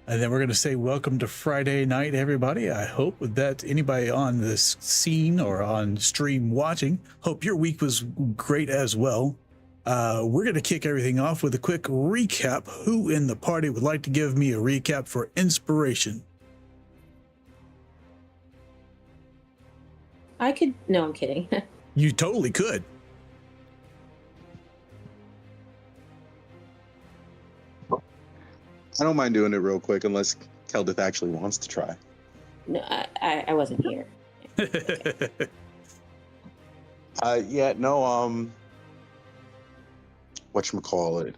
And then we're going to say welcome to Friday night, everybody. I hope that anybody on this scene or on stream watching, hope your week was great as well. We're going to kick everything off with a quick recap. Who in the party would like to give me a recap for inspiration? I could. No, I'm kidding. You totally could. I don't mind doing it real quick unless Keldith actually wants to try. No, I wasn't here. Whatchamacallit?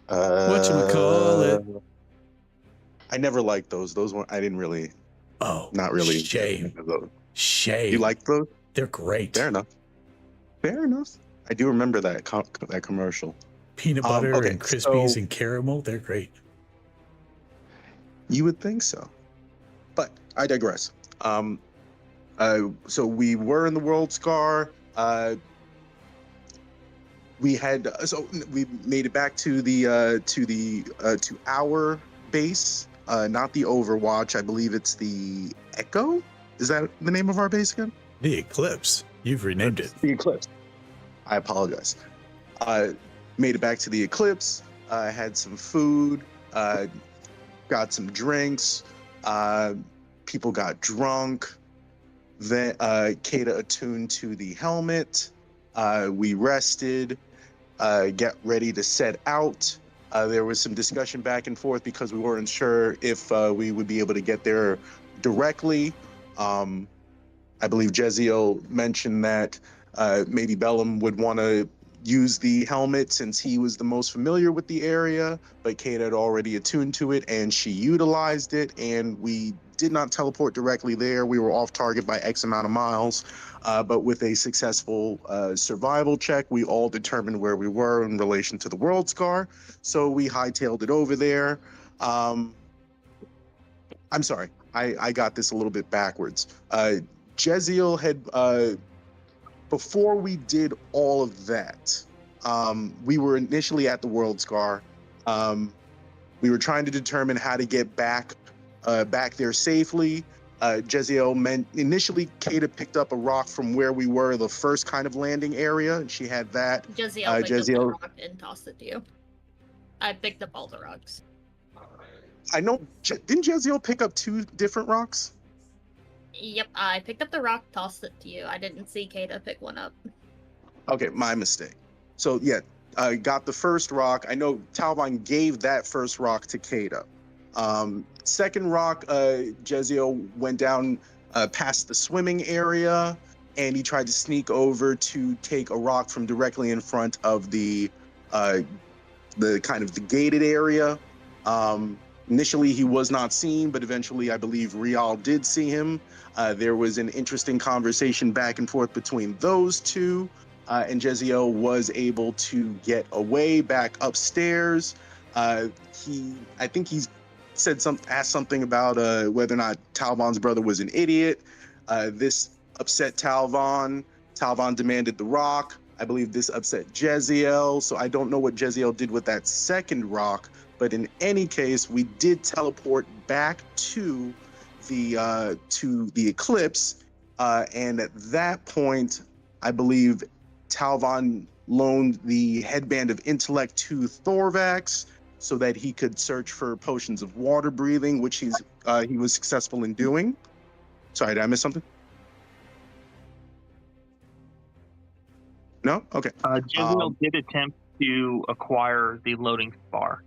Whatchamacallit? I never liked those. Those weren't. I didn't really. Oh, not really. Shame. Shame. You liked those? They're great. Fair enough. Fair enough. I do remember that commercial. Peanut butter and Crispies and caramel. They're great. You would think so, but I digress. So we were in the World Scar. We made it back to our base, not the Overwatch. I believe it's the Echo. Is that the name of our base again? The Eclipse. You've renamed it. The Eclipse. I apologize. Made it back to the Eclipse. Had some food. Got some drinks. People got drunk. Then Kata attuned to the helmet. We rested. Get ready to set out. There was some discussion back and forth because we weren't sure if we would be able to get there directly. I believe Jeziel mentioned that maybe Bellum would want to use the helmet since he was the most familiar with the area, but Kate had already attuned to it and she utilized it, and we did not teleport directly there. We were off target by X amount of miles, but with a successful survival check, we all determined where we were in relation to the World Scar, so we hightailed it over there. I'm sorry, I got this a little bit backwards. Jeziel had, before we did all of that, we were initially at the World Scar. We were trying to determine how to get back there safely. Jeziel initially, Kata picked up a rock from where we were, the first kind of landing area, and she had that. Jeziel picked up the rock and tossed it to you. I picked up all the rocks. I know. Didn't Jeziel pick up 2 different rocks? Yep, I picked up the rock, tossed it to you. I didn't see Kata pick one up. Okay, my mistake. So yeah, I got the first rock. I know Talvon gave that first rock to Kata. Second rock, Jeziel went down past the swimming area, and he tried to sneak over to take a rock from directly in front of the kind of the gated area. Initially, he was not seen, but eventually, I believe Rial did see him. There was an interesting conversation back and forth between those two, and Jeziel was able to get away back upstairs. I think he's asked something about whether or not Talvon's brother was an idiot. This upset Talvon. Talvon demanded the rock. I believe this upset Jeziel. So I don't know what Jeziel did with that second rock. But in any case, we did teleport back to the Eclipse, and at that point, I believe Talvon loaned the headband of intellect to Thorvax so that he could search for potions of water breathing, which he was successful in doing. Sorry, did I miss something? No? Okay. Jeziel did attempt to acquire the loading bar.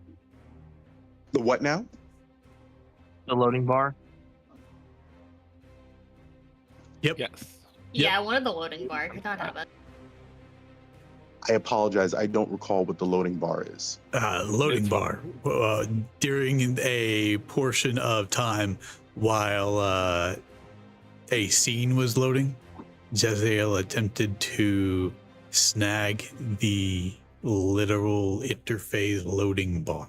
The what now? The loading bar. Yep. Yes. Yeah, I wanted the loading bar. I could not have it. I apologize. I don't recall what the loading bar is. Loading bar. During a portion of time while a scene was loading, Jeziel attempted to snag the literal interface loading bar.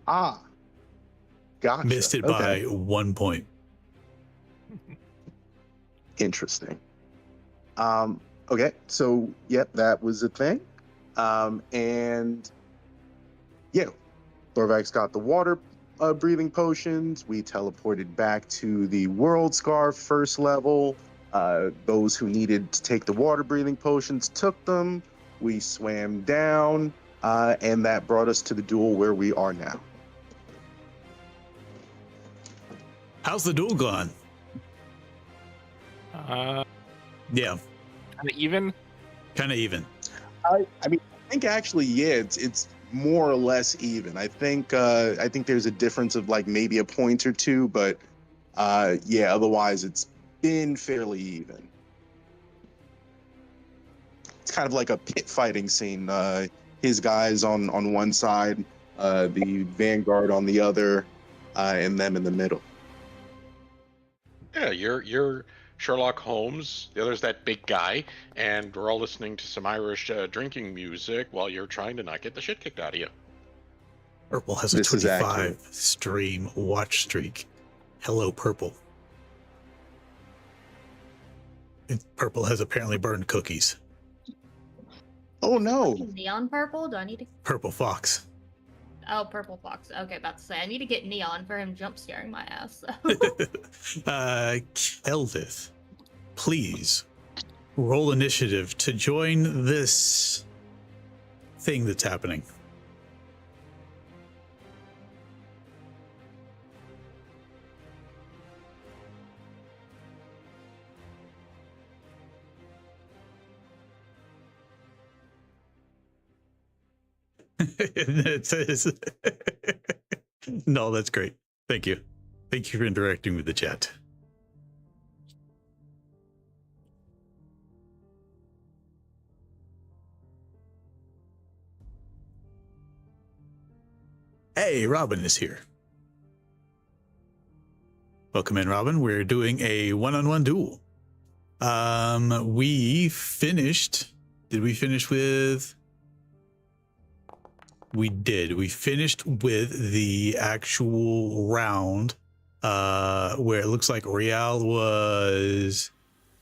Ah, gotcha. Missed it by 1 point. Interesting. Okay, so yep, that was a thing. And yeah, Thorvax got the water breathing potions. We teleported back to the World Scar first level. Those who needed to take the water breathing potions took them. We swam down, and that brought us to the duel where we are now. How's the duel gone? Yeah, Kind of even. kind of even. I mean, I think actually, yeah, it's more or less even. I think there's a difference of like maybe a point or two, but yeah, otherwise it's been fairly even. It's kind of like a pit fighting scene. His guys on one side, the Vanguard on the other, and them in the middle. Yeah, you're Sherlock Holmes. The other's that big guy, and we're all listening to some Irish drinking music while you're trying to not get the shit kicked out of you. Purple has a This is 25 accurate. stream watch streak. Hello, Purple. Purple has apparently burned cookies. Oh no! Neon purple? Do I need to? Purple Fox. Oh, purple fox. Okay, about to say I need to get neon for him jump scaring my ass. Keldith, please roll initiative to join this thing that's happening. It says, no, that's great. Thank you. Thank you for interacting with the chat. Hey, Robin is here. Welcome in, Robin. We're doing a one-on-one duel. We finished. Did we finish with? We did. We finished with the actual round, where it looks like Real was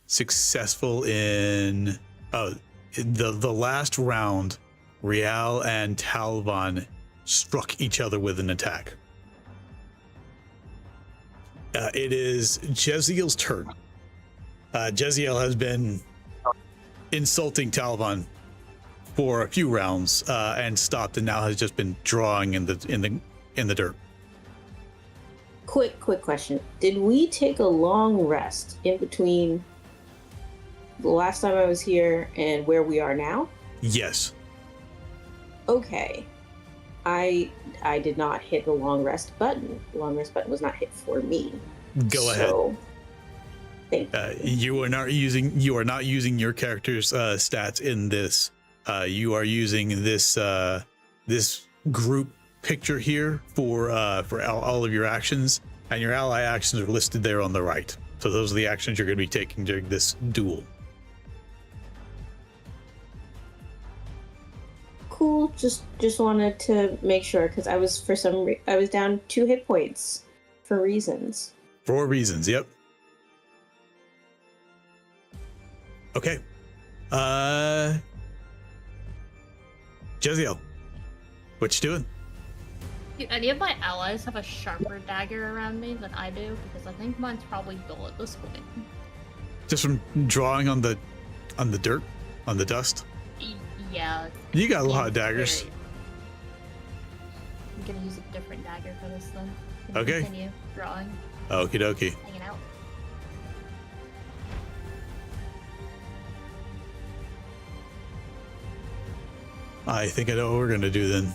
successful in. Oh, the last round, Real and Talvan struck each other with an attack. It is Jeziel's turn. Jeziel has been insulting Talvan for a few rounds and stopped, and now has just been drawing in the dirt. Quick question. Did we take a long rest in between the last time I was here and where we are now? Yes. Okay. I did not hit the long rest button. The long rest button was not hit for me. Go ahead. Thank you. You are not using your character's stats in this. You are using this this group picture here for all of your actions, and your ally actions are listed there on the right. So those are the actions you're going to be taking during this duel. Cool. Just wanted to make sure because I was I was down 2 hit points for reasons. 4 reasons. Yep. Okay. Jeziel, what you doing? Do any of my allies have a sharper dagger around me than I do? Because I think mine's probably dull at this point. Just from drawing on the dirt, on the dust. Yeah. You got a lot of daggers. I'm gonna use a different dagger for this then. Okay. Continue drawing. Okie dokie. Hanging out. I think I know what we're gonna do then.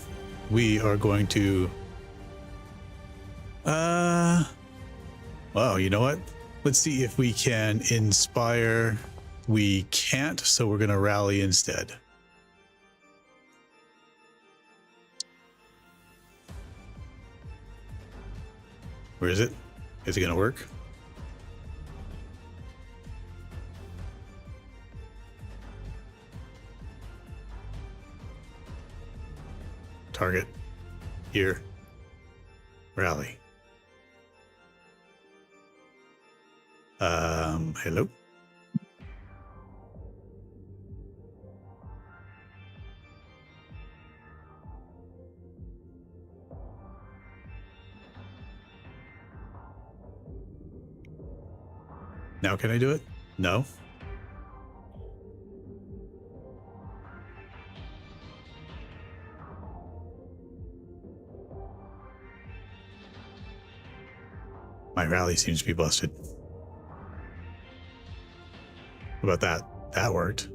We are going to well, you know what? Let's see if we can inspire. We can't, so we're gonna rally instead. Where is it? Is it gonna work? Target. Here. Rally. Hello? Now can I do it? No. My rally seems to be busted. How about that? That worked.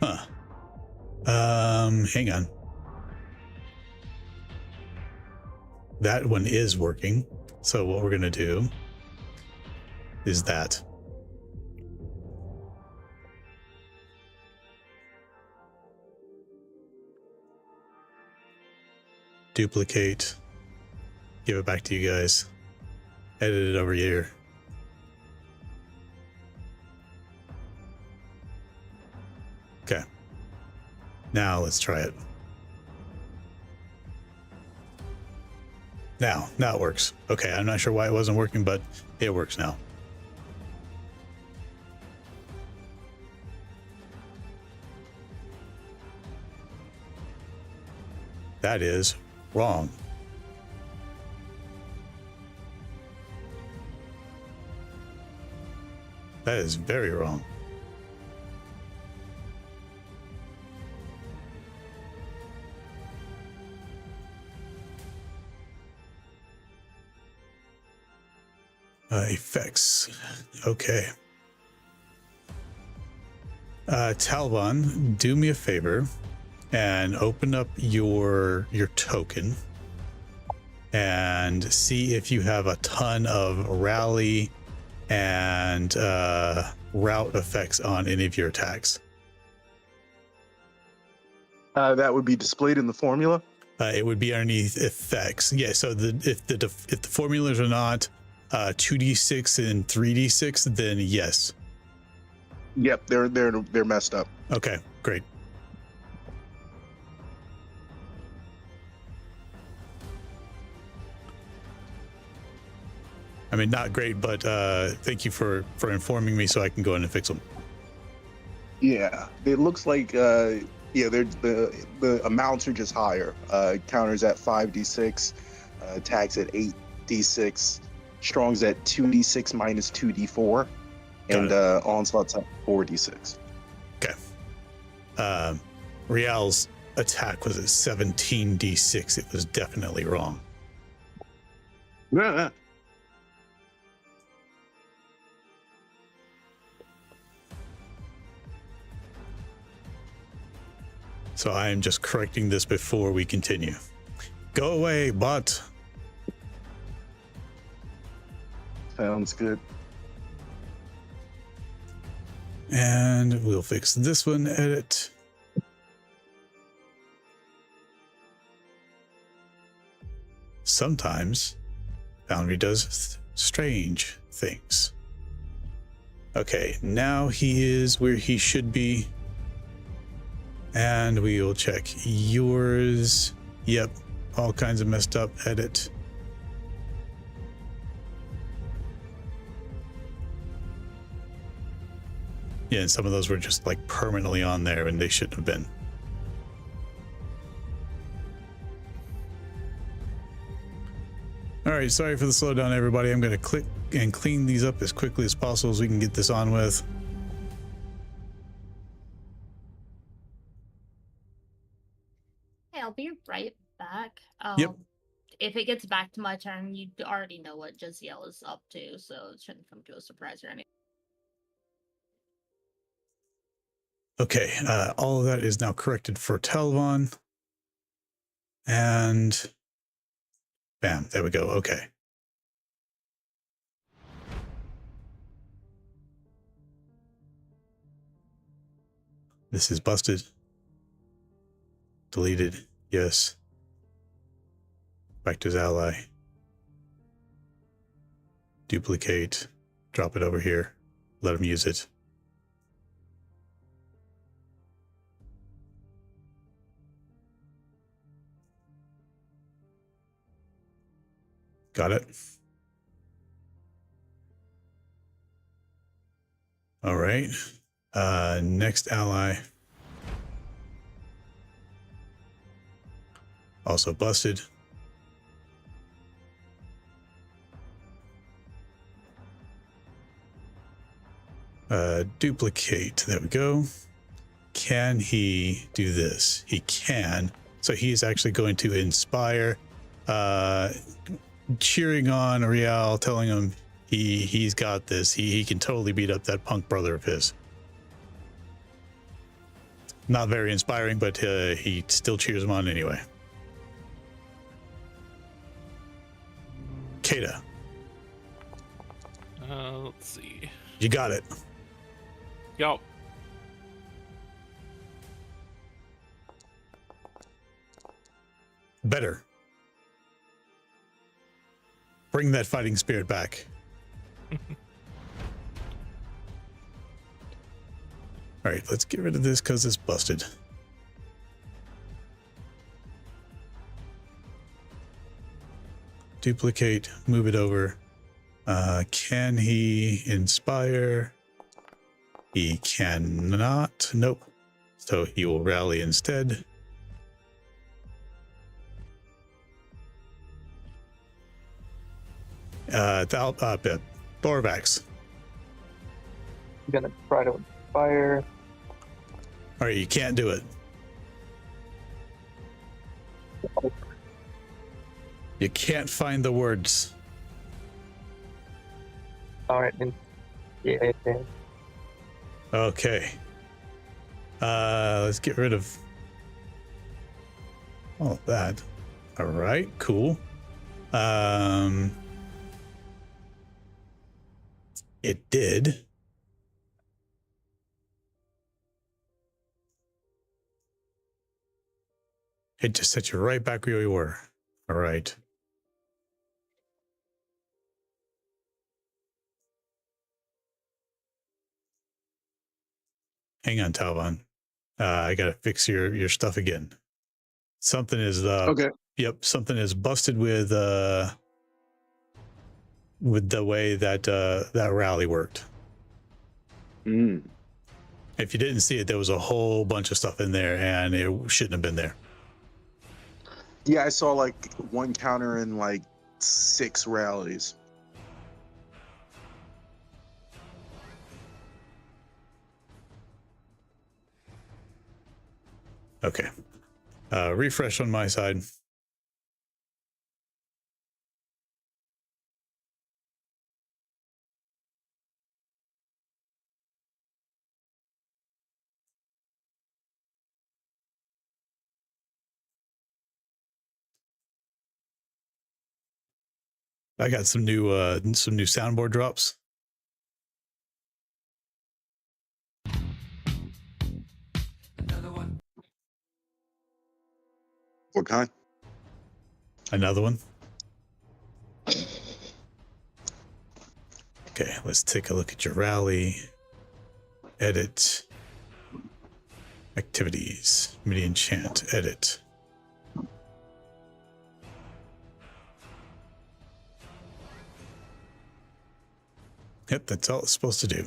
Huh. Hang on. That one is working. So what we're gonna do is that. Duplicate. Give it back to you guys. Edit it over here. Okay. Now let's try it. Now it works. Okay, I'm not sure why it wasn't working, but it works now. That is wrong. That is very wrong. Effects. Okay. Talvon, do me a favor and open up your token and see if you have a ton of rally and route effects on any of your attacks. That would be displayed in the formula. It would be underneath effects. Yeah. So if the formulas are not 2d6 and 3d6, then yes. Yep, they're messed up. Okay, great. I mean, not great, but thank you for informing me so I can go in and fix them. Yeah, it looks like they're the amounts are just higher. Counters at 5d6, attacks at 8d6, strong's at 2d6 minus 2d4, and onslaught's at 4d6. Okay. Rial's attack was at 17d6. It was definitely wrong. Yeah. So I am just correcting this before we continue. Go away, bot. Sounds good. And we'll fix this one, edit. Sometimes Foundry does strange things. Okay, now he is where he should be. And we will check yours. Yep, all kinds of messed up. Edit. Yeah, and some of those were just like permanently on there and they shouldn't have been. All right, sorry for the slowdown, everybody. I'm going to click and clean these up as quickly as possible so we can get this on with. Hey, I'll be right back. Yep. If it gets back to my turn, you already know what Jaziel is up to, so it shouldn't come to a surprise or anything. Okay, all of that is now corrected for Talvon. And bam, there we go. Okay. This is busted. Deleted. Yes. Back to his ally. Duplicate. Drop it over here. Let him use it. Got it. All right. Next ally. Also busted. Duplicate. There we go. Can he do this? He can. So he's actually going to inspire, cheering on Real, telling him he's got this. He can totally beat up that punk brother of his. Not very inspiring, but he still cheers him on anyway. Kata, Let's see. you got it. Yo. Better. Bring that fighting spirit back. All right, let's get rid of this because it's busted. Duplicate, move it over. Can he inspire? He cannot. Nope. So he will rally instead. Thorvax. I'm gonna try to inspire. All right, you can't do it. You can't find the words. All right, and yeah. Okay. Let's get rid of all of that. All right, cool. It did. It just set you right back where you were. All right. Hang on, Talvon. I gotta fix your stuff again. Something is Okay. Yep, something is busted with the way that that rally worked. Mm. If you didn't see it, there was a whole bunch of stuff in there, and it shouldn't have been there. Yeah, I saw like one counter in like 6 rallies. Okay. Refresh on my side. I got some new soundboard drops. What kind? Another one. Okay, let's take a look at your rally. Edit. Activities. MIDI enchant. Edit. Yep, that's all it's supposed to do.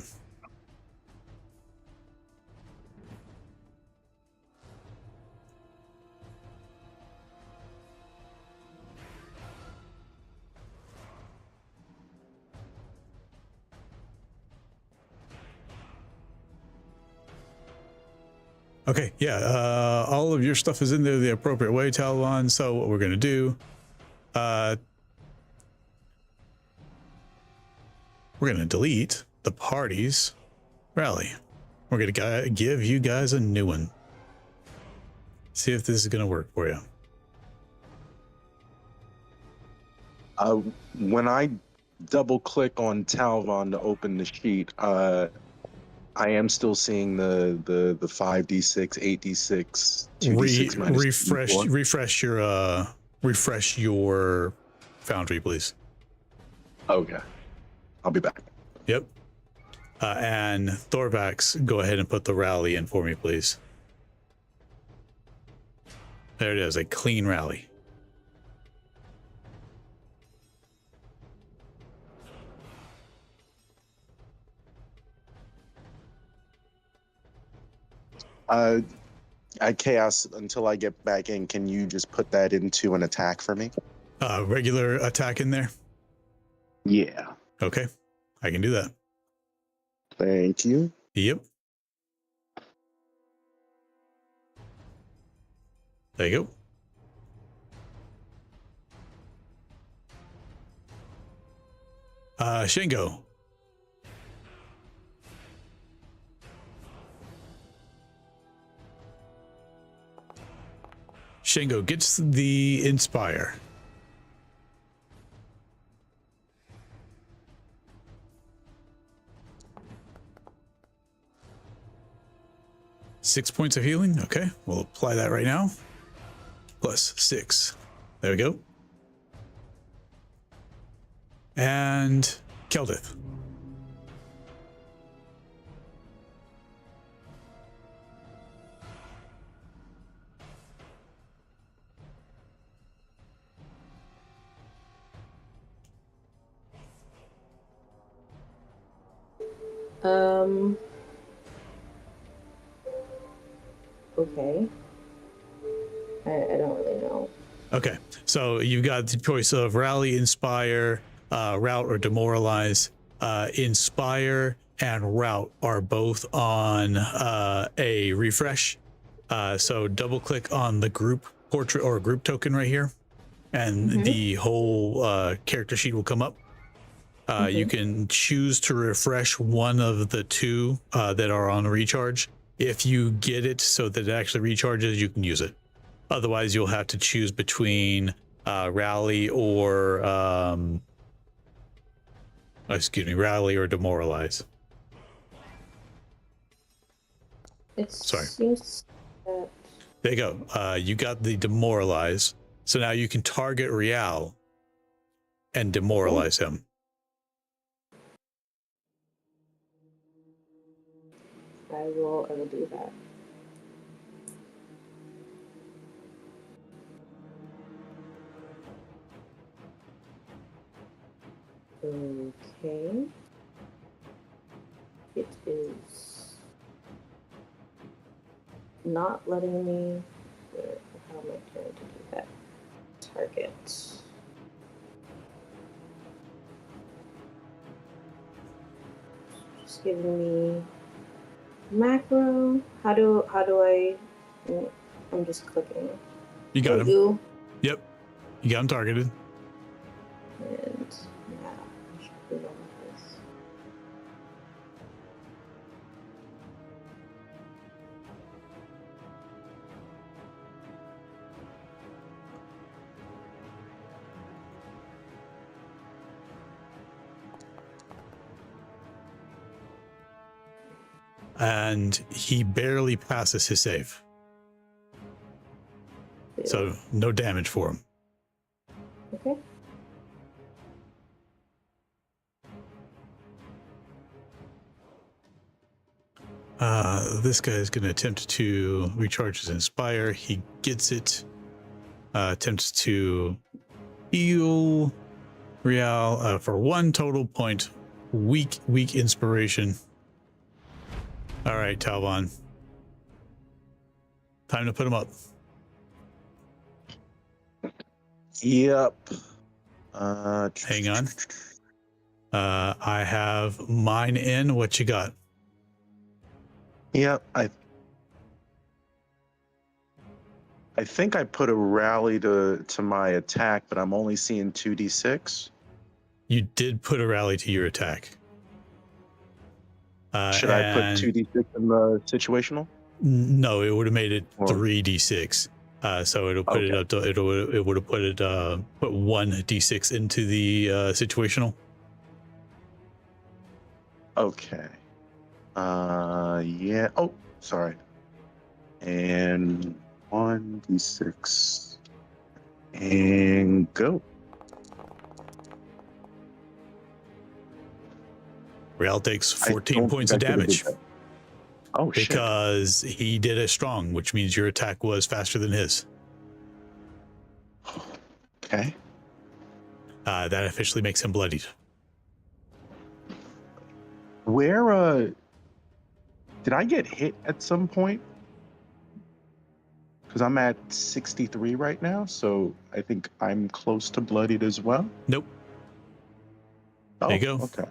Okay, yeah, all of your stuff is in there the appropriate way, Talon. So what we're gonna do, we're gonna delete the party's rally. We're gonna give you guys a new one. See if this is gonna work for you. When I double click on Talvon to open the sheet, I am still seeing the 5d6, 8d6, 2d6 minus refresh your foundry, please. Okay, I'll be back. Yep. And Thorvax, go ahead and put the rally in for me, please. There it is, a clean rally. I chaos until I get back in. Can you just put that into an attack for me? Regular attack in there. Yeah. Okay, I can do that. Thank you. Yep. There you go. Shingo. Shingo gets the Inspire. Six points of healing. Okay, we'll apply that right now. Plus 6. There we go. And Keldith. Okay. I don't really know. Okay, so you've got the choice of Rally, Inspire, Route, or Demoralize. Inspire and Route are both on a refresh. So double click on the group portrait or group token right here, and the whole character sheet will come up. You can choose to refresh one of the two that are on recharge. If you get it so that it actually recharges, you can use it. Otherwise, you'll have to choose between Rally or Rally or Demoralize. Sorry. Seems that... There you go. You got the Demoralize. So now you can target Real and demoralize him. I will do that. Okay. It is not letting me. How am I going to do that? Target. Just giving me macro. How do I? I'm just clicking. You got him. Yep. You got him targeted. And yeah, I should do all of this. And he barely passes his save. Yeah. So no damage for him. Okay. This guy is going to attempt to recharge his Inspire. He gets it. Attempts to heal Real for 1 total point. Weak inspiration. All right, Talbon. Time to put him up. Yep. Hang on. I have mine in. What you got? Yep. I think I put a rally to my attack, but I'm only seeing 2d6. You did put a rally to your attack. Should I put 2d6 in the situational? No, it would have made it Or- 3d6. So it'll put it up to it would have put it put 1d6 into the situational. Okay. Yeah. Oh, sorry. And 1d6. And go. Real takes I 14 don't points of think I could've damage did that. Oh, shit. because he did it strong, which means your attack was faster than his. Okay. That officially makes him bloodied. Where, did I get hit at some point? Because I'm at 63 right now, so I think I'm close to bloodied as well. Nope. Oh, There you go. okay.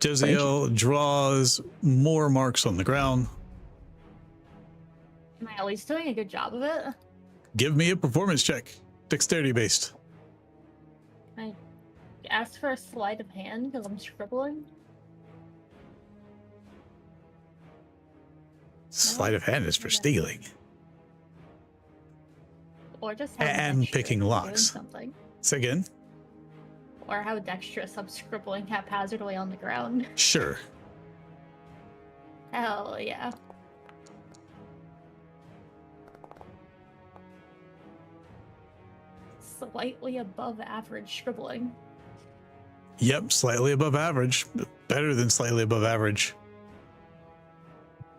Jeziel draws more marks on the ground. Am I at least doing a good job of it? Give me a performance check. Dexterity based. I asked for a sleight of hand because I'm scribbling. Sleight of hand is for stealing. Or just how And dexterous picking I'm doing locks. something. Say again? Or how dexterous I'm scribbling haphazardly on the ground. Sure. Hell yeah. Slightly above average scribbling. Yep, slightly above average. Better than slightly above average.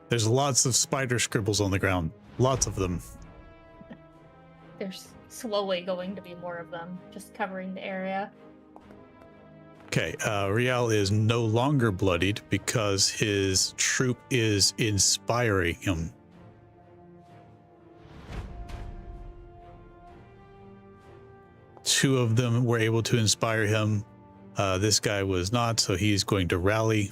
There's lots of spider scribbles on the ground. Lots of them. There's slowly going to be more of them, just covering the area. Okay, Rial is no longer bloodied because his troop is inspiring him. Two of them were able to inspire him. This guy was not, so he's going to rally.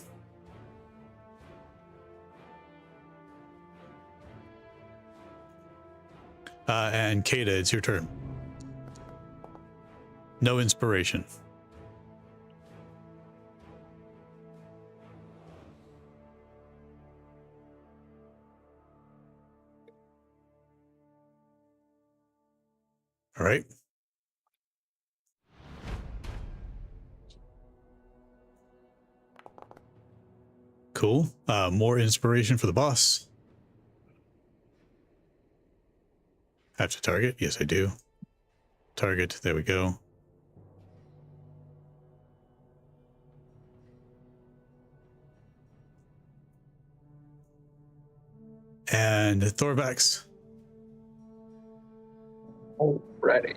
And Kata, it's your turn. No inspiration. All right. Cool. More inspiration for the boss. Have to target? Yes, I do. Target. There we go. And Thorvax. Already.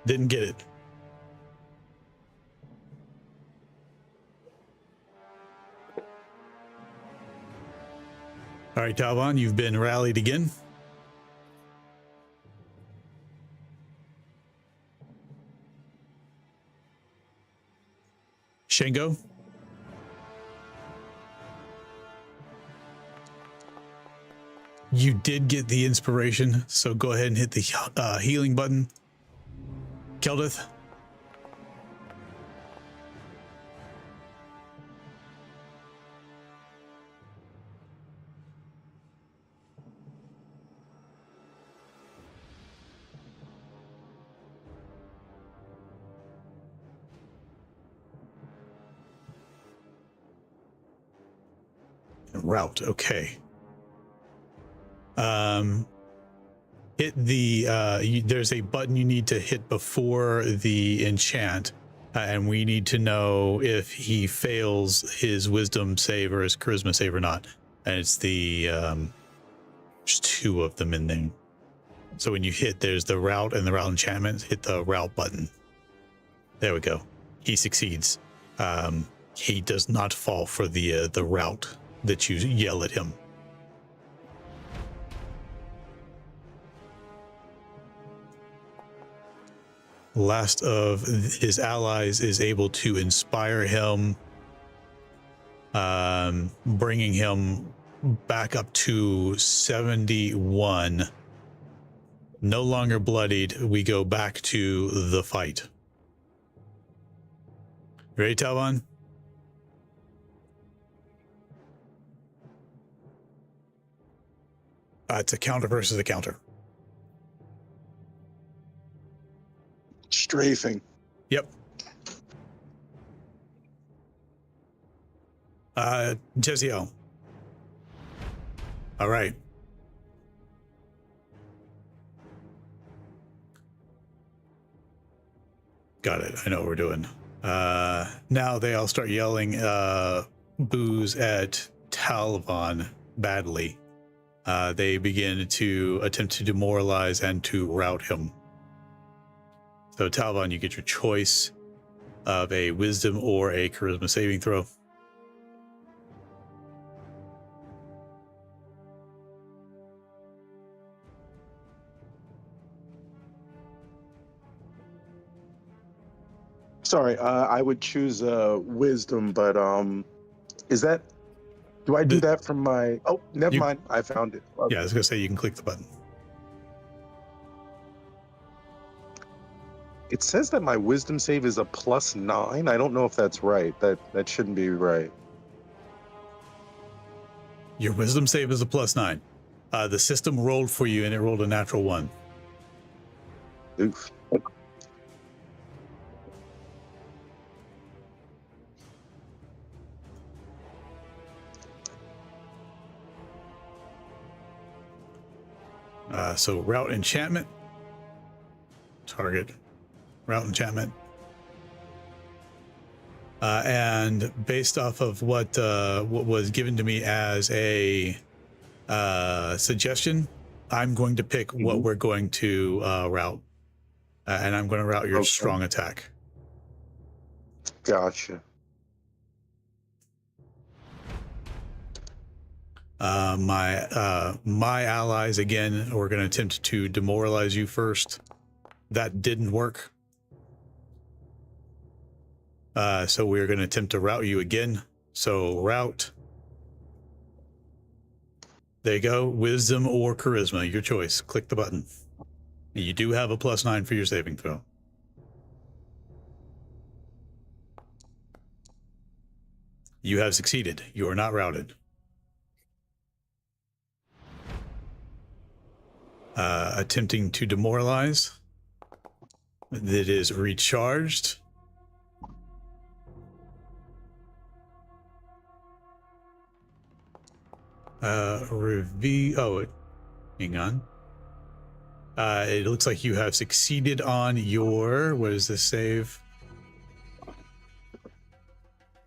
Didn't get it. All right, Talbon, you've been rallied again. Shango. You did get the inspiration, so go ahead and hit the healing button. Keldith. Route, okay. Hit the there's a button you need to hit before the enchant, and we need to know if he fails his wisdom save or his charisma save or not. And it's the there's two of them in there. So when you hit, there's the route and the route enchantment. Hit the route button. There we go. He succeeds. He does not fall for the route that you yell at him. Last of his allies is able to inspire him, bringing him back up to 71. No longer bloodied. We go back to the fight. Ready, Talbon? It's a counter versus a counter. Strafing. Yep. Jeziel. All right. Got it. I know what we're doing. Now they all start yelling boos at Talvon badly. They begin to attempt to demoralize and to rout him. So Talvon, you get your choice of a wisdom or a charisma saving throw. Sorry, I would choose wisdom, but is that? Do I do that from my? Oh, never mind. I found it. Okay. Yeah, I was gonna say you can click the button. It says that my wisdom save is a +9. I don't know if that's right. That shouldn't be right. Your wisdom save is a +9. The system rolled for you, and it rolled a natural 1. Oof. So route enchantment. Target. Route enchantment. And based off of what was given to me as a suggestion, I'm going to pick what we're going to route. And I'm going to route your strong attack. Gotcha. My allies, again, we're going to attempt to demoralize you first. That didn't work. So we're going to attempt to route you again. So route. There you go. Wisdom or charisma, your choice. Click the button. You do have a +9 for your saving throw. You have succeeded. You are not routed. Attempting to demoralize. That is recharged. Hang on. It looks like you have succeeded on your, what is this save?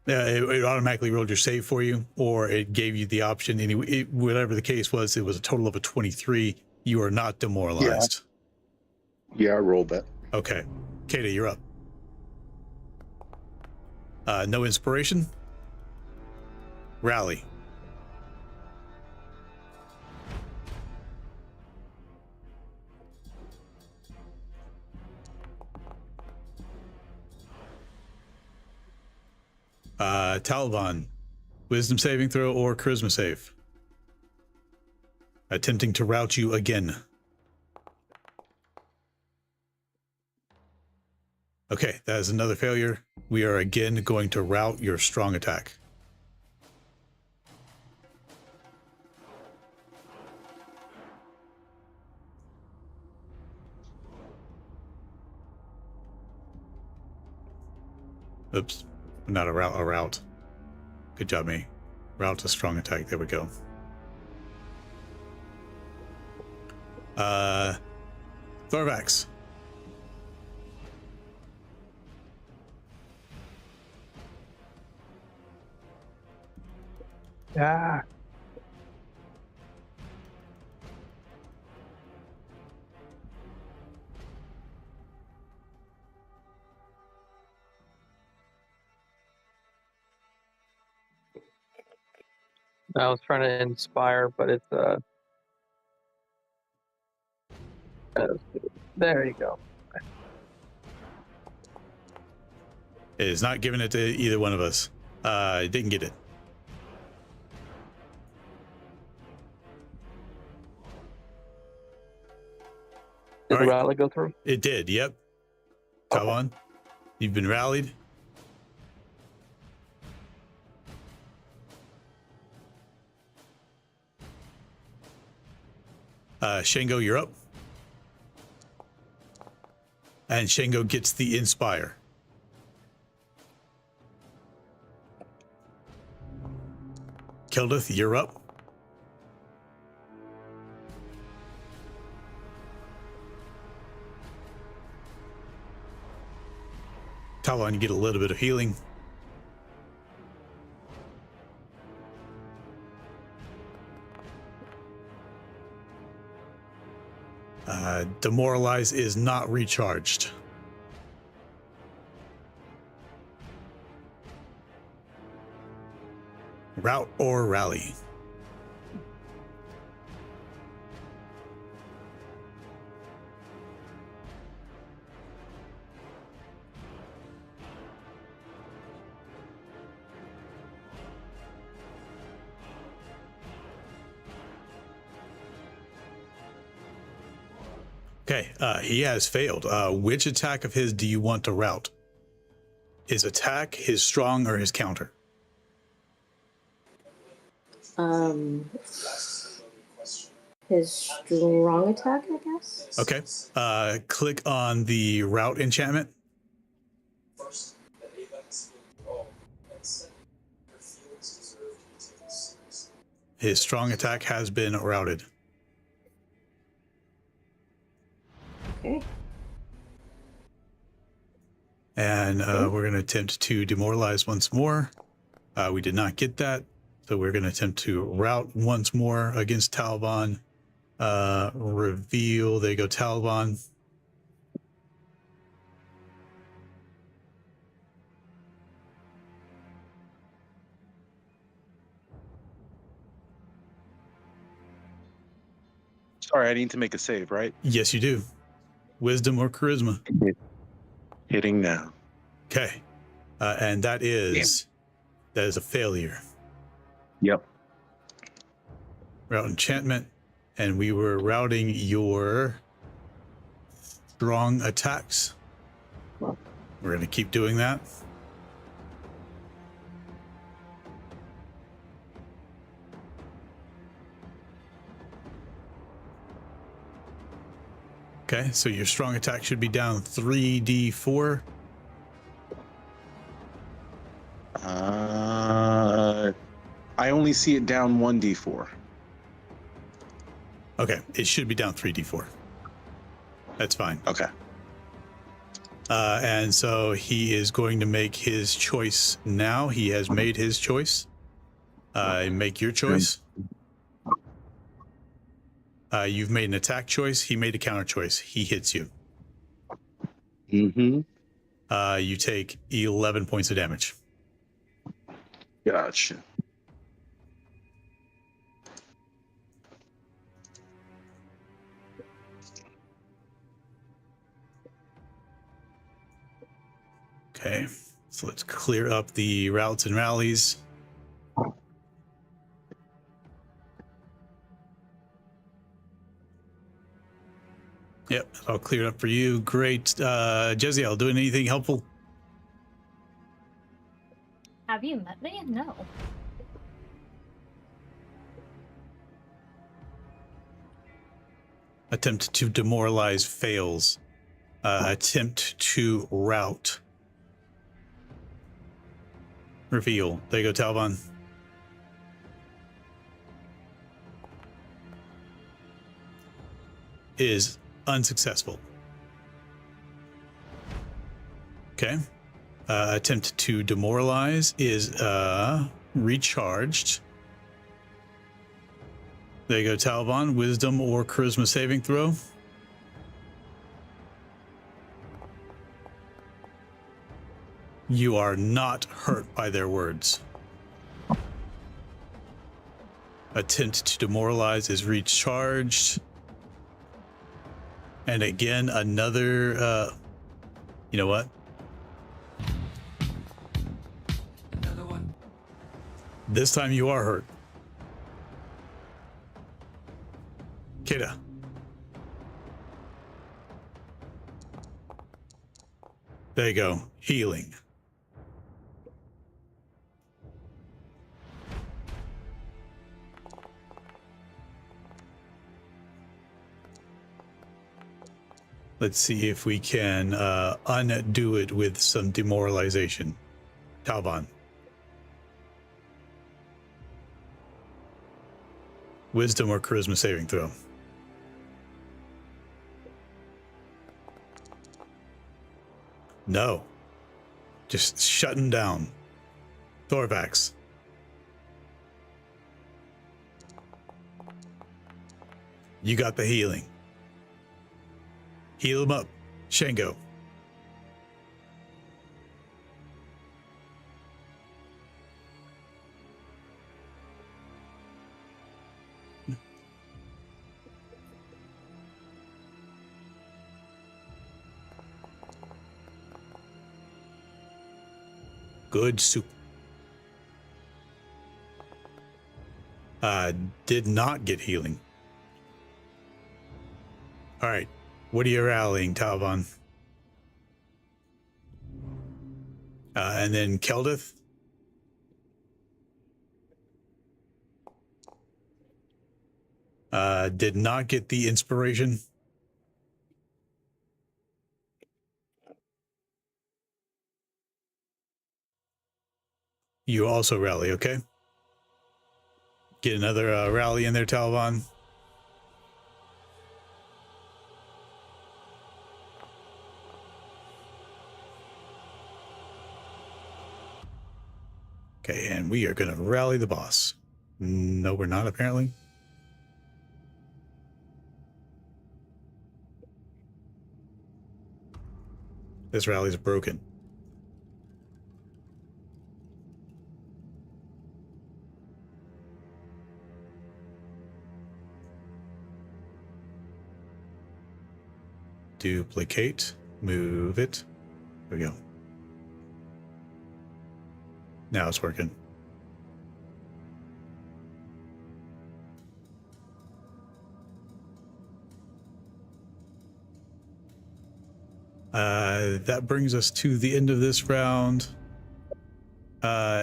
It automatically rolled your save for you, or it gave you the option. Anyway, whatever the case was, it was a total of a 23. You are not demoralized. Yeah, I rolled that. Okay. Kata, you're up. No inspiration. Rally. Talvan, wisdom saving throw or charisma save. Attempting to rout you again. Okay, that is another failure. We are again going to rout your strong attack. Oops, not a rout. Good job, me. Rout a strong attack. There we go. Thorvax. Yeah. I was trying to inspire, but it's there you go. It is not giving it to either one of us. Didn't get it. Did the rally go through? It did, yep. Talvan, you've been rallied. Shango, you're up. And Shango gets the inspire. Kildith, you're up. Talon, you get a little bit of healing. Demoralize is not recharged. Rout or rally. Okay, he has failed. Which attack of his do you want to rout? His attack, his strong, or his counter? His strong attack, I guess. Okay. Click on the rout enchantment. His strong attack has been routed. Okay. And we're going to attempt to demoralize once more. We did not get that. So we're going to attempt to rout once more against Talbon. Reveal. There you go, Talbon. Sorry, I need to make a save, right? Yes, you do. Wisdom or charisma. Hitting now. Okay. And that is a failure. Yep. Route enchantment. And we were routing your strong attacks. We're going to keep doing that. Okay, so your strong attack should be down 3d4. I only see it down 1d4. Okay, it should be down 3d4. That's fine. Okay. And so he is going to make his choice now. He has made his choice. Make your choice. You've made an attack choice. He made a counter choice. He hits you. Mm-hmm. You take 11 points of damage. Gotcha. Okay, so let's clear up the routes and rallies. Yep, I'll clear it up for you. Great. Jeziel, doing anything helpful? Have you met me? No. Attempt to demoralize fails. Attempt to rout. Reveal. There you go, Talbon. Is unsuccessful. Okay. Attempt to demoralize is recharged. There you go, Talbon. Wisdom or charisma saving throw. You are not hurt by their words. Attempt to demoralize is recharged. And again, another, you know what? Another one. This time you are hurt. Keda. There you go. Healing. Let's see if we can undo it with some demoralization. Talbon. Wisdom or charisma saving throw. No. Just shutting down. Thorvax. You got the healing. Heal him up. Shango. Good soup. Did not get healing. All right. What are you rallying, Talbon? And then Keldith. Did not get the inspiration. You also rally, okay? Get another rally in there, Talbon. Okay, and we are going to rally the boss. No, we're not, apparently. This rally's broken. Duplicate. Move it. There we go. Now it's working. That brings us to the end of this round.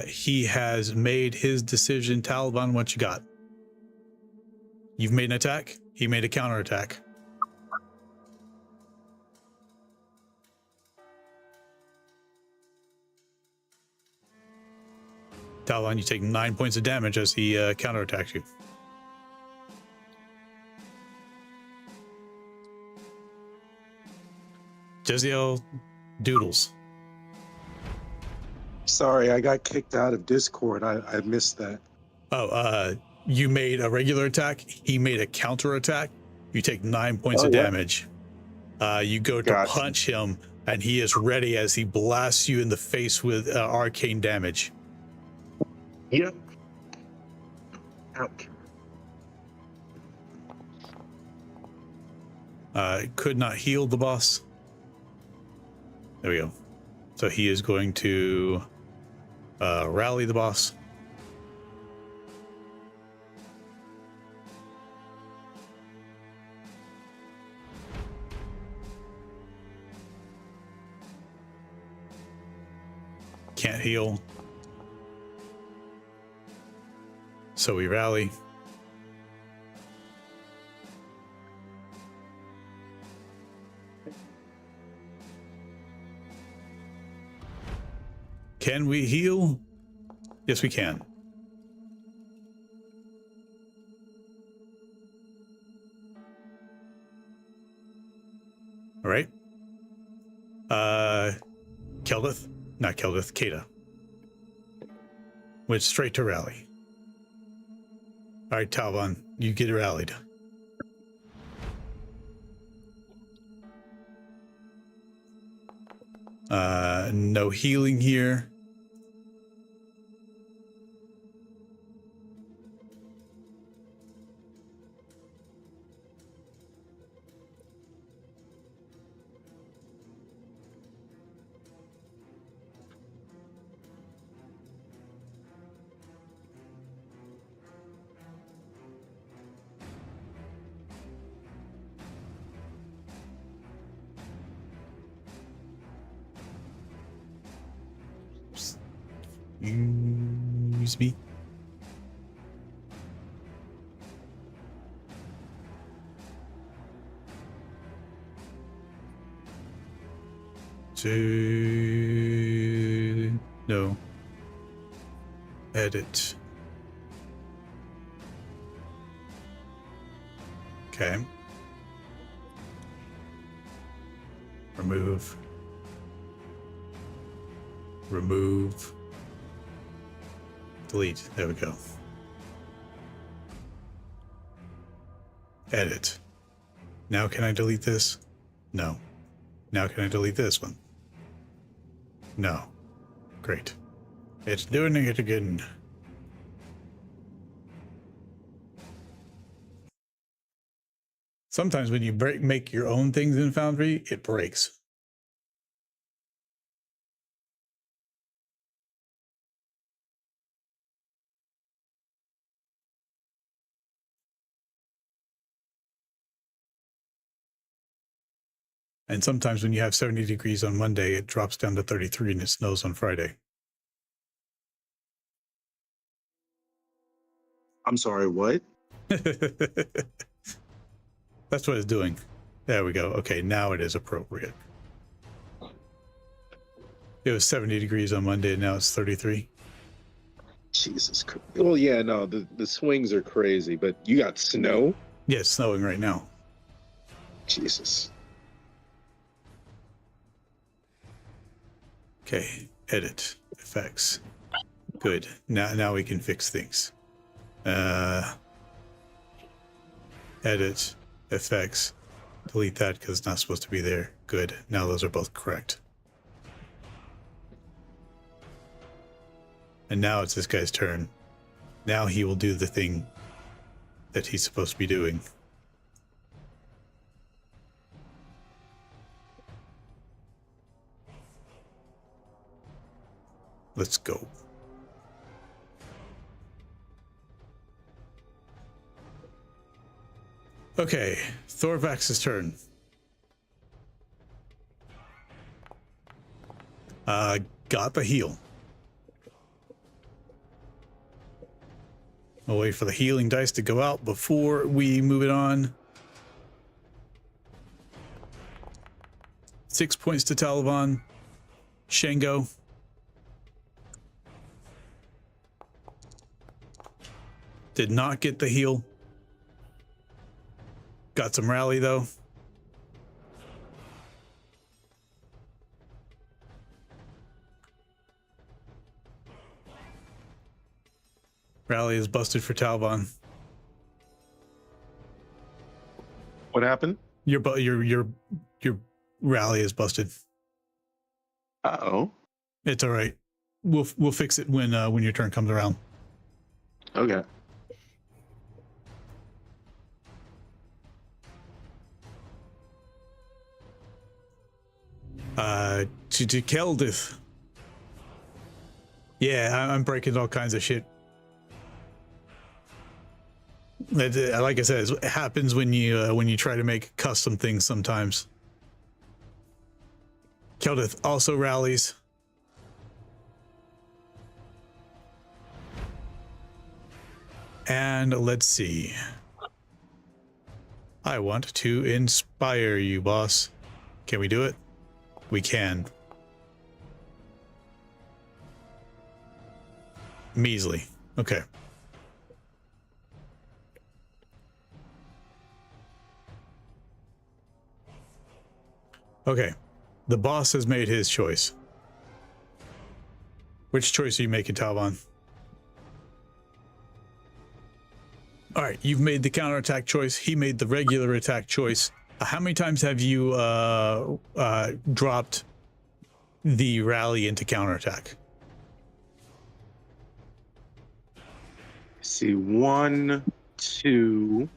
He has made his decision. Taliban, what you got? You've made an attack. He made a counterattack. Taliban, you take 9 points of damage as he counterattacks you. Jeziel Doodles. Sorry, I got kicked out of Discord. I missed that. Oh, you made a regular attack. He made a counterattack. You take 9 points of yeah. damage. You go to Gotcha. punch him, and he is ready as he blasts you in the face with arcane damage. Yep. Ouch. Could not heal the boss. There we go. So he is going to rally the boss. Can't heal. So we rally. Can we heal? Yes, we can. All right. Keldith, not Keldith, Kata. Went straight to rally. All right, Talbon, you get rallied. No healing here. Excuse me. No. Edit. Okay. Remove. Remove. Delete. There we go. Edit. Now can I delete this? No. Now can I delete this one? No. Great. It's doing it again. Sometimes when you make your own things in Foundry, it breaks. And sometimes when you have 70 degrees on Monday, it drops down to 33 and it snows on Friday. I'm sorry, what? That's what it's doing. There we go. Okay, now it is appropriate. It was 70 degrees on Monday, and now it's 33. Jesus Christ. Well, yeah, no, the swings are crazy, but you got snow? Yeah, it's snowing right now. Jesus. Okay, edit, effects. Good. Now we can fix things. Edit, effects. Delete that because it's not supposed to be there. Good. Now those are both correct. And now it's this guy's turn. Now he will do the thing that he's supposed to be doing. Let's go. Okay, Thorvax's turn. Got the heal. I'll wait for the healing dice to go out before we move it on. 6 points to Taliban. Shango. Did not get the heal. Got some rally though. Rally is busted for Talbon. What happened? Your rally is busted. Uh-oh. It's all right. We'll fix it when your turn comes around. Okay. To Keldith. Yeah, I'm breaking all kinds of shit. Like I said, it happens when you try to make custom things sometimes. Keldith also rallies. And let's see. I want to inspire you, boss. Can we do it? We can. Measly. Okay. Okay. The boss has made his choice. Which choice are you making, Talbon? All right, you've made the counterattack choice. He made the regular attack choice. How many times have you dropped the rally into counterattack? See, 1, 2.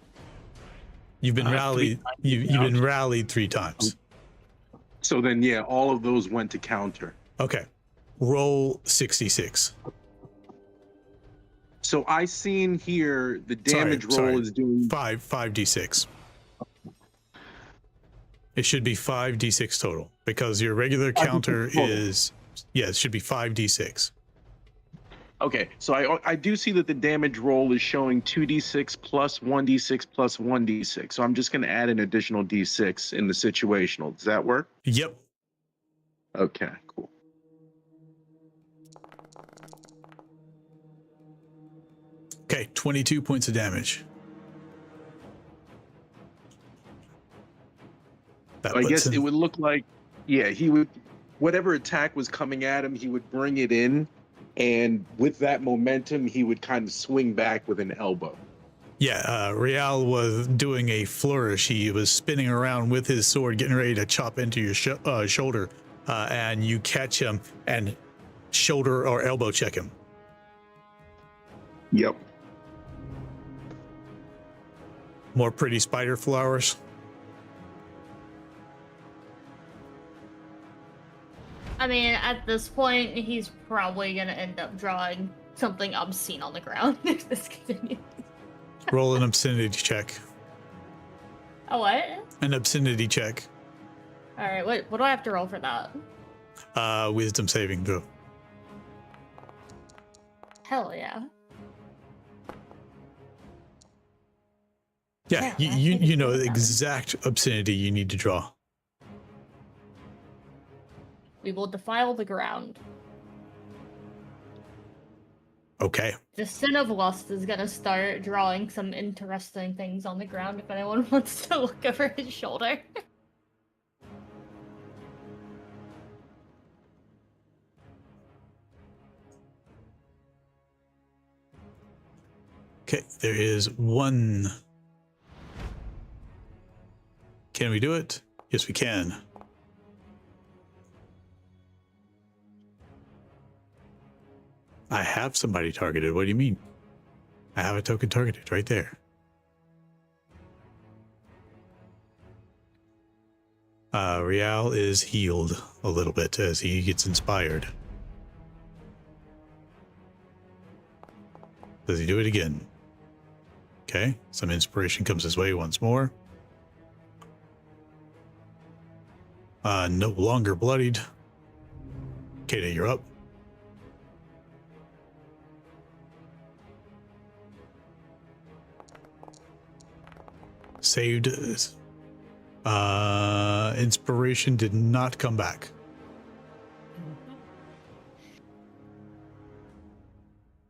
You've been rallied. You've been rallied 3 times. So then, yeah, all of those went to counter. Okay, roll 66. So I seen here the damage roll is doing 5d6. It should be 5d6 total because your regular counter is, yeah, it should be 5d6. Okay, so I do see that the damage roll is showing 2d6 plus 1d6 plus 1d6. So I'm just going to add an additional d6 in the situational. Does that work? Yep. Okay, cool. Okay, 22 points of damage. I guess it would look like, yeah, he would, whatever attack was coming at him, he would bring it in. And with that momentum, he would kind of swing back with an elbow. Yeah, Real was doing a flourish. He was spinning around with his sword, getting ready to chop into your shoulder. And you catch him and shoulder or elbow check him. Yep. More pretty spider flowers. I mean, at this point, he's probably gonna end up drawing something obscene on the ground if this continues. Roll an obscenity check. A what? An obscenity check. All right, what do I have to roll for that? Wisdom saving throw. Hell yeah. Yeah, Yeah, you know the 7. exact obscenity you need to draw. We will defile the ground. Okay. The Sin of Lust is gonna start drawing some interesting things on the ground if anyone wants to look over his shoulder. Okay, there is one. Can we do it? Yes, we can. I have somebody targeted. What do you mean? I have a token targeted right there. Rial is healed a little bit as he gets inspired. Does he do it again? Okay, some inspiration comes his way once more. No longer bloodied. Kata, you're up. Saved. Inspiration did not come back.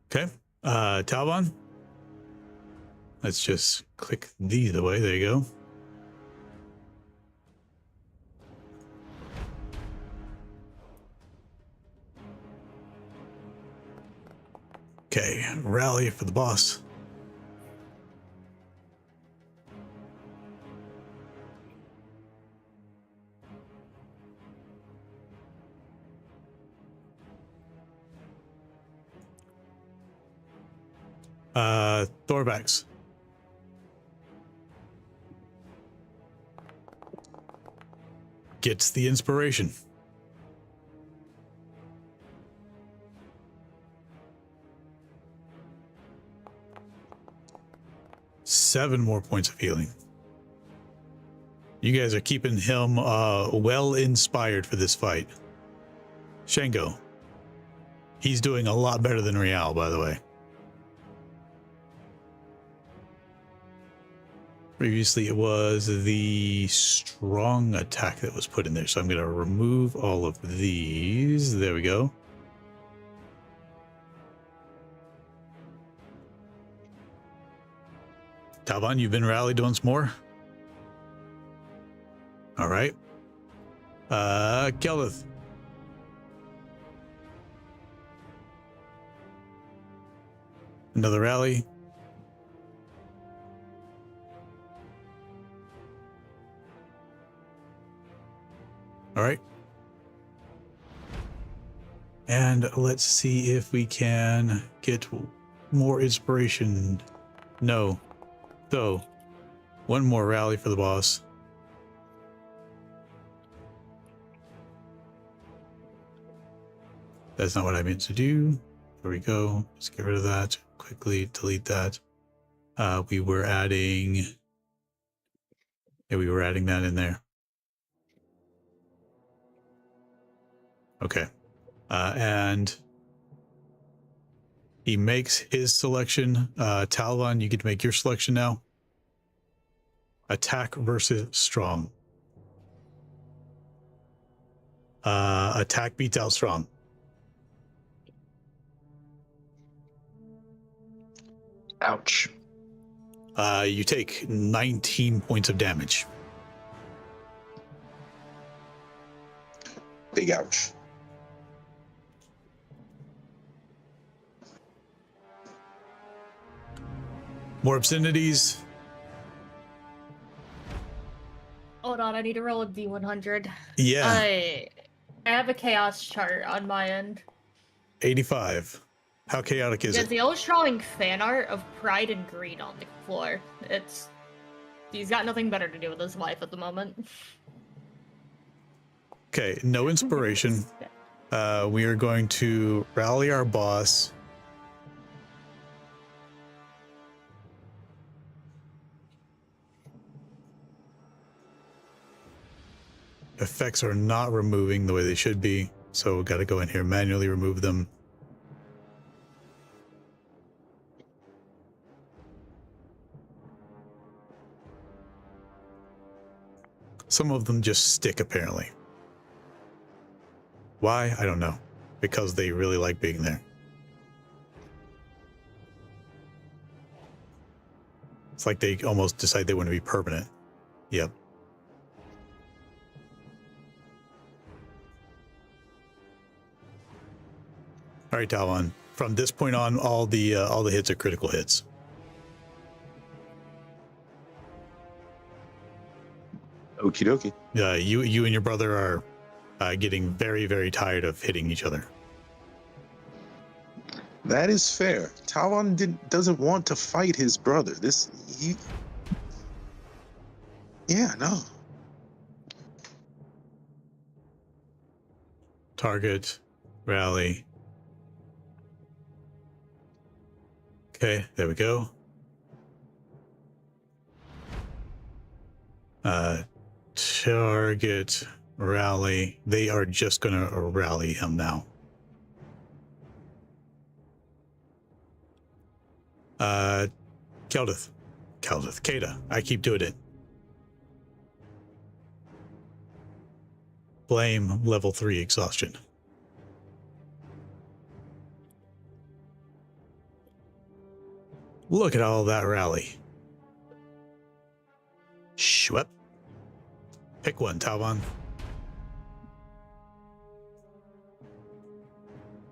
Okay. Talbon. Let's just click these away. There you go. Okay, rally for the boss. Thorvax. Gets the inspiration. Seven more points of healing. You guys are keeping him well inspired for this fight. Shango. He's doing a lot better than Rial, by the way. Previously, it was the strong attack that was put in there. So I'm going to remove all of these. There we go. Talbon, you've been rallied once more. All right. Kelvith. Another rally. All right. And let's see if we can get more inspiration. No. So, one more rally for the boss. That's not what I meant to do. There we go. Let's get rid of that. Quickly delete that. We were adding... Yeah, we were adding that in there. Okay. And he makes his selection. Talbon, you get to make your selection now. Attack versus strong. Attack beats out strong. Ouch. You take 19 points of damage. Big ouch. More obscenities. Hold on, I need to roll a D100. Yeah. I have a chaos chart on my end. 85. How chaotic is Because it? the old drawing fan art of Pride and Greed on the floor. He's got nothing better to do with his life at the moment. Okay, no inspiration. We are going to rally our boss. Effects are not removing the way they should be, so we've got to go in here, manually remove them. Some of them just stick, apparently. Why? I don't know. Because they really like being there. It's like they almost decide they want to be permanent. Yep. All right, Talon. From this point on, all the hits are critical hits. Okie dokie. You and your brother are getting very, very tired of hitting each other. That is fair. Talon doesn't want to fight his brother. Yeah, no. Target, rally. Okay, there we go. Target, rally. They are just gonna rally him now. Keldith, Kata. I keep doing it. Blame level 3 exhaustion. Look at all that rally. Shwep. Pick one, Talon.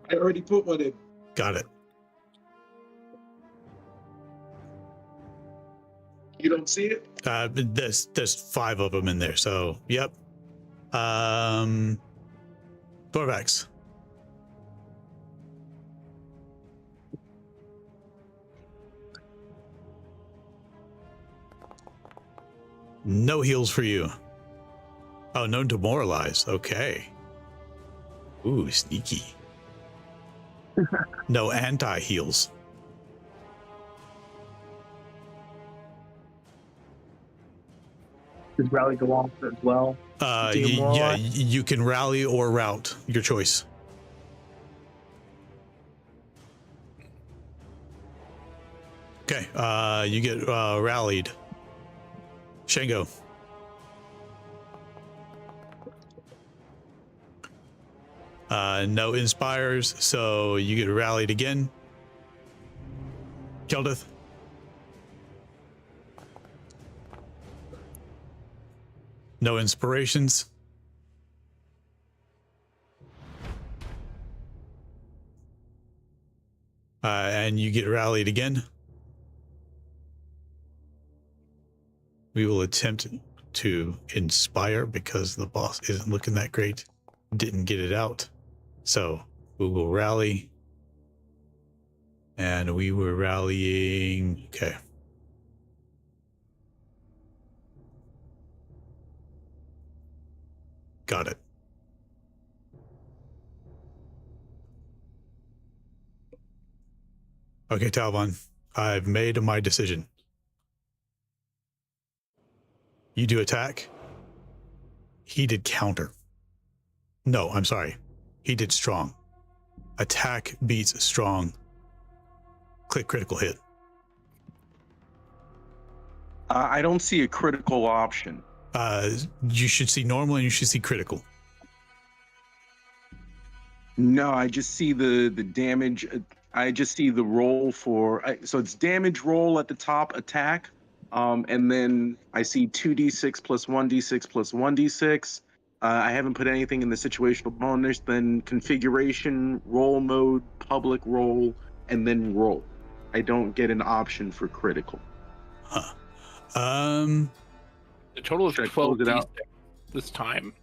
I already put one in. Got it. You don't see it? There's 5 of them in there, so yep. Thorvax. No heals for you. Oh, no demoralize. Okay. Ooh, sneaky. No anti-heals. Does rally go off as well? Yeah, you can rally or rout, your choice. Okay, you get rallied. Shango. No inspires, so you get rallied again. Keldith. No inspirations. And you get rallied again. We will attempt to inspire because the boss isn't looking that great. Didn't get it out. So we will rally. And we were rallying. Okay. Got it. Okay, Talvon, I've made my decision. You do attack. He did counter. No, I'm sorry. He did strong. Attack beats strong. Click critical hit. I don't see a critical option. You should see normal and you should see critical. No, I just see the damage. I just see the roll for, so it's damage roll at the top, attack, and then I see 2d6 plus 1d6 plus 1d6. I haven't put anything in the situational bonus, then configuration, roll mode, public roll, and then roll. I don't get an option for critical. Huh. The total is Should I 12 close it out? this time.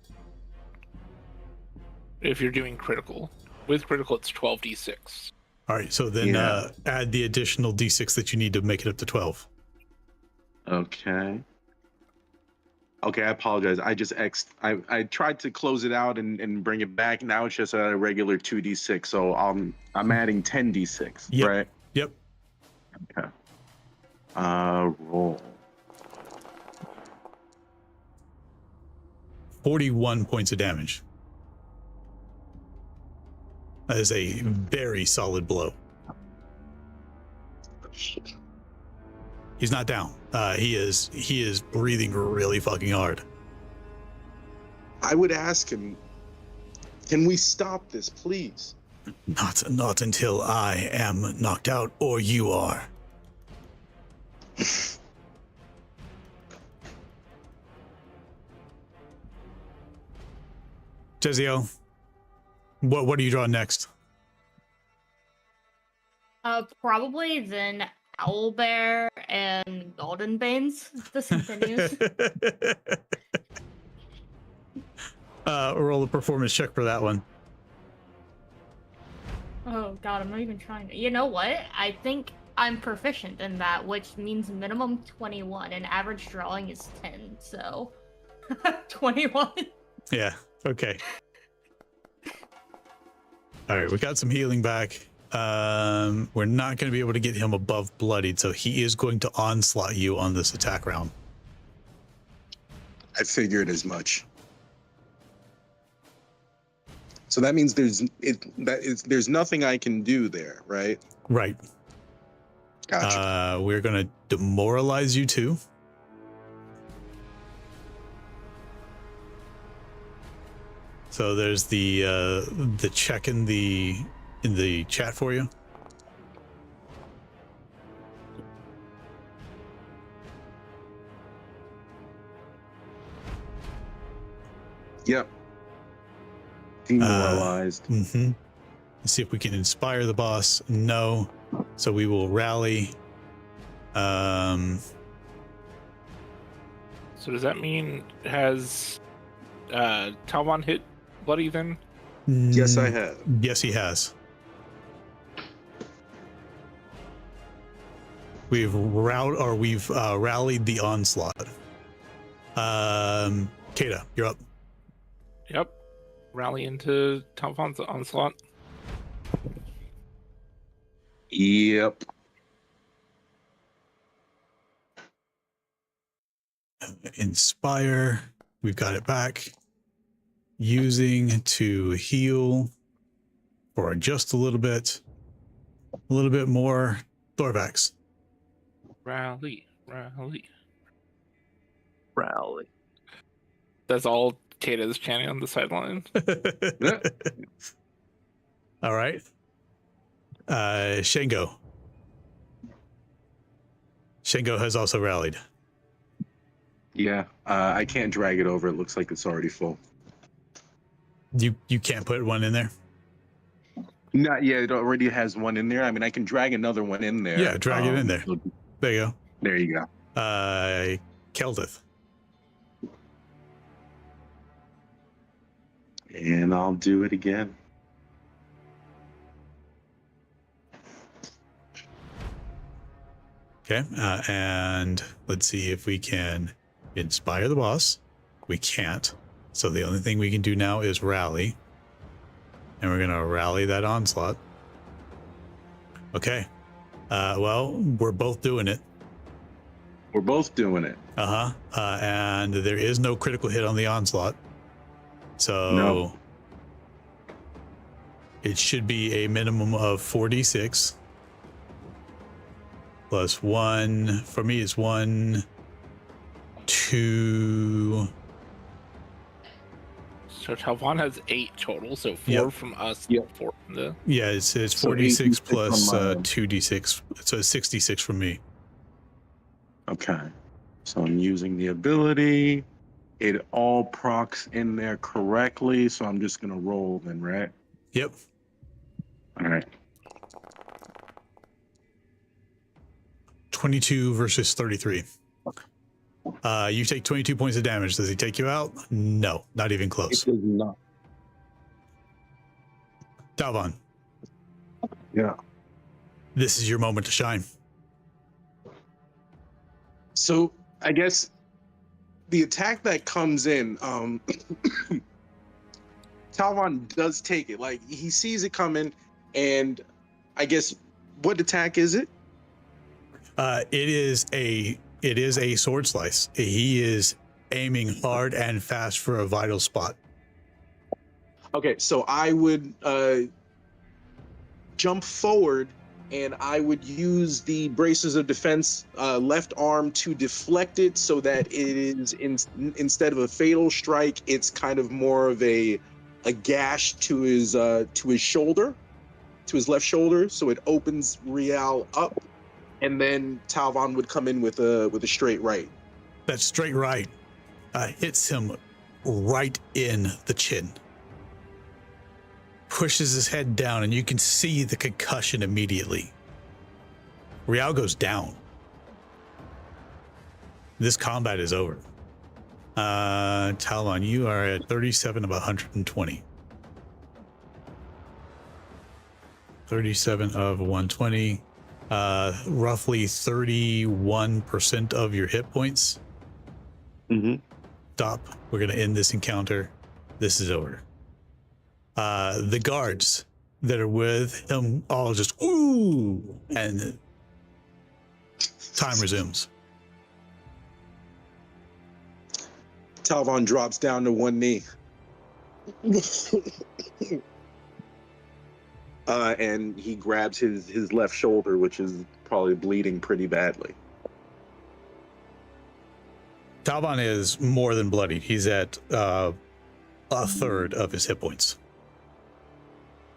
If you're doing critical. With critical, it's 12d6. All right, so then add the additional d6 that you need to make it up to 12. Okay. Okay, I apologize. I just I tried to close it out and bring it back. Now it's just a regular 2d6. So I'm adding 10d6, Yep. right? Yep. Okay. Roll. 41 points of damage. That is a very solid blow. He's not down. He is breathing really fucking hard. I would ask him, can we stop this, please? Not until I am knocked out or you are. Jezio, what are you drawing next? Probably then Owlbear and Golden Banes. This continues. Roll a performance check for that one. Oh god, I'm not even trying to. You know what? I think I'm proficient in that, which means minimum 21, and average drawing is 10, so 21. Yeah, okay. All right, we got some healing back. We're not going to be able to get him above bloodied, so he is going to onslaught you on this attack round. I figured as much. So that means there's nothing I can do there, right? Right. Gotcha. We're going to demoralize you too. So there's the check in the chat for you. Yep. Demoralized. Let's see if we can inspire the boss. No. So we will rally. So does that mean has Talvon hit Bloody then? Yes, I have. Yes, he has. We've rallied the onslaught. Kata, you're up. Yep. Rally into Talvon's onslaught. Yep. Inspire. We've got it back. Using to heal for just a little bit more. Thorvax. Rally. That's all Kata's chanting on the sideline. All right. Shango. Shango has also rallied. Yeah. I can't drag it over. It looks like it's already full. You can't put one in there? Not yet. It already has one in there. I mean, I can drag another one in there. Yeah, drag it in there. There you go. There you go. Keldith. And I'll do it again. Okay, and let's see if we can inspire the boss. We can't. So the only thing we can do now is rally. And we're going to rally that onslaught. Okay. Well, we're both doing it. We're both doing it. And there is no critical hit on the onslaught. So no. It should be a minimum of 4d6. Plus 1. For me, it's 1, 2. So Talvon has 8 total, so 4 from us, 4 from the... Yeah, it's 4d6 plus 2d6, so it's 66 from me. Okay. So I'm using the ability. It all procs in there correctly, so I'm just going to roll then, right? Yep. All right. 22 versus 33. You take 22 points of damage. Does he take you out? No, not even close. It does not. Talvon. Yeah. This is your moment to shine. So I guess the attack that comes in, Talvon does take it. Like, he sees it coming, and I guess, what attack is it? It is a sword slice. He is aiming hard and fast for a vital spot. Okay, so I would jump forward and I would use the braces of defense left arm to deflect it so that it is instead of a fatal strike, it's kind of more of a gash to his shoulder, to his left shoulder, so it opens Rial up, and then Talvon would come in with a straight right. That straight right hits him right in the chin. Pushes his head down, and you can see the concussion immediately. Rial goes down. This combat is over. Talon, you are at 37 of 120. 37 of 120. Roughly 31% of your hit points. Mm-hmm. Stop. We're going to end this encounter. This is over. The guards that are with him all just ooh, and time resumes. Talvon drops down to one knee. And he grabs his left shoulder, which is probably bleeding pretty badly. Talvon is more than bloodied. He's at a third of his hit points.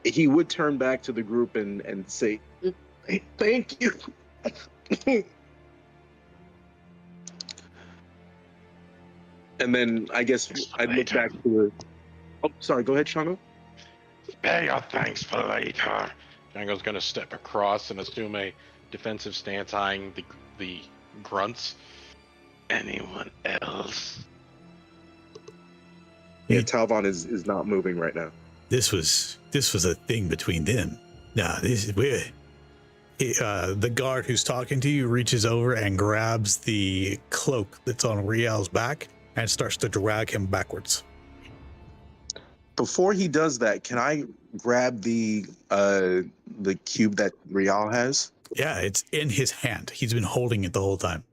He would turn back to the group and say, "Thank you." And then I guess I'd look back to the... Oh, sorry. Go ahead, Shango. Spare your thanks for later. Django's gonna step across and assume a defensive stance, eyeing the grunts. Anyone else? Yeah, Talvon is not moving right now. This was a thing between them. Nah, this is weird. The guard who's talking to you reaches over and grabs the cloak that's on Rial's back and starts to drag him backwards. Before he does that, can I grab the cube that Rial has? Yeah, it's in his hand. He's been holding it the whole time.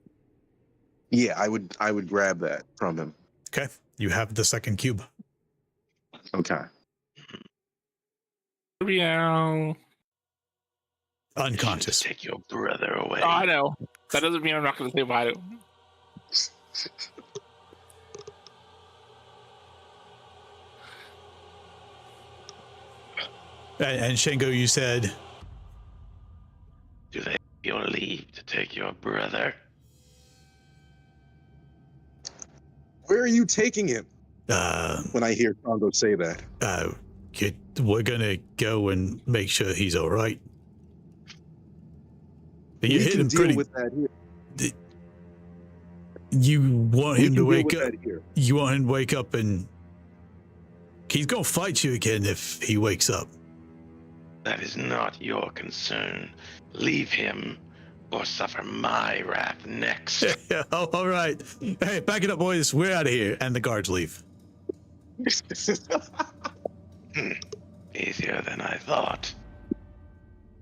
Yeah, I would grab that from him. Okay, you have the second cube. Okay. Rial. Unconscious. Take your brother away. Oh, I know. That doesn't mean I'm not going to say bye to him. And Shango, you said... Do they have your leave to take your brother? Where are you taking him? When I hear Congo say that. We're gonna go and make sure he's all right. You We hit can him deal pretty. with that here. You want We him can to deal wake with up. that here. You want him to wake up, and he's gonna fight you again if he wakes up. That is not your concern. Leave him or suffer my wrath next. All right. Hey, back it up, boys. We're out of here. And the guards leave. Easier than I thought.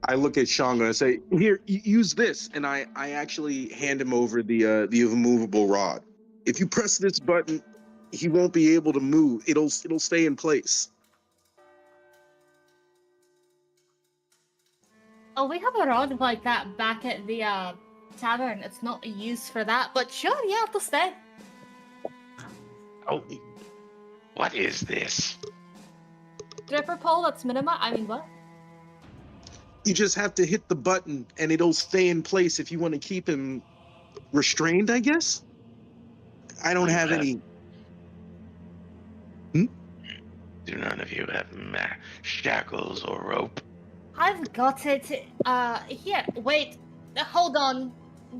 I look at Shango and say, "Here, use this." And I actually hand him over the immovable rod. If you press this button, he won't be able to move. It'll stay in place. Oh, we have a rod like that back at the tavern. It's not used for that, but sure, yeah, it'll stay. Oh, what is this? Dripper pole, that's minima. I mean, what? You just have to hit the button and it'll stay in place if you want to keep him restrained, I guess? I don't have any... Do none of you have shackles or rope? I've got it. Here, wait. Hold on.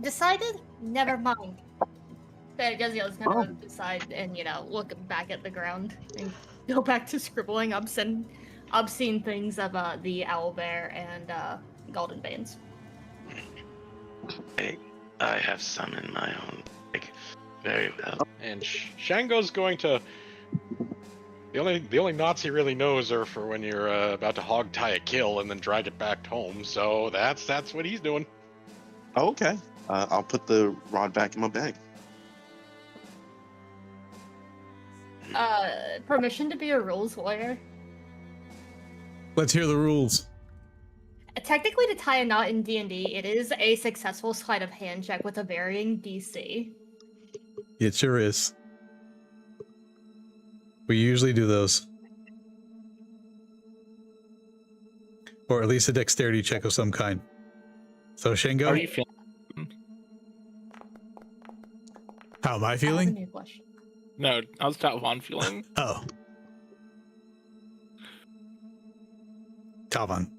Decided? Never mind. Jezreel's gonna decide and, look back at the ground and go back to scribbling obscene things of the owlbear and golden veins. I have some in my own. Very well. And Shango's going to... The only knots he really knows are for when you're about to hog tie a kill and then drag it back home. So that's what he's doing. Oh, okay. I'll put the rod back in my bag. Permission to be a rules lawyer. Let's hear the rules. Technically, to tie a knot in D&D, it is a successful sleight of hand check with a varying DC. It sure is. We usually do those. Or at least a dexterity check of some kind. So, Shango, How are you feeling? how am I I have a feeling? new question. No, how's Talvon feeling? Oh. Talvon.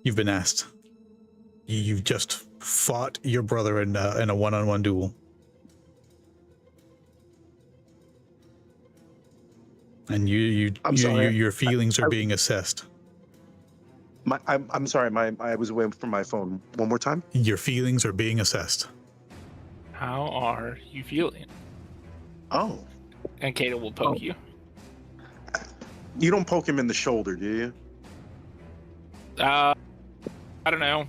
You've been asked. You've just fought your brother in a one-on-one duel. And I'm sorry. your feelings are being assessed. I'm sorry. I was away from my phone. One more time. Your feelings are being assessed. How are you feeling? Oh, And Kato will poke you. you don't poke him in the shoulder, do you? I don't know.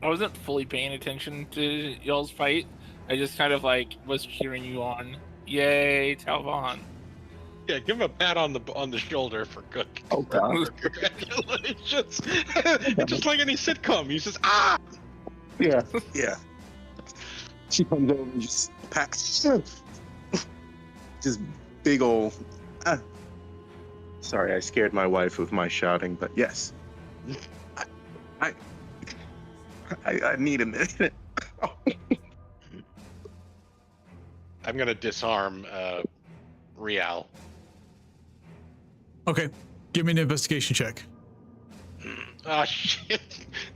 I wasn't fully paying attention to y'all's fight. I just kind of like was cheering you on. Yay, Talvon. Yeah, give him a pat on the shoulder for good. Oh God. For congratulations. Just like any sitcom, he's just Yeah. Yeah. She comes over and just pats. Just big old. Sorry, I scared my wife with my shouting, but yes. I need a minute. I'm gonna disarm Real. Okay. Give me an investigation check. Ah shit.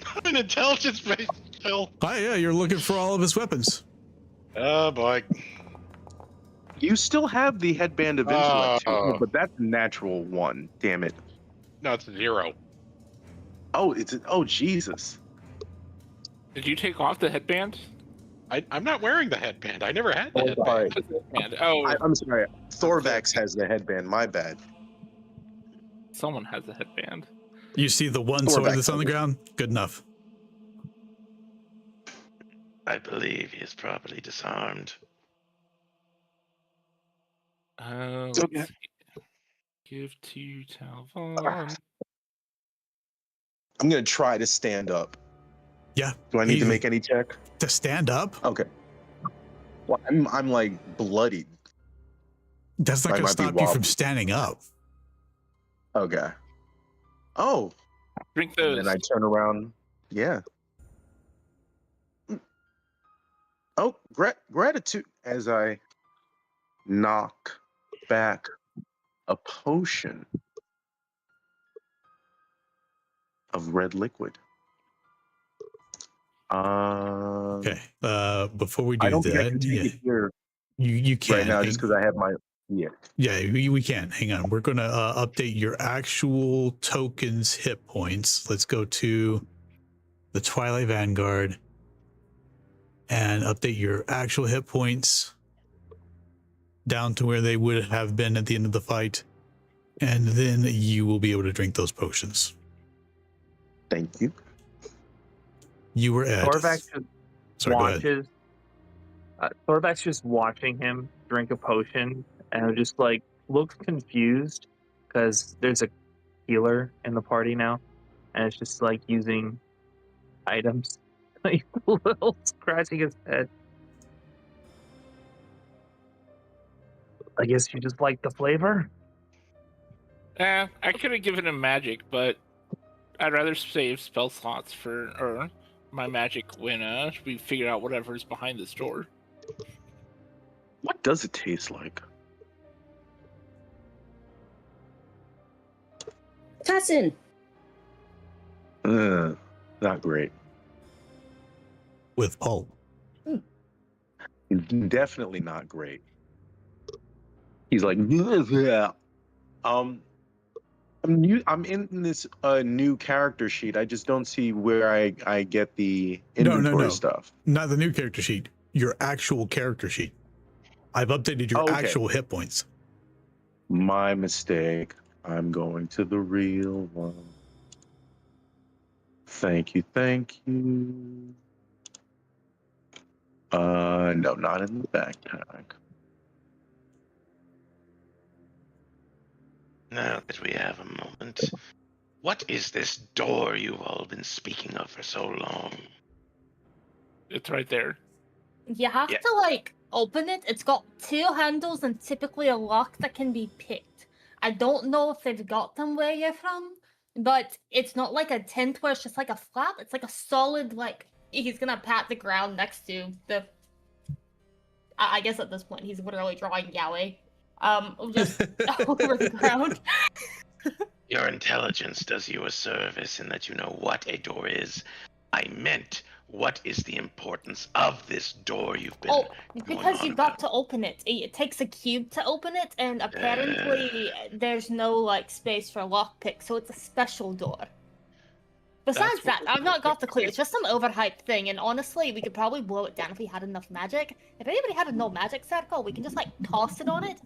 Not an intelligence based skill. Oh, yeah, you're looking for all of his weapons. Oh boy. You still have the headband of intellect, too. Oh. But that's a natural one. Damn it. No, it's 0. Oh Jesus. Did you take off the headband? I'm not wearing the headband. I never had the Oh, headband. sorry. And I'm sorry. Thorvax has the headband. My bad. someone has a headband. You see the one sword that's on the ground? Good enough. I believe he is properly disarmed. Let's see. Give to Talvon. I'm gonna try to stand up. Yeah. Do I need to easy. make any check? To stand up? Okay. Well, I'm like bloodied. That's not I going to might be stop you from wobbly. standing up. Okay. Oh. Drink those. And then I turn around. Yeah. Oh, gratitude as I knock back a potion of red liquid. Okay. Before we I do don't think I that, can take it here you can right now just because I have my Yeah, we can. Hang on. We're going to update your actual tokens hit points. Let's go to the Twilight Vanguard and update your actual hit points down to where they would have been at the end of the fight. And then you will be able to drink those potions. Thank you. You were at... Thorvax just Sorry, go ahead. watches. Thorvax just watching him drink a potion and just like looks confused because there's a healer in the party now, and it's just like using items, like a little scratching his head. I guess you just like the flavor. I could have given him magic, but I'd rather save spell slots for my magic when we figure out whatever's behind this door. What does it taste like? Tussin. Not great. With pulp. Definitely not great. He's like, yeah. I'm in this new character sheet. I just don't see where I get the inventory stuff. Not the new character sheet. Your actual character sheet. I've updated your actual hit points. My mistake. I'm going to the real one. Thank you. No, not in the backpack. Now that we have a moment, what is this door you've all been speaking of for so long? It's right there. You have Yeah. to, like, open it. It's got 2 handles and typically a lock that can be picked. I don't know if they've got them where you're from, but it's not like a tent where it's just like a flap. It's like a solid, like, he's gonna pat the ground next to the... I guess at this point he's literally drawing Yahweh. Just over the ground. Your intelligence does you a service in that you know what a door is. I meant, what is the importance of this door you've been Oh, going because on you've got about? to open it. It takes a cube to open it, and apparently there's no, like, space for lockpick, so it's a special door. Besides that, I've not got the clue. It's just some overhyped thing, and honestly, we could probably blow it down if we had enough magic. If anybody had a no magic circle, we can just, like, toss it on it,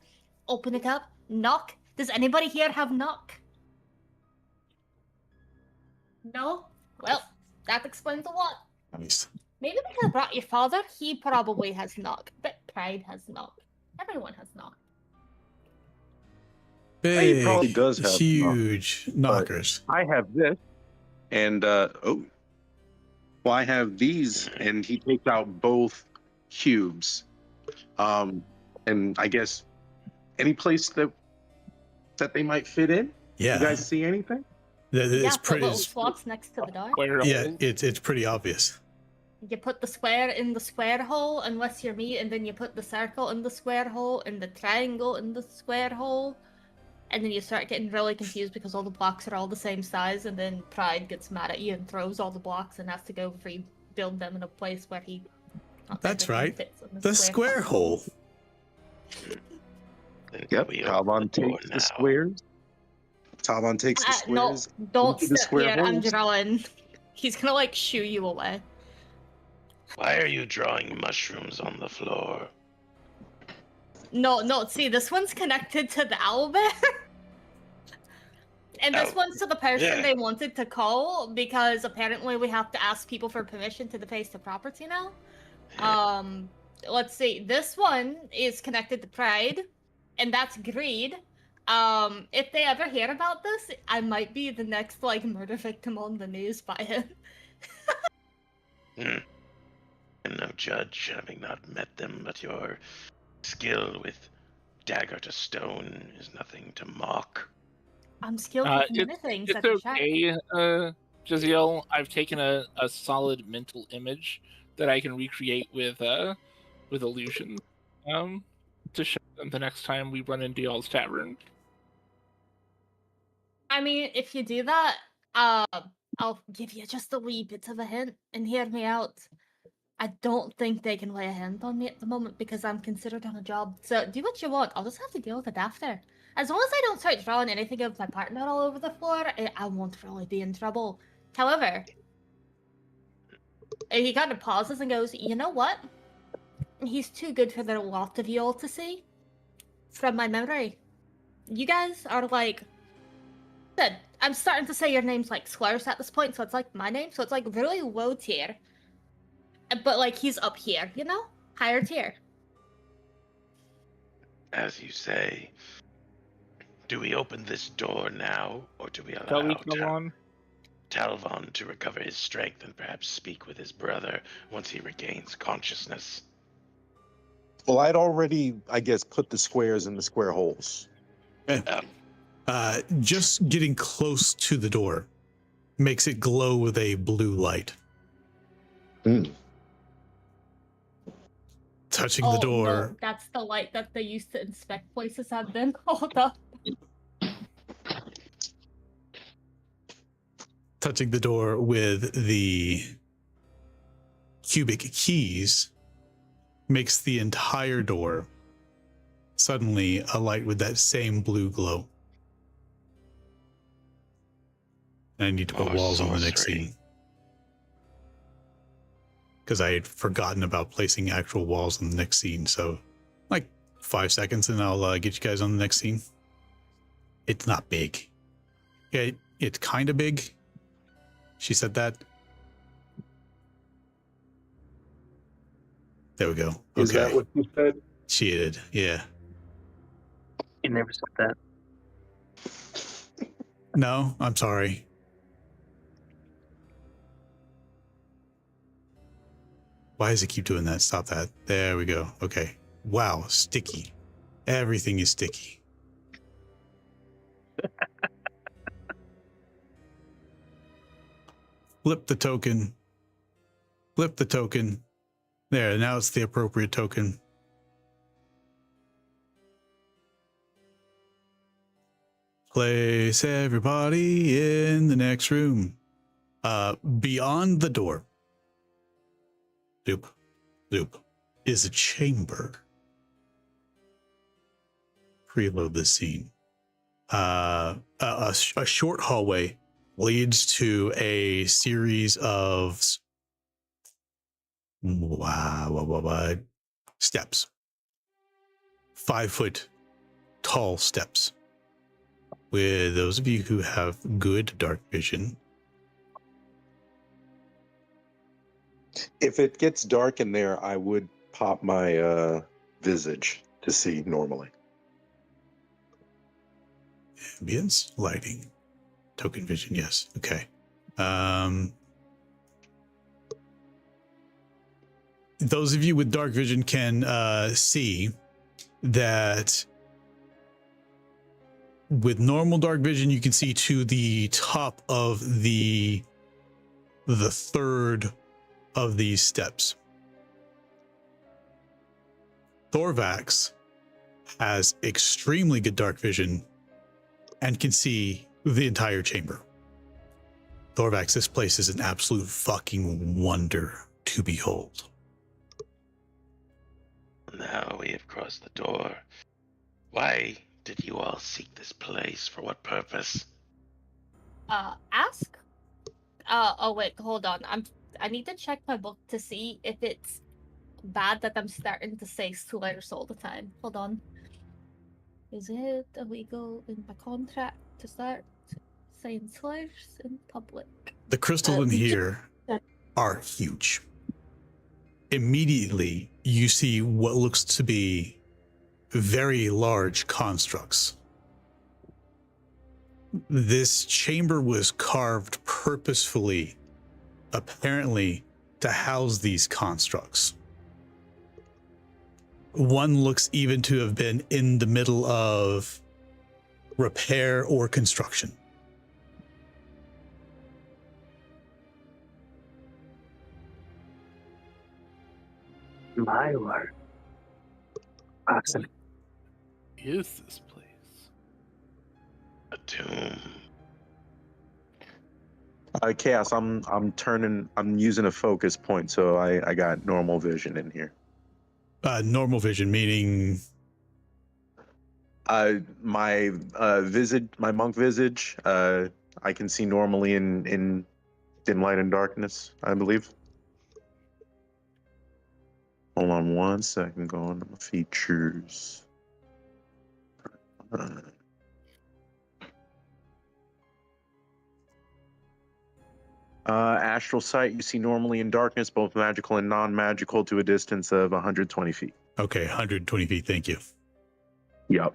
open it up, knock. Does anybody here have knock? No? Well, that explains a lot. Nice. Maybe we could have brought your father. He probably has knock. But Pride has knock. Everyone has knock. Big, probably does have huge knockers. I have this, and well, I have these, and he takes out both cubes. And I guess any place that they might fit in. Yeah. You guys see anything? It's Put pretty. little slots next to the door. Yeah, it's pretty obvious. You put the square in the square hole, unless you're me, and then you put the circle in the square hole, and the triangle in the square hole, and then you start getting really confused because all the blocks are all the same size, and then Pride gets mad at you and throws all the blocks and has to go rebuild them in a place where he... That's right. The square hole. Yep. Talbon takes the squares. Talbon takes the No, squares. don't into the sit square here, I'm holes. drawing. He's gonna, like, shoo you away. Why are you drawing mushrooms on the floor? No, see, this one's connected to the owlbear. And this Oh, one's to the person yeah. they wanted to call, because apparently we have to ask people for permission to deface the property now. Let's see, this one is connected to Pride, and that's Greed. If they ever hear about this, I might be the next, like, murder victim on the news by him. I'm no judge, having not met them, but your skill with dagger to stone is nothing to mock. I'm skilled with many things. It's okay, Jaziel. I've taken a solid mental image that I can recreate with illusion, to show them the next time we run into y'all's tavern. I mean, if you do that, I'll give you just a wee bit of a hint, and hear me out. I don't think they can lay a hand on me at the moment because I'm considered on a job. So do what you want. I'll just have to deal with it after. As long as I don't start drawing anything of my partner all over the floor, I won't really be in trouble. However, he kind of pauses and goes, you know what? He's too good for the lot of you all to see. From my memory, you guys are like... Good. I'm starting to say your name's like slurs at this point, so it's like my name, so it's like really low tier. But, like, he's up here, you know? Higher tier. As you say, do we open this door now, or do we Shall we allow go Talvon to recover his strength and perhaps speak with his brother once he regains consciousness? Well, I'd already, I guess, put the squares in the square holes. Just getting close to the door makes it glow with a blue light. Touching the door. No, that's the light that they used to inspect places at then. Hold up. Touching the door with the cubic keys makes the entire door suddenly alight with that same blue glow. And I need to put walls on the next scene. Because I had forgotten about placing actual walls in the next scene. So, like 5 seconds and I'll get you guys on the next scene. It's not big. Yeah, it's kind of big. She said that. There we go. Okay. Is that what you said? She did, yeah. You never said that. No, I'm sorry. Why does it keep doing that? Stop that. There we go. Okay. Wow, sticky. Everything is sticky. Flip the token. Flip the token. There, now it's the appropriate token. Place everybody in the next room. Beyond the door. Zoop. Zoop. Is a chamber. Preload this scene. A short hallway leads to a series of steps. 5 foot tall steps. With those of you who have good dark vision. If it gets dark in there, I would pop my visage to see normally. Ambience, lighting, token vision, yes. Okay. Those of you with dark vision can see that with normal dark vision, you can see to the top of the third of these steps. Thorvax has extremely good dark vision and can see the entire chamber. Thorvax, this place is an absolute fucking wonder to behold. Now we have crossed the door. Why did you all seek this place? For what purpose? Ask? Oh wait, hold on. I need to check my book to see if it's bad that I'm starting to say slurs all the time. Hold on. Is it illegal in my contract to start saying slurs in public? The crystals in here are huge. Immediately, you see what looks to be very large constructs. This chamber was carved purposefully, apparently, to house these constructs. One looks even to have been in the middle of repair or construction. My lord. Awesome. Is this place? A tomb. Chaos, I'm using a focus point, so I got normal vision in here. Normal vision, meaning my monk visage, I can see normally in dim light and darkness, I believe. Hold on 1 second, go on to my features. Astral sight, you see normally in darkness, both magical and non-magical, to a distance of 120 feet. Okay, 120 feet, thank you. Yep.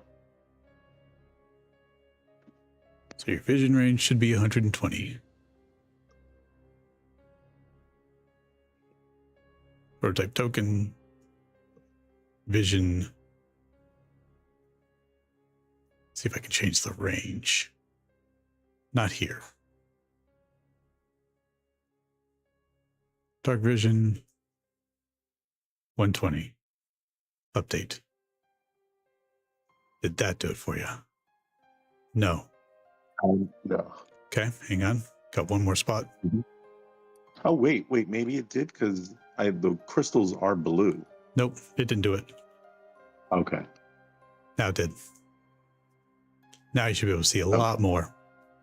So your vision range should be 120. Prototype token. Vision. See if I can change the range. Not here. Dark vision. 120. Update. Did that do it for you? No. No. Okay, hang on. Got one more spot. Mm-hmm. Oh, wait, maybe it did because the crystals are blue. Nope, it didn't do it. Okay. Now it did. Now you should be able to see a lot more.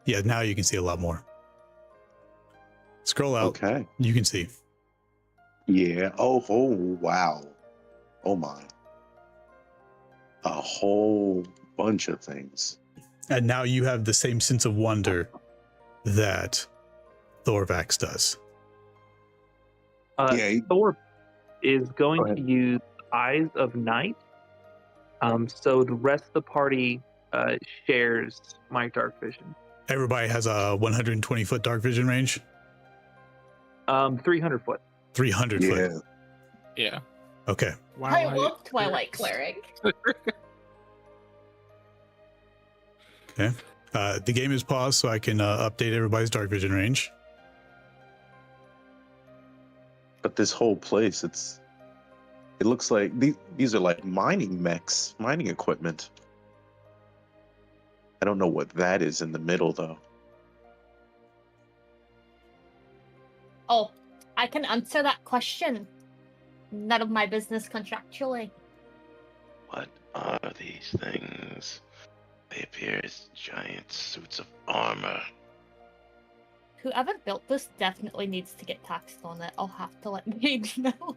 Yeah, now you can see a lot more. Scroll out. Okay. You can see. Yeah. Oh, wow. Oh, my. A whole bunch of things. And now you have the same sense of wonder that Thorvax does. Thor is going to use Eyes of Night. So the rest of the party shares my dark vision. Everybody has a 120 foot dark vision range. 300 foot. 300 foot. Yeah. Okay. I love Twilight Cleric. Okay. The game is paused, so I can update everybody's dark vision range. But this whole place, it looks like these are like mining mechs, mining equipment. I don't know what that is in the middle, though. Oh, I can answer that question. None of my business contractually. What are these things? They appear as giant suits of armor. Whoever built this definitely needs to get taxed on it. I'll have to let Mage know.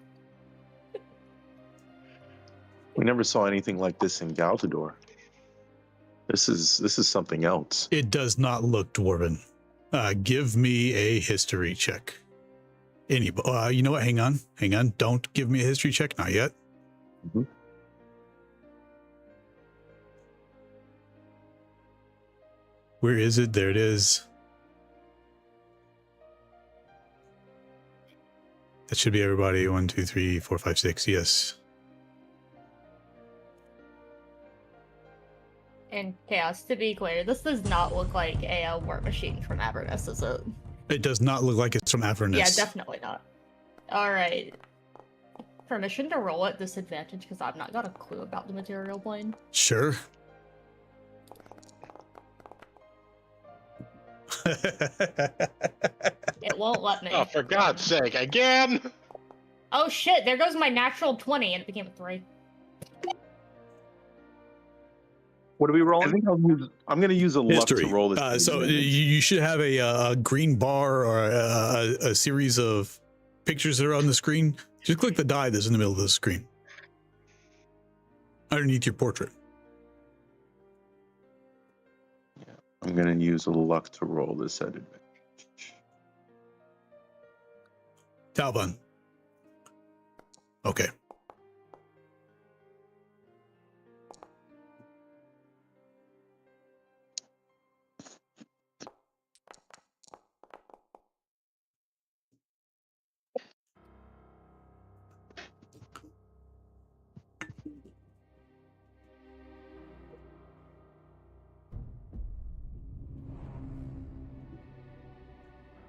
We never saw anything like this in Galdador. This is something else. It does not look dwarven. Give me a history check. You know what? Hang on. Don't give me a history check. Not yet. Mm-hmm. Where is it? There it is. That should be everybody. 1, 2, 3, 4, 5, 6. Yes. And Chaos, to be clear, this does not look like a war machine from Avernus, is it? It does not look like it's from Avernus. Yeah, definitely not. Alright. Permission to roll at disadvantage, because I've not got a clue about the material plane. Sure. It won't let me. Oh, for God's sake, again! Oh shit, there goes my natural 20, and it became a 3. What are we I rolling? think I'm going to use a luck History. to roll this. So you should have a green bar or a series of pictures that are on the screen. Just click the die that's in the middle of the screen. Underneath your portrait. I'm going to use a luck to roll this at advantage. Talbot. Okay.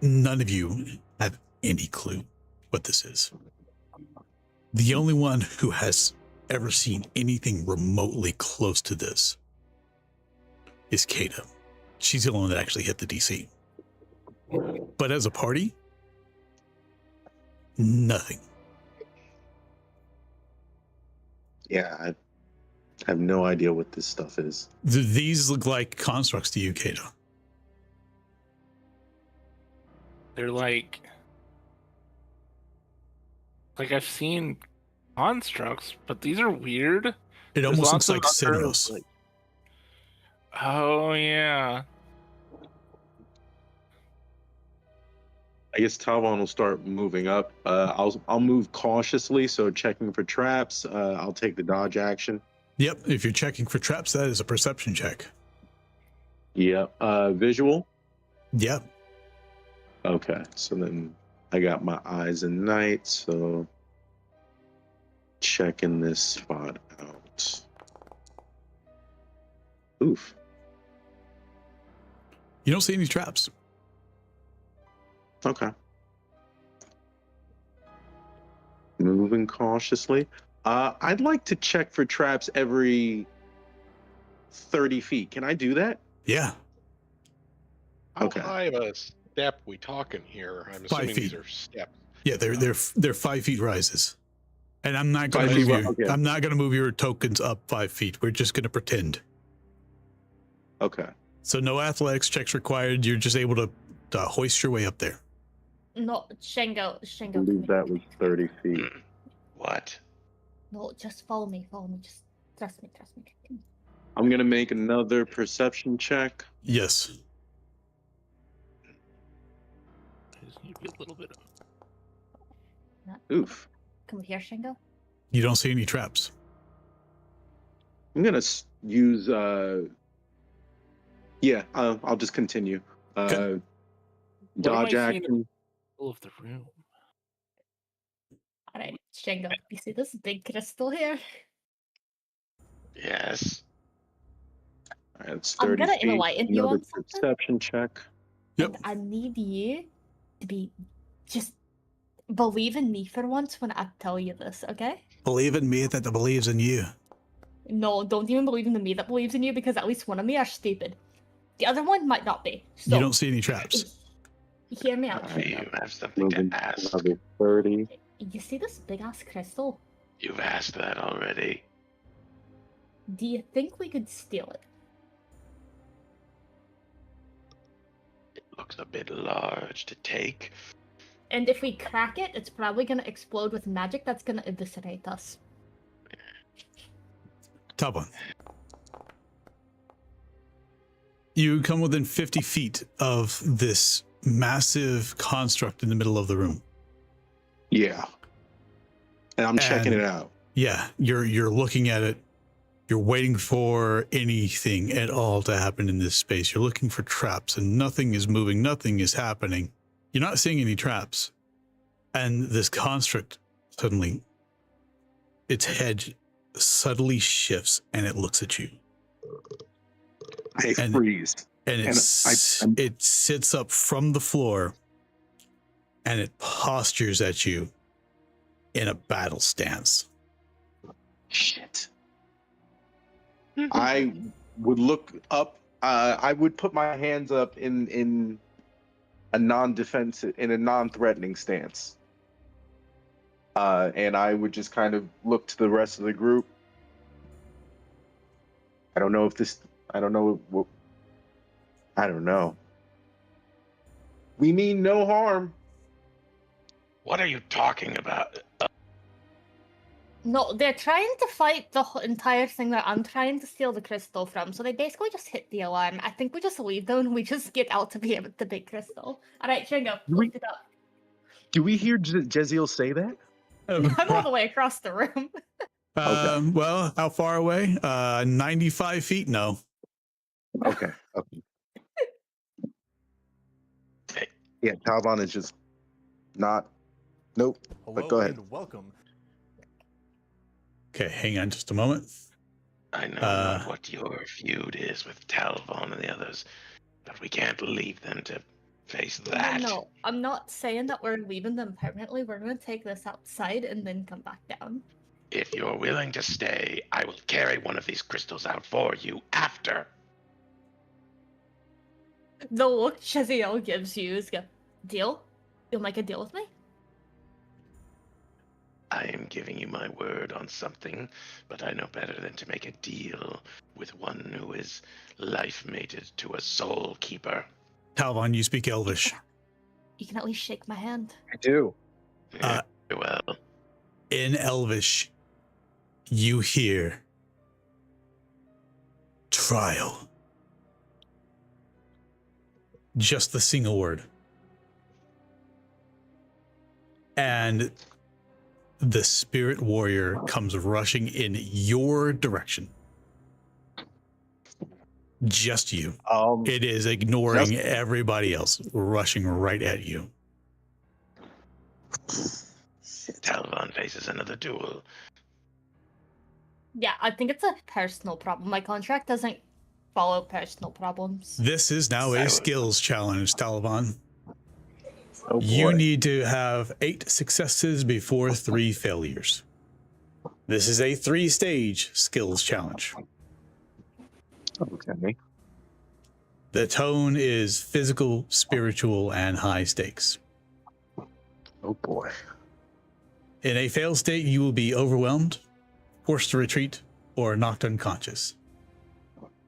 None of you have any clue what this is. The only one who has ever seen anything remotely close to this is Kata. She's the only one that actually hit the DC. But as a party, nothing. Yeah, I have no idea what this stuff is. These look like constructs to you, Kata. They're like I've seen constructs, but these are weird. It There's almost lots looks like of other, citadels. Oh yeah. I guess Talvon will start moving up. I'll move cautiously, so checking for traps. I'll take the dodge action. Yep, if you're checking for traps, that is a perception check. Yeah. Visual. Yep. Okay, so then I got my eyes in night, so checking this spot out. Oof. You don't see any traps. Okay. Moving cautiously. I'd like to check for traps every 30 feet. Can I do that? Yeah. Okay. How high of a step we talking here? I'm 5 assuming these feet. are steps. Yeah, they're 5 feet rises. And I'm not gonna 5 move feet, you. okay. I'm not gonna move your tokens up 5 feet. We're just gonna pretend. Okay. So no athletics checks required. You're just able to hoist your way up there. No, Shango, I believe that was 30 feet. What? No, just follow me, just trust me. I'm going to make another perception check. Yes. I just need to be a little bit. Oof. Come here, Shango. You don't see any traps. I'm going to use... Yeah, I'll just continue. What Dodge am I seeing in action. the middle of the room? All right, Shango, you see this big crystal here? Yes. All right, it's I'm 30 gonna feet. enlighten you Another on something. perception check. Yep. And I need you to be just believe in me for once when I tell you this, okay? Believe in me that believes in you. No, don't even believe in the me that believes in you because at least one of me are stupid. The other one might not be. So You don't see any traps. hear me out. Do you have something to Moving ask? another 30. You see this big ass crystal? You've asked that already. Do you think we could steal it? It looks a bit large to take. And if we crack it, it's probably gonna explode with magic that's gonna eviscerate us. Top one. You come within 50 feet of this massive construct in the middle of the room. Yeah. And I'm checking it out. Yeah, you're looking at it. You're waiting for anything at all to happen in this space. You're looking for traps and nothing is moving, nothing is happening. You're not seeing any traps. And this construct suddenly, its head subtly shifts and it looks at you. I freeze. And it sits up from the floor and it postures at you in a battle stance. Shit. I would look up. I would put my hands up in a non-defensive, in a non-threatening stance, and I would just kind of look to the rest of the group. I don't know if this. I don't know. I don't know. We mean no harm. What are you talking about? No, they're trying to fight the entire thing that I'm trying to steal the crystal from, so they basically just hit the alarm. I think we just leave them and we just get out to be the big crystal. Alright, Shingo, lift it up. Do we hear Jeziel say that? I'm all the way across the room. Well, how far away? 95 feet? No. Okay. Yeah, Talbon is just not. Nope. But go ahead. And welcome. Okay, hang on just a moment. I know not what your feud is with Talvon and the others, but we can't leave them to face that. No, I'm not saying that we're leaving them permanently. We're going to take this outside and then come back down. If you're willing to stay, I will carry one of these crystals out for you after. The look Jeziel gives you is deal? You'll make a deal with me? I am giving you my word on something, but I know better than to make a deal with one who is life-mated to a soul keeper. Talvon, you speak Elvish. You can at least shake my hand. I do. Well. In Elvish, you hear trial. Just the single word. And the spirit warrior comes rushing in your direction. Just you. It is ignoring everybody else, rushing right at you. Talvon faces another duel. Yeah, I think it's a personal problem. My contract doesn't follow personal problems. This is now a skills challenge, Talvon. Oh, you need to have 8 successes before 3 failures. This is a 3-stage skills challenge. Okay. The tone is physical, spiritual, and high stakes. Oh boy. In a failed state, you will be overwhelmed, forced to retreat, or knocked unconscious.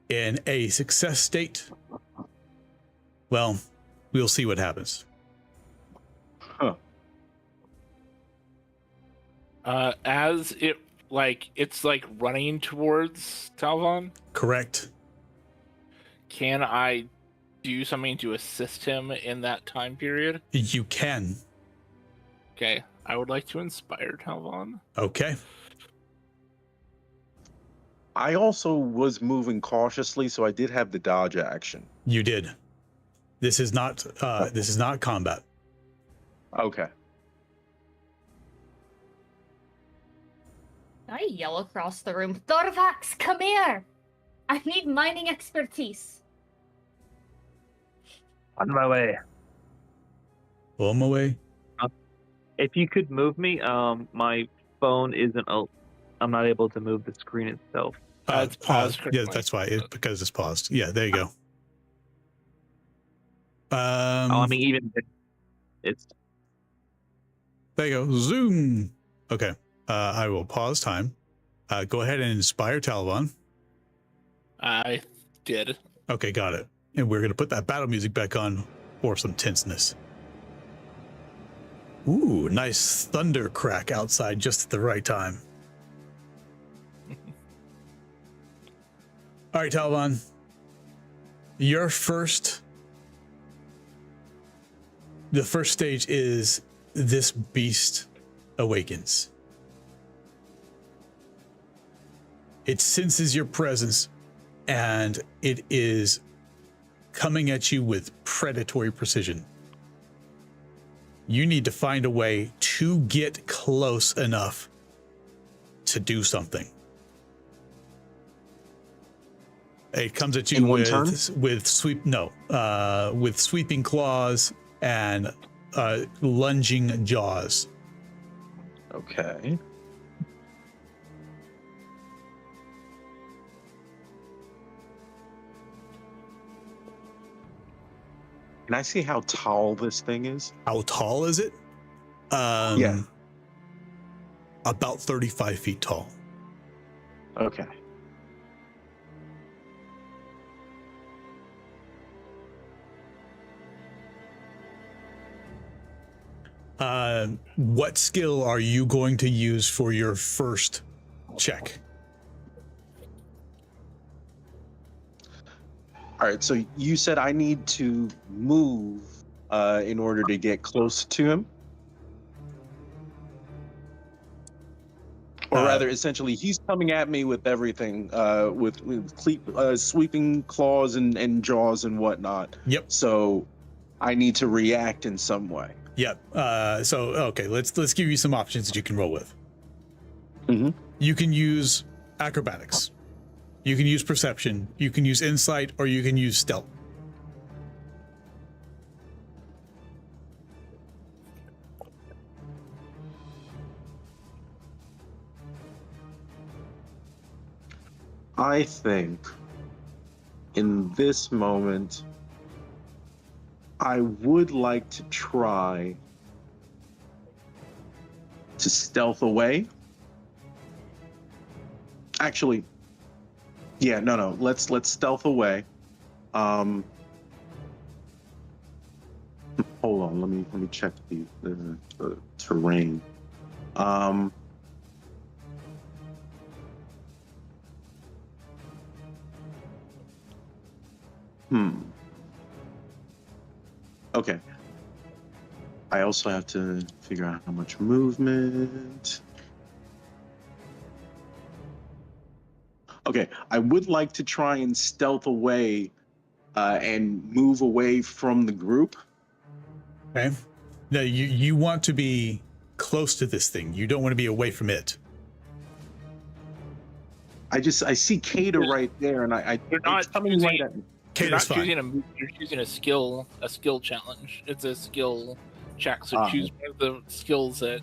In a success state, well, we'll see what happens. Huh. As it's running towards Talvon. Correct. Can I do something to assist him in that time period? You can. Okay, I would like to inspire Talvon. Okay. I also was moving cautiously, so I did have the dodge action. You did. This is not combat. Okay. I yell across the room, Thorvax, come here! I need mining expertise. On my way. On my way. If you could move me, my phone isn't. I'm not able to move the screen itself. It's paused. Yeah, that's why. Because it's paused. Yeah, there you go. I mean, even it's. There you go. Zoom. Okay. I will pause time. Go ahead and inspire Talvon. I did. Okay, got it. And we're going to put that battle music back on for some tenseness. Ooh, nice thunder crack outside just at the right time. All right, Talvon. The first stage is this beast awakens. It senses your presence, and it is coming at you with predatory precision. You need to find a way to get close enough to do something. It comes at you with sweeping claws and lunging jaws. Okay. Can I see how tall this thing is? How tall is it? Yeah. About 35 feet tall. Okay. What skill are you going to use for your first check? All right, so you said I need to move in order to get close to him? Or rather, essentially, he's coming at me with everything, with sweeping claws and jaws and whatnot. Yep. So I need to react in some way. Yep. Okay, let's give you some options that you can roll with. Mm-hmm. You can use acrobatics. You can use perception, you can use insight, or you can use stealth. I think in this moment, I would like to try to stealth away. Actually, yeah, no. Let's stealth away. Hold on. Let me check the terrain. Okay. I also have to figure out how much movement. Okay, I would like to try and stealth away and move away from the group. Okay. Now you want to be close to this thing. You don't want to be away from it. I see Kata right there, and You're not coming right at me. You're not choosing a move, you're choosing a skill challenge. It's a skill check, so choose one of the skills that.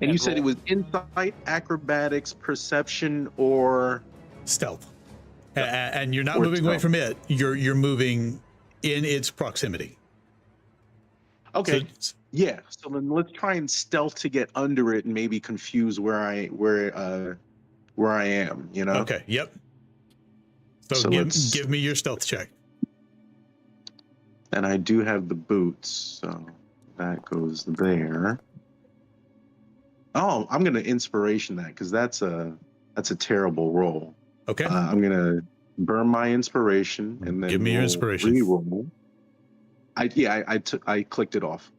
And you said it was insight, acrobatics, perception, or stealth. And you're not moving away from it. You're moving in its proximity. Okay. Yeah. So then let's try and stealth to get under it and maybe confuse where I am. You know. Okay. Yep. So give me your stealth check. And I do have the boots, so that goes there. Oh, I'm gonna inspiration that because that's a terrible roll. Okay. I'm gonna burn my inspiration and then give me your inspiration. Reroll. I clicked it off.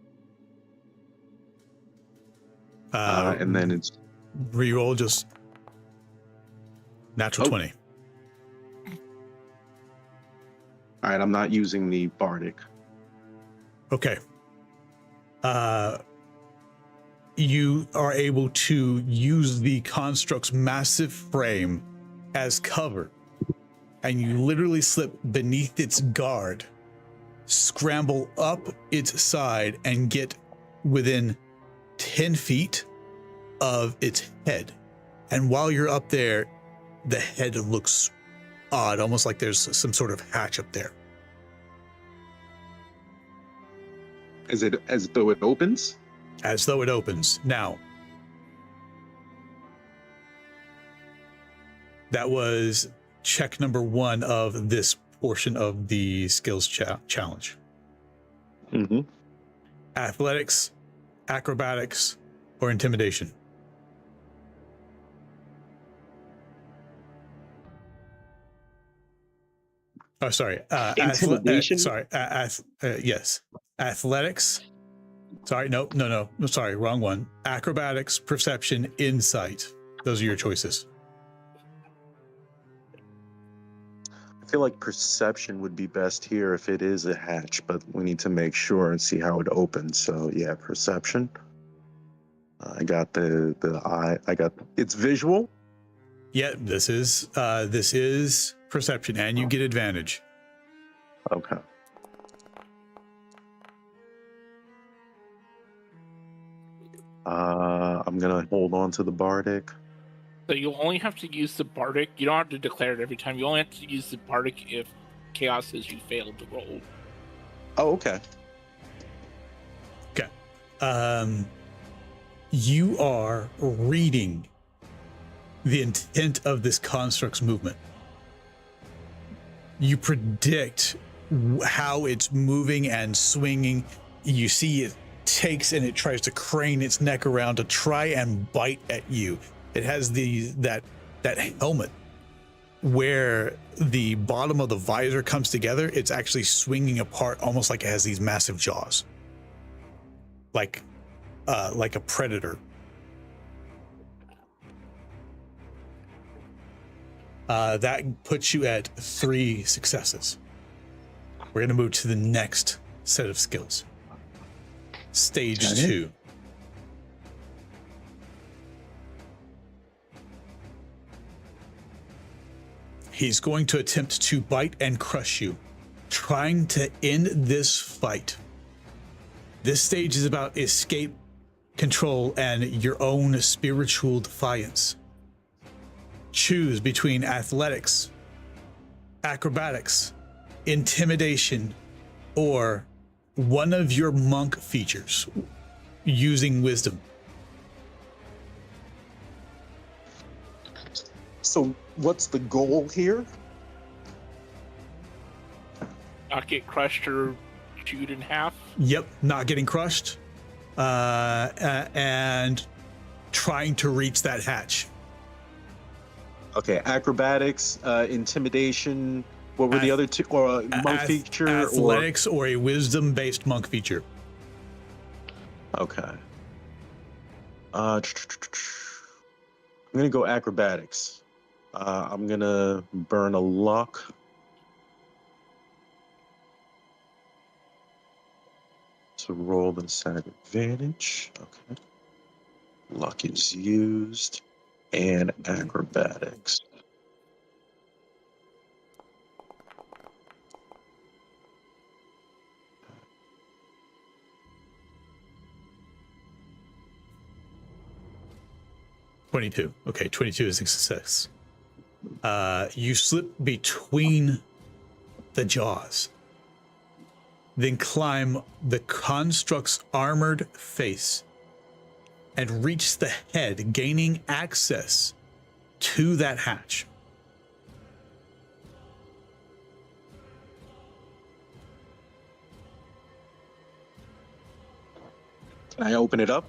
And then it's reroll. Just Natural 20. All right, I'm not using the bardic. Okay. You are able to use the construct's massive frame as cover, and you literally slip beneath its guard, scramble up its side, and get within 10 feet of its head. And while you're up there, the head looks odd, almost like there's some sort of hatch up there. Is it as though it opens? As though it opens. Now, that was check number 1 of this portion of the skills challenge. Mm-hmm. Athletics, acrobatics, or intimidation. Oh, sorry. Intimidation? Yes. Athletics. Sorry, no. Sorry, wrong one. Acrobatics, perception, insight. Those are your choices. I feel like perception would be best here if it is a hatch, but we need to make sure and see how it opens. So yeah, perception. I got the eye. I got it's visual. Yeah, this is perception, and you get advantage. Okay. I'm gonna hold on to the bardic. So you'll only have to use the bardic. You don't have to declare it every time. You only have to use the bardic if chaos says you failed the roll. Oh, okay. Okay. You are reading the intent of this construct's movement. You predict how it's moving and swinging. You see it takes and it tries to crane its neck around to try and bite at you. It has that helmet where the bottom of the visor comes together. It's actually swinging apart, almost like it has these massive jaws, like a predator. That puts you at 3 successes. We're going to move to the next set of skills. Stage 2. He's going to attempt to bite and crush you, trying to end this fight. This stage is about escape, control, and your own spiritual defiance. Choose between athletics, acrobatics, intimidation, or one of your monk features using wisdom. So what's the goal here? Not get crushed or chewed in half. Yep, not getting crushed, and trying to reach that hatch. Okay, acrobatics, intimidation. What were the other two? Or a monk feature? Athletics or a wisdom-based monk feature. Okay. I'm gonna go acrobatics. I'm gonna burn a luck. To roll the side advantage. Okay. Luck is used. And acrobatics. Okay, 22 is a success. You slip between the jaws, then climb the construct's armored face and reach the head, gaining access to that hatch. Can I open it up?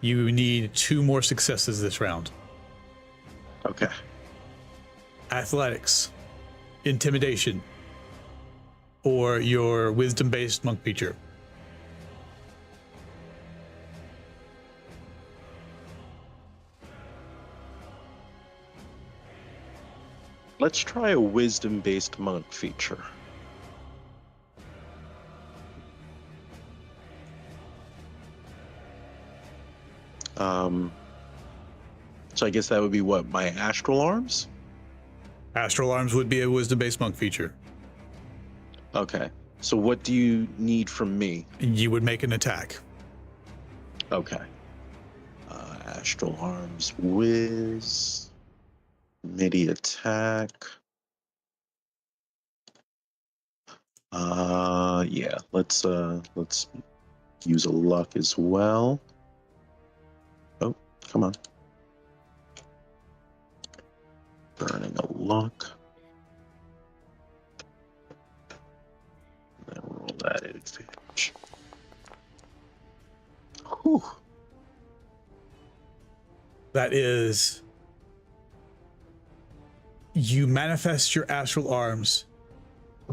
You need 2 more successes this round. Okay. Athletics, intimidation, or your wisdom-based monk feature. Let's try a wisdom-based monk feature. So I guess that would be what, my astral arms? Astral arms would be a wisdom-based monk feature. Okay. So what do you need from me? You would make an attack. Okay. Astral arms, whiz, midi attack. Yeah. Let's use a luck as well. Oh, come on. Burning a luck. Then roll that advantage. Whew. That is, you manifest your astral arms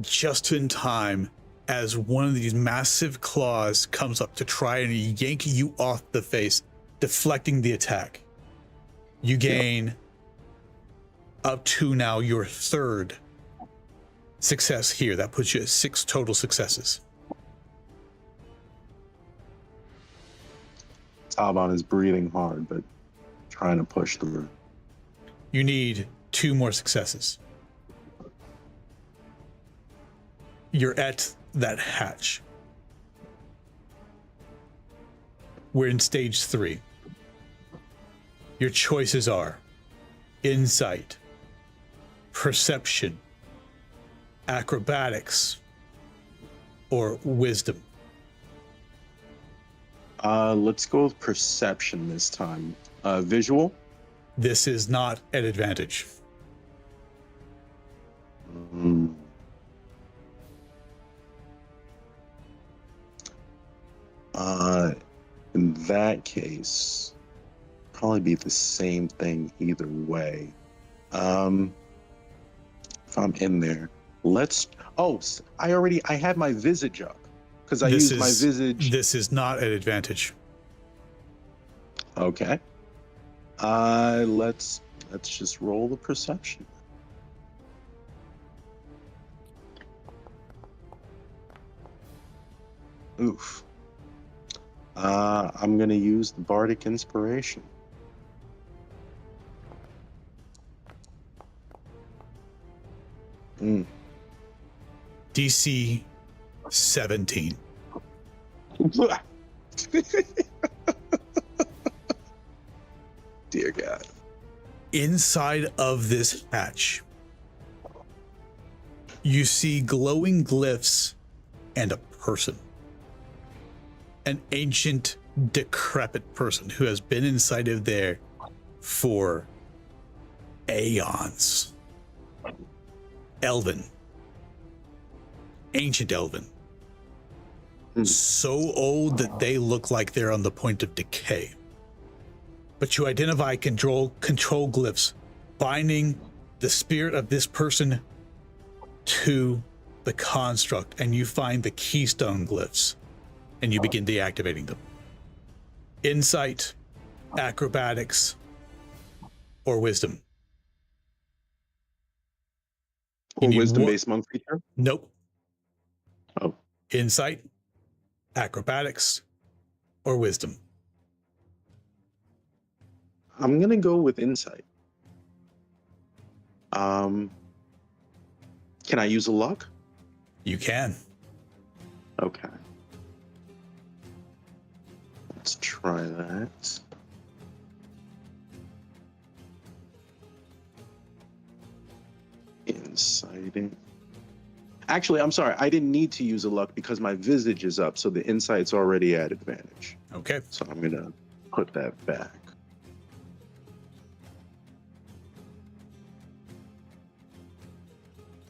just in time as one of these massive claws comes up to try and yank you off the face, deflecting the attack. You gain up to now your third success here. That puts you at 6 total successes. Talbot is breathing hard, but trying to push through. You need 2 more successes. You're at that hatch. We're in stage 3. Your choices are insight, perception, acrobatics, or wisdom. Let's go with perception this time. Visual? This is not an advantage. In that case, probably be the same thing either way. If I'm in there, I had my visage up because I used my visage. This is not an advantage. Okay. Let's just roll the perception. Oof. I'm gonna use the Bardic Inspiration. DC 17. Dear God. Inside of this hatch, you see glowing glyphs and a person. An ancient, decrepit person who has been inside of there for aeons. Elven. Ancient Elven. So old that they look like they're on the point of decay. But you identify control glyphs binding the spirit of this person to the construct, and you find the keystone glyphs and you begin deactivating them. Insight, acrobatics, or wisdom. Or wisdom-based monk feature? Nope. Oh. Insight, acrobatics, or wisdom. I'm gonna go with insight. Can I use a luck? You can. Okay. Let's try that. Inciting. Actually, I'm sorry. I didn't need to use a luck because my visage is up, so the insight's already at advantage. Okay. So I'm gonna put that back.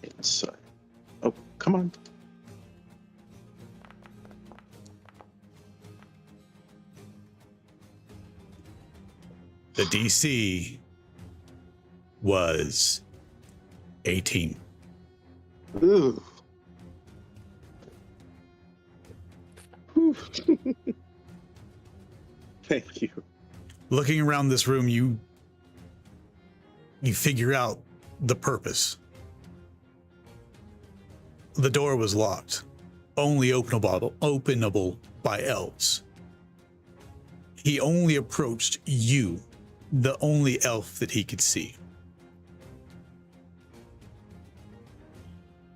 Insight. Oh, come on. The DC was 18. Ooh. Thank you. Looking around this room, you figure out the purpose. The door was locked, only openable by elves. He only approached you, the only elf that he could see.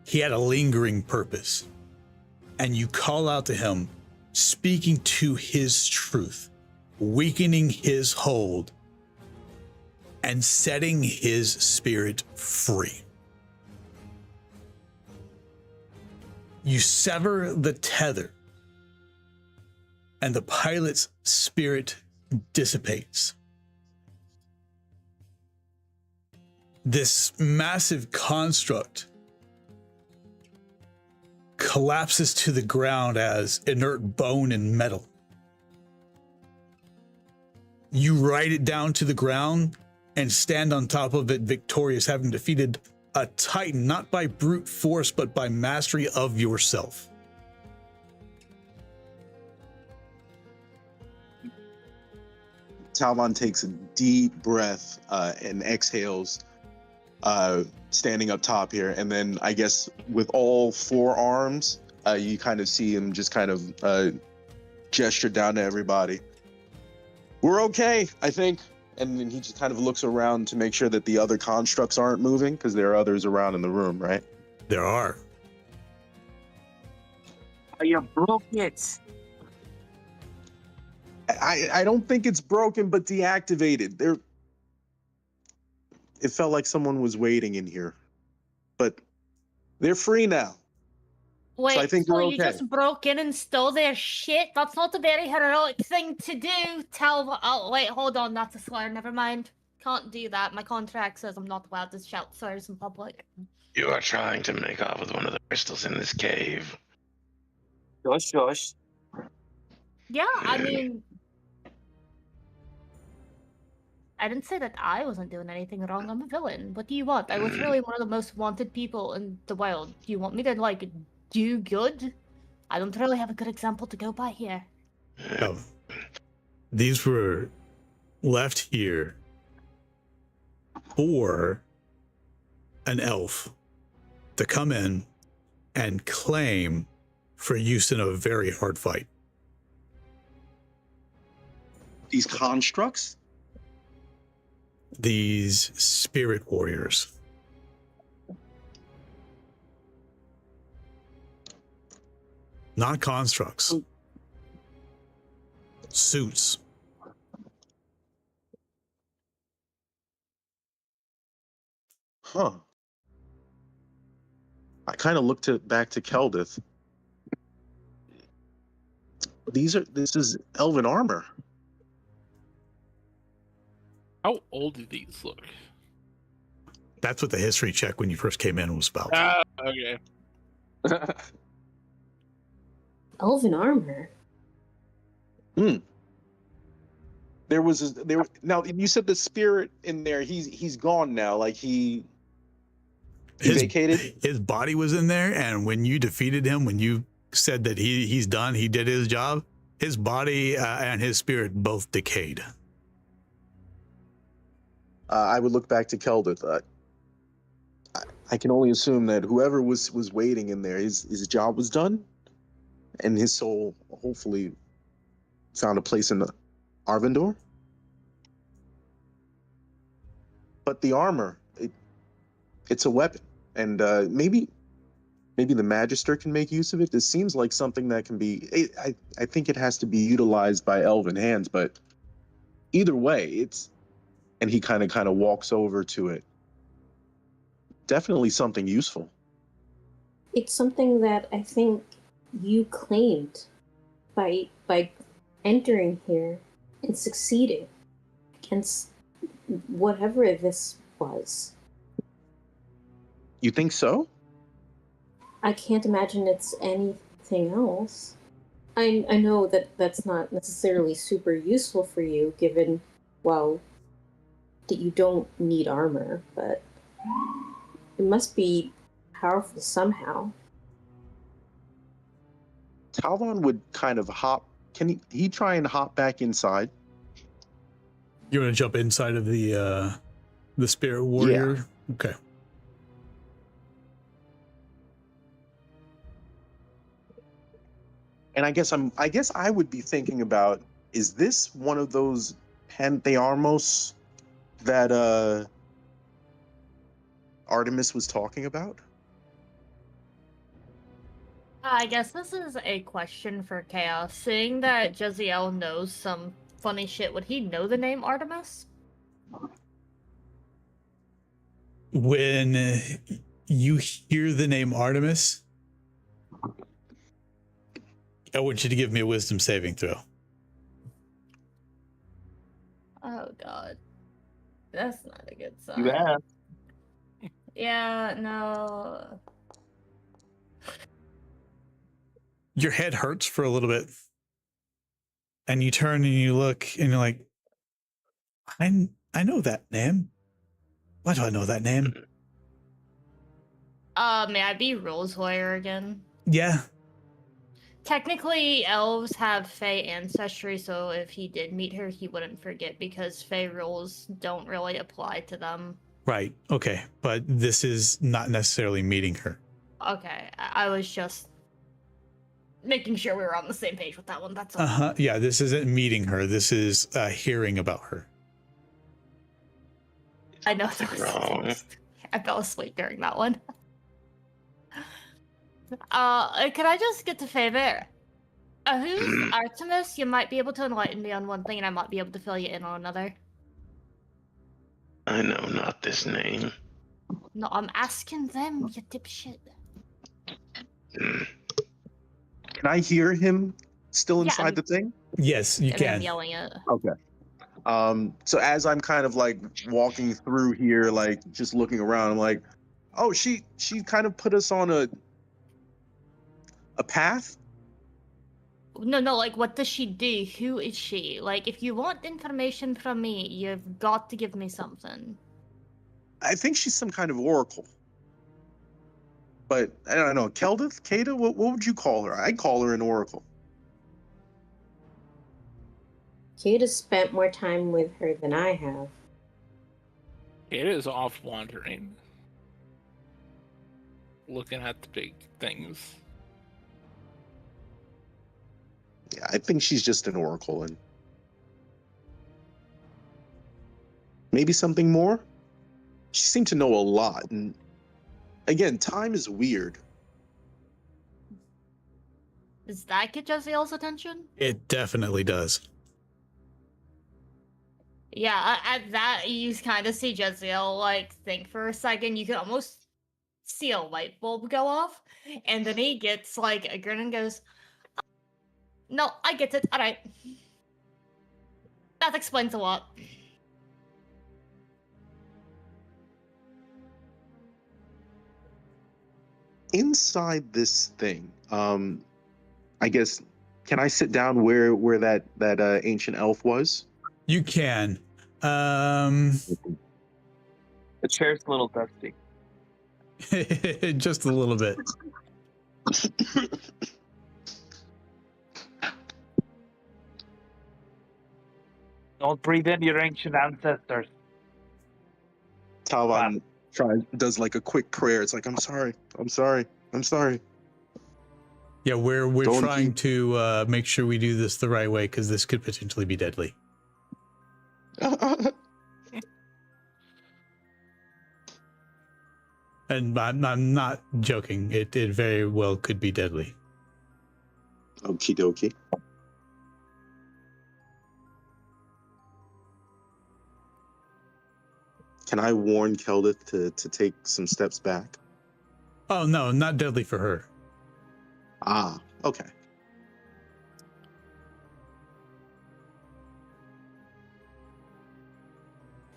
He had a lingering purpose, and you call out to him, speaking to his truth, weakening his hold, and setting his spirit free. You sever the tether, and the pilot's spirit dissipates. This massive construct collapses to the ground as inert bone and metal. You ride it down to the ground and stand on top of it victorious, having defeated a titan, not by brute force, but by mastery of yourself. Talmon takes a deep breath and exhales, standing up top here. And then I guess with all four arms, you kind of see him just kind of gesture down to everybody. We're okay, I think. And then he just kind of looks around to make sure that the other constructs aren't moving, because there are others around in the room, right? There are. Oh, you broke it. I don't think it's broken, but deactivated. It felt like someone was waiting in here, but they're free now. Wait, so I think we're you okay. just broke in and stole their shit? That's not a very heroic thing to do. Oh, wait, hold on, that's a slur. Never mind. Can't do that. My contract says I'm not allowed to shout slurs in public. You are trying to make off with one of the crystals in this cave. Shush. Yeah, I mean, I didn't say that I wasn't doing anything wrong. I'm a villain. What do you want? I was really one of the most wanted people in the world. Do you want me to, like, do good? I don't really have a good example to go by here. No. These were left here for an elf to come in and claim for use in a very hard fight. These constructs? These spirit warriors. Not constructs. Suits. Huh. I kind of looked back to Keldith. This is elven armor. How old do these look? That's what the history check when you first came in was about. Okay. Elven armor. Now you said the spirit in there. He's gone now. Like he vacated. His body was in there, and when you defeated him, when you said that he's done, he did his job. His body and his spirit both decayed. I would look back to Keldith. I can only assume that whoever was waiting in there, his job was done, and his soul hopefully found a place in the Arvindor. But the armor, it's a weapon, and maybe the Magister can make use of it. This seems like something that can be. I think it has to be utilized by elven hands, but either way, it's. And he kind of walks over to it. Definitely something useful. It's something that I think you claimed by entering here and succeeding against whatever this was. You think so? I can't imagine it's anything else. I know that that's not necessarily super useful for you, given, well, that you don't need armor, but it must be powerful somehow. Talvon would kind of hop. Can he try and hop back inside? You want to jump inside of the spirit warrior? Yeah. Okay. And I guess I would be thinking about, is this one of those Panthearmos that Artemis was talking about? I guess this is a question for Chaos. Seeing that Jeziel knows some funny shit, would he know the name Artemis? When you hear the name Artemis, I want you to give me a wisdom saving throw. Oh god. That's not a good sign. You have. Yeah, no. Your head hurts for a little bit. And you turn and you look and you're like, I know that name. Why do I know that name? May I be Rosehoyer again? Yeah. Technically, elves have Fey ancestry, so if he did meet her, he wouldn't forget because Fey rules don't really apply to them. Right. Okay. But this is not necessarily meeting her. Okay, I was just making sure we were on the same page with that one. That's all. Uh-huh. Yeah, this isn't meeting her. This is hearing about her. I know that was Wrong. I fell asleep during that one. Can I just get to favor? Who's Artemis? You might be able to enlighten me on one thing, and I might be able to fill you in on another. I know not this name. No, I'm asking them, you dipshit. Can I hear him still Yeah, inside the thing? Yes, you And I'm can. yelling it. Okay. So as I'm kind of like walking through here, like just looking around, I'm like, oh, she kind of put us on a path. No, like, what does she do? Who is she? Like, if you want information from me, you've got to give me something. I think she's some kind of oracle. But I don't know, Keldith, Kada, what would you call her? I'd call her an oracle. Kate has spent more time with her than I have. It is off wandering, looking at the big things. Yeah, I think she's just an oracle, and maybe something more. She seemed to know a lot, and again, time is weird. Does that get Jeziel's attention? It definitely does. Yeah, at that, you kind of see Jeziel, like, think for a second. You can almost see a light bulb go off. And then he gets, like, a grin and goes, no, I get it. All right. That explains a lot. Inside this thing, I guess, can I sit down where that ancient elf was? You can. The chair's a little dusty. Just a little bit. Don't breathe in your ancient ancestors. Talvan does like a quick prayer. It's like, I'm sorry. Yeah, we're Don't trying to make sure we do this the right way because this could potentially be deadly. And I'm not joking. It very well could be deadly. Okie dokie. Can I warn Keldith to take some steps back? Oh no, not deadly for her. Ah, okay.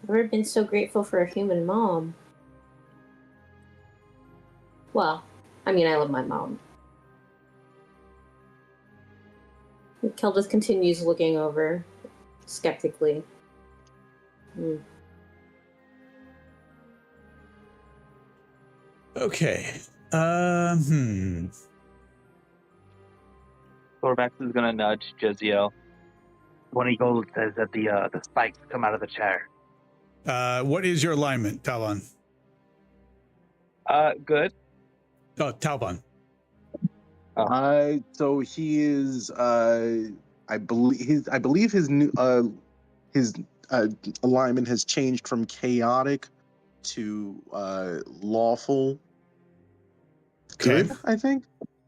I've never been so grateful for a human mom. Well, I mean, I love my mom. Keldith continues looking over skeptically. Okay. Thorvax is gonna nudge Jeziel. 20 gold says that the spikes come out of the chair. What is your alignment, Talon? Good. Oh, Talbon. So he is I believe his new his alignment has changed from chaotic to lawful Okay. good, I think.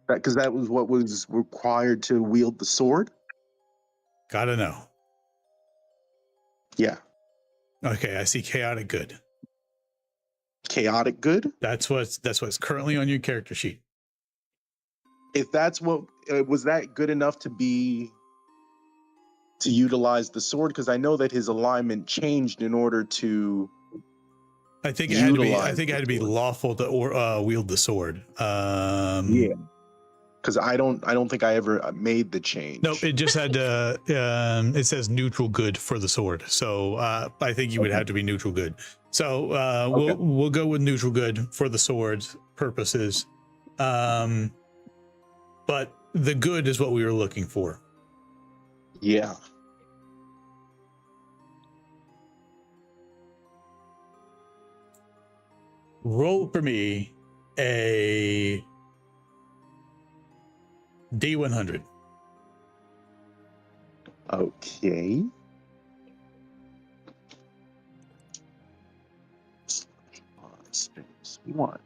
Because that was what was required to wield the sword. Gotta know. Yeah. Okay, I see chaotic good. Chaotic good? That's what's currently on your character sheet. If that's what was that good enough to utilize the sword, because I know that his alignment changed in order to I think it had to be lawful to wield the sword. Yeah. Because I don't think I ever made the change. Nope, it just had to. It says neutral good for the sword, so I think you would have to be neutral good. So we'll go with neutral good for the sword's purposes, but the good is what we were looking for. Yeah. Roll for me a D100. Okay. One,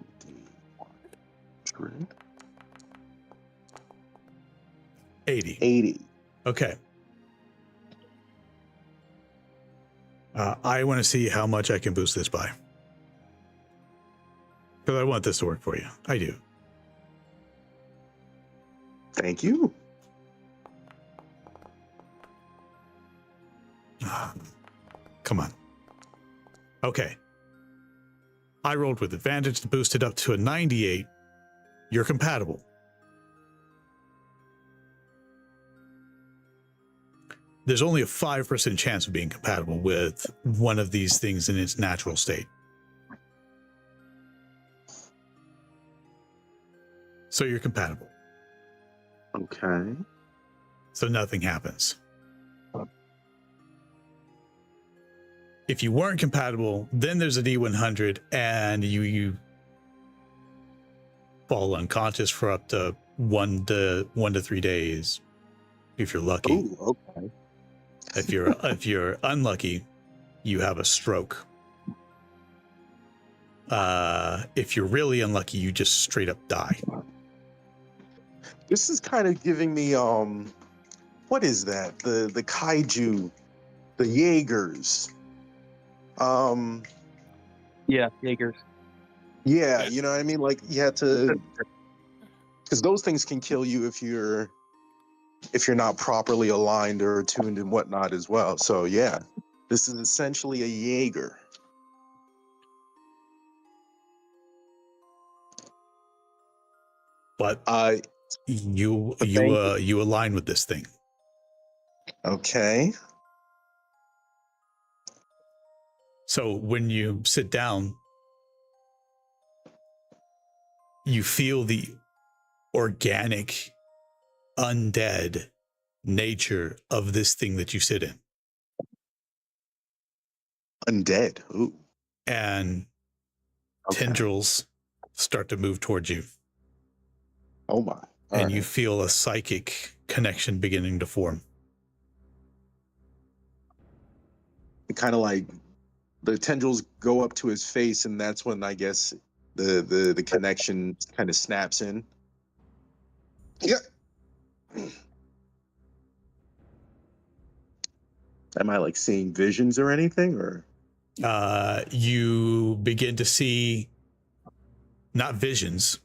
80. 80. Okay. I want to see how much I can boost this by. Because I want this to work for you. I do. Thank you. Come on. Okay. I rolled with advantage to boost it up to a 98. You're compatible. There's only a 5% chance of being compatible with one of these things in its natural state. So you're compatible. Okay. So nothing happens. If you weren't compatible, then there's a D100 and you fall unconscious for up to 1 to 3 days if you're lucky. Ooh, okay. If you're unlucky, you have a stroke. If you're really unlucky, you just straight up die. This is kind of giving me what is that? The kaiju, the Jaegers. Yeah, Jaegers. Yeah, you know what I mean? Like you had to, because those things can kill you if you're not properly aligned or attuned and whatnot as well. So yeah, this is essentially a Jaeger. But you align with this thing. Okay. So when you sit down, you feel the organic, undead nature of this thing that you sit in. Undead. Ooh. And tendrils start to move towards you. Oh my. And you feel a psychic connection beginning to form. Kind of like the tendrils go up to his face, and that's when I guess the connection kind of snaps in. Yeah. Am I like seeing visions or anything, or? You begin to see not visions,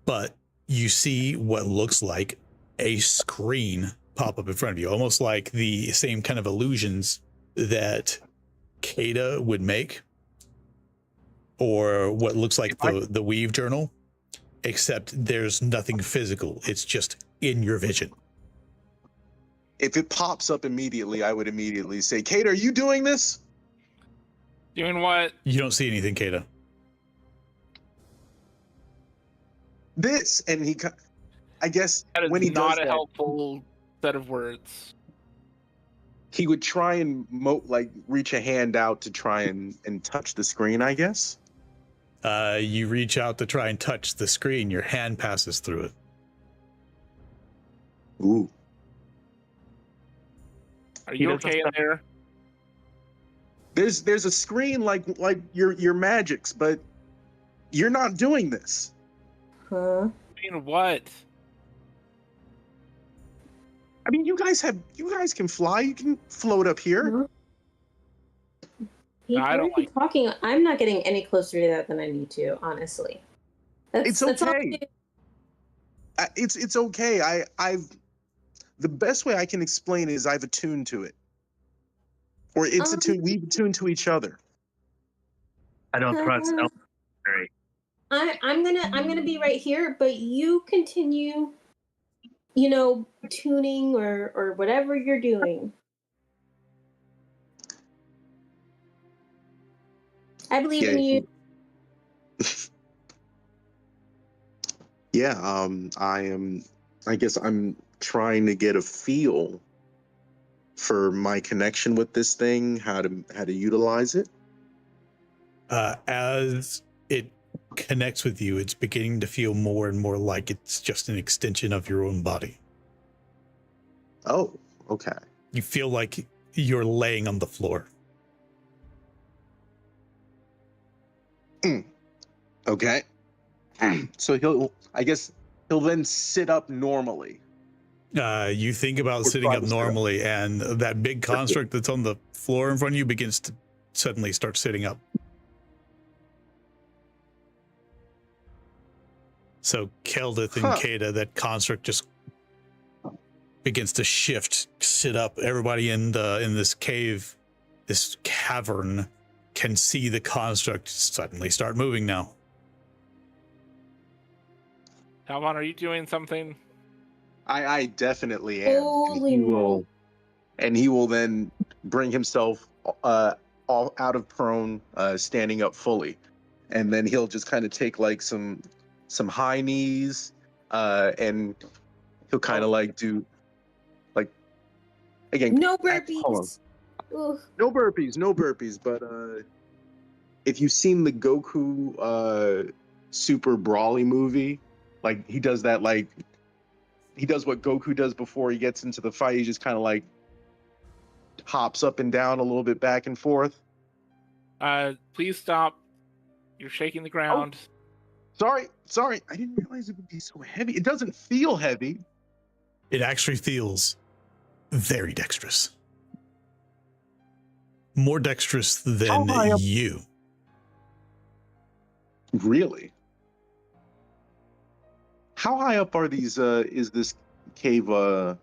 but you see what looks like a screen pop up in front of you, almost like the same kind of illusions that Kada would make, or what looks like the Weave Journal, except there's nothing physical. It's just in your vision. If it pops up immediately, I would immediately say, Kate, are you doing this? Doing what? You don't see anything, Kada. This, and he, I guess, that is when he not does a that, helpful set of words. He would try and reach a hand out to try and touch the screen, I guess. You reach out to try and touch the screen. Your hand passes through it. Ooh. Are you okay in there? There's a screen like your magics, but you're not doing this. Huh? I mean, what? I mean, you guys can fly. You can float up here. Huh? Hey, I what don't are you like- talking? I'm not getting any closer to that than I need to, honestly. It's That's all okay. It's okay. I've the best way I can explain is I've attuned to it, or it's attuned. We've attuned to each other. I don't trust Uh, Elderberry. I'm gonna be right here, but you continue, tuning or whatever you're doing. I believe in you. Yeah. I guess I'm trying to get a feel for my connection with this thing, how to utilize it. As it connects with you, it's beginning to feel more and more like it's just an extension of your own body. Oh, okay. You feel like you're laying on the floor. Okay. So I guess he'll then sit up normally. You think about sitting up normally, and that big construct that's on the floor in front of you begins to suddenly start sitting up. So Keldith and Kata, that construct just begins to shift, sit up. Everybody in this cave, this cavern, can see the construct suddenly start moving now. Talvon, are you doing something? I definitely am. Holy And he will then bring himself all out of prone, standing up fully, and then he'll just kind of take like some high knees, and he'll kind of like do like again. No hold on. burpees. Ugh. No burpees. But if you've seen the Goku Super Brawly movie, like he does that, like he does what Goku does before he gets into the fight. He just kind of like hops up and down a little bit, back and forth. Please stop. You're shaking the ground. Oh, sorry. I didn't realize it would be so heavy. It doesn't feel heavy. It actually feels very dexterous. More dexterous than you. Really? How high up are these? Is this cave wall?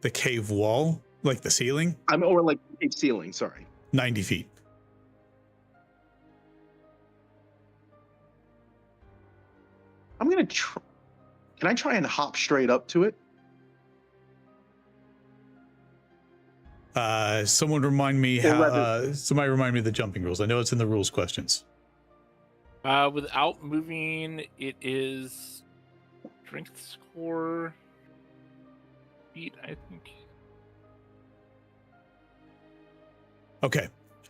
The cave wall, like the ceiling? Or like cave ceiling. Sorry. 90 feet. I'm gonna try. Can I try and hop straight up to it? Somebody remind me of the jumping rules. I know it's in the rules questions. Without moving, it is strength score feet, I think. Okay.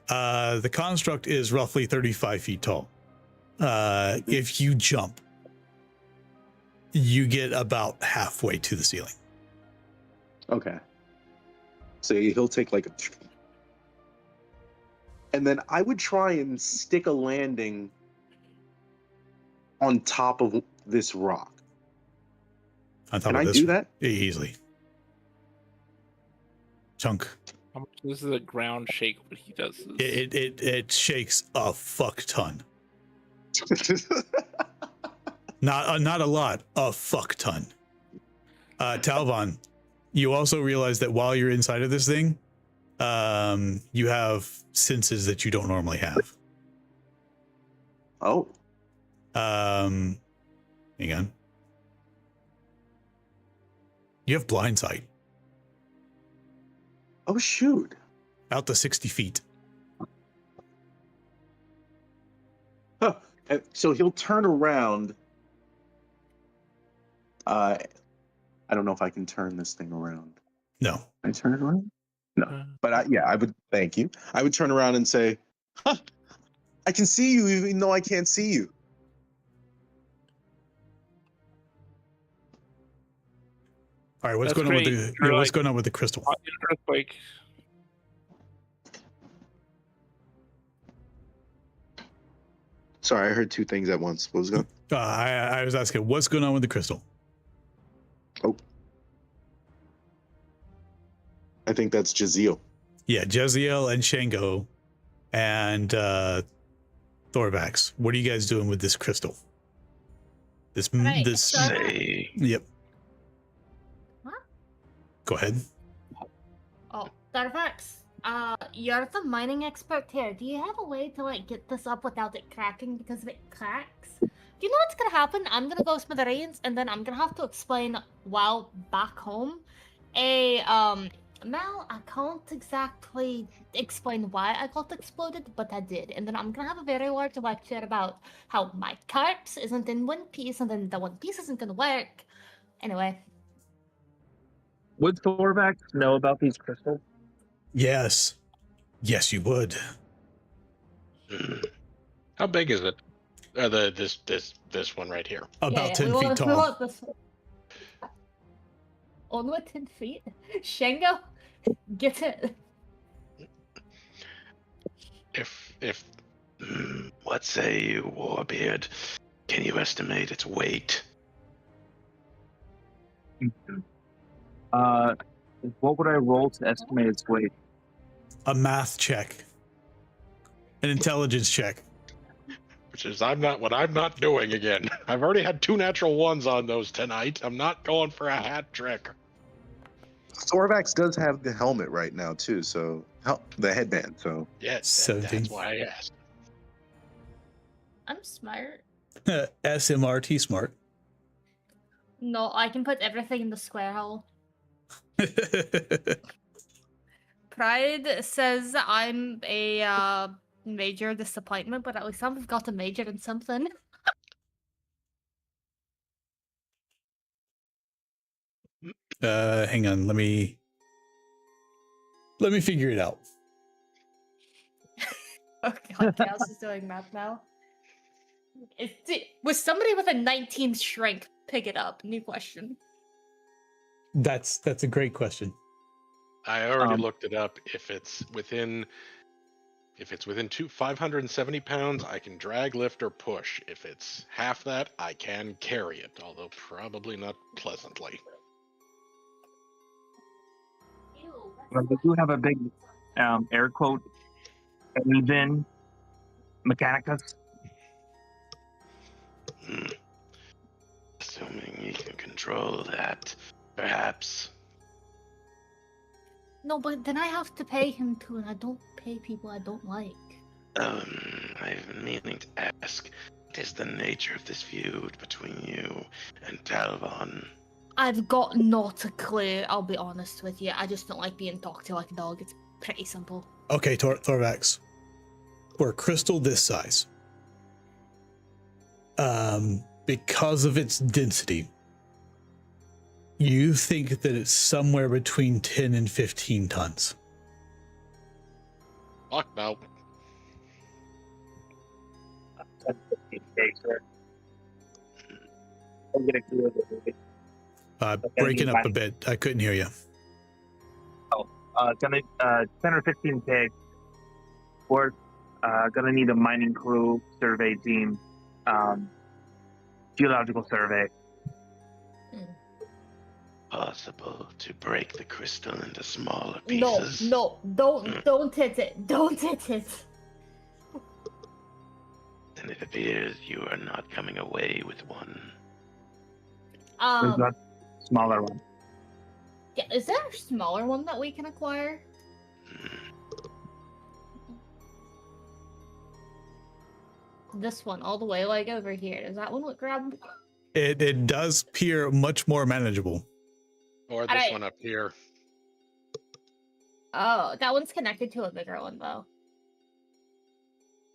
The construct is roughly 35 feet tall. If you jump, you get about halfway to the ceiling. Okay. So he'll take like and then I would try and stick a landing on top of this rock. Can I do that? Easily. Chunk. This is a ground shake, but he does this. It shakes a fuck ton. Not a lot, a fuck ton. Talvon, you also realize that while you're inside of this thing, you have senses that you don't normally have. Oh. Hang on. You have blind sight. Oh shoot. Out to 60 feet. Huh. So he'll turn around. I don't know if I can turn this thing around. No. Can I turn it around? No. But I would, thank you. I would turn around and say, huh, I can see you even though I can't see you. All right, what's That's going on with great. the You're what's like- going on with the crystal? Earthquake. Sorry, I heard two things at once. What was going? I was asking what's going on with the crystal. I think that's Jaziel. Yeah, Jeziel and Shango and Thorvax. What are you guys doing with this crystal? Right, This. so- Say, Yep. Huh? Go ahead. Oh, Starbucks. You're the mining expert here. Do you have a way to like get this up without it cracking? Because if it cracks, do you know what's gonna happen? I'm gonna go smithereens, and then I'm gonna have to explain while back home. Mel, I can't exactly explain why I got exploded, but I did. And then I'm gonna have a very large lecture about how my corpse isn't in one piece, and then the one piece isn't gonna work. Anyway. Would Thorvax know about these crystals? Yes. Yes, you would. How big is it? This one right here. About 10 we feet want, tall. We want this. Only 10 feet? Shango, get it. What say you, Warbeard? Can you estimate its weight? What would I roll to estimate its weight? A math check. An intelligence check. Which is I'm not doing again. I've already had 2 natural ones on those tonight. I'm not going for a hat trick. Thorvax does have the helmet right now too, so the headband. So Yeah, 17. that's why I asked. I'm smart. SMRT smart. No, I can put everything in the square hole. Pride says I'm a major disappointment, but at least I've got a major in something. Hang on, let me figure it out. Oh god, Chaos is doing math now. Was somebody with a 19 strength pick it up? New question. That's a great question. I already looked it up. If it's within 570 pounds, I can drag, lift, or push. If it's half that, I can carry it, although probably not pleasantly. Well, we do have a big air quote, even Mechanicus. Assuming you can control that, perhaps. No, but then I have to pay him too, and I don't pay people I don't like. I've been meaning to ask, what is the nature of this feud between you and Talvon? I've got not a clue, I'll be honest with you. I just don't like being talked to like a dog. It's pretty simple. Okay, Thorvax. For a crystal this size, because of its density, you think that it's somewhere between 10 and 15 tons. Fuck no. Breaking up a bit. I couldn't hear you. 10 or 15 pigs. We're gonna need a mining crew, survey team, geological survey. Possible to break the crystal into smaller pieces? No, don't hit it. Don't hit it. Then it appears you are not coming away with one. There's a smaller one. Yeah, is there a smaller one that we can acquire? This one, all the way like over here. Does that one look grabbable? It does appear much more manageable. Or this Alright. one up here. Oh, that one's connected to a bigger one though.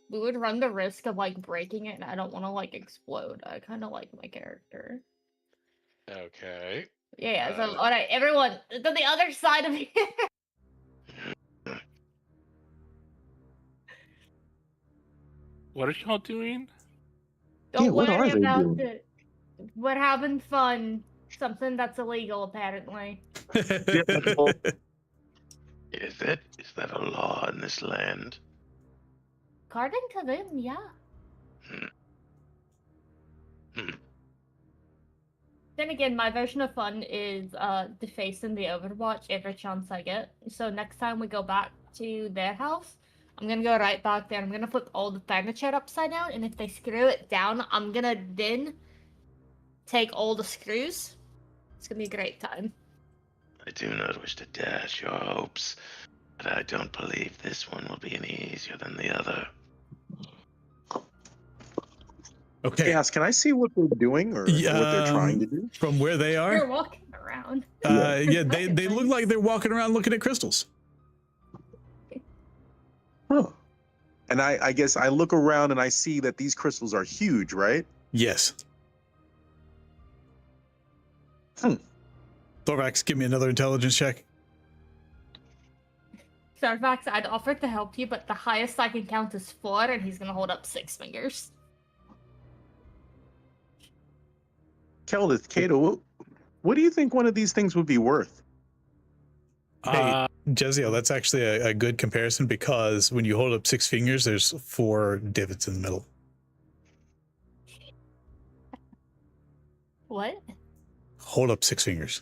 We would run the risk of like breaking it, and I don't want to like explode. I kind of like my character. Okay. Yeah. So, all right, everyone, to the other side of here. What are y'all doing? Don't Yeah, what are worry they about doing? it. We're having fun. Something that's illegal, apparently. Is that a law in this land? According to them, yeah. Then again, my version of fun is defacing the Overwatch every chance I get. So next time we go back to their house, I'm gonna go right back there. I'm gonna flip all the furniture upside down, and if they screw it down, I'm gonna then take all the screws. It's gonna be a great time. I do not wish to dash your hopes, but I don't believe this one will be any easier than the other. Okay. Chaos, can I see what they're doing or what they're trying to do? From where they are? They're walking around. Yeah, they look like they're walking around looking at crystals. Huh. And I guess I look around and I see that these crystals are huge, right? Yes. Thorvax, give me another intelligence check. Sarvax, I'd offer to help you, but the highest I can count is 4, and he's gonna hold up 6 fingers. Keldith, Kato, what do you think one of these things would be worth? Hey, Jeziel, that's actually a good comparison because when you hold up 6 fingers, there's 4 divots in the middle. What? Hold up 6 fingers.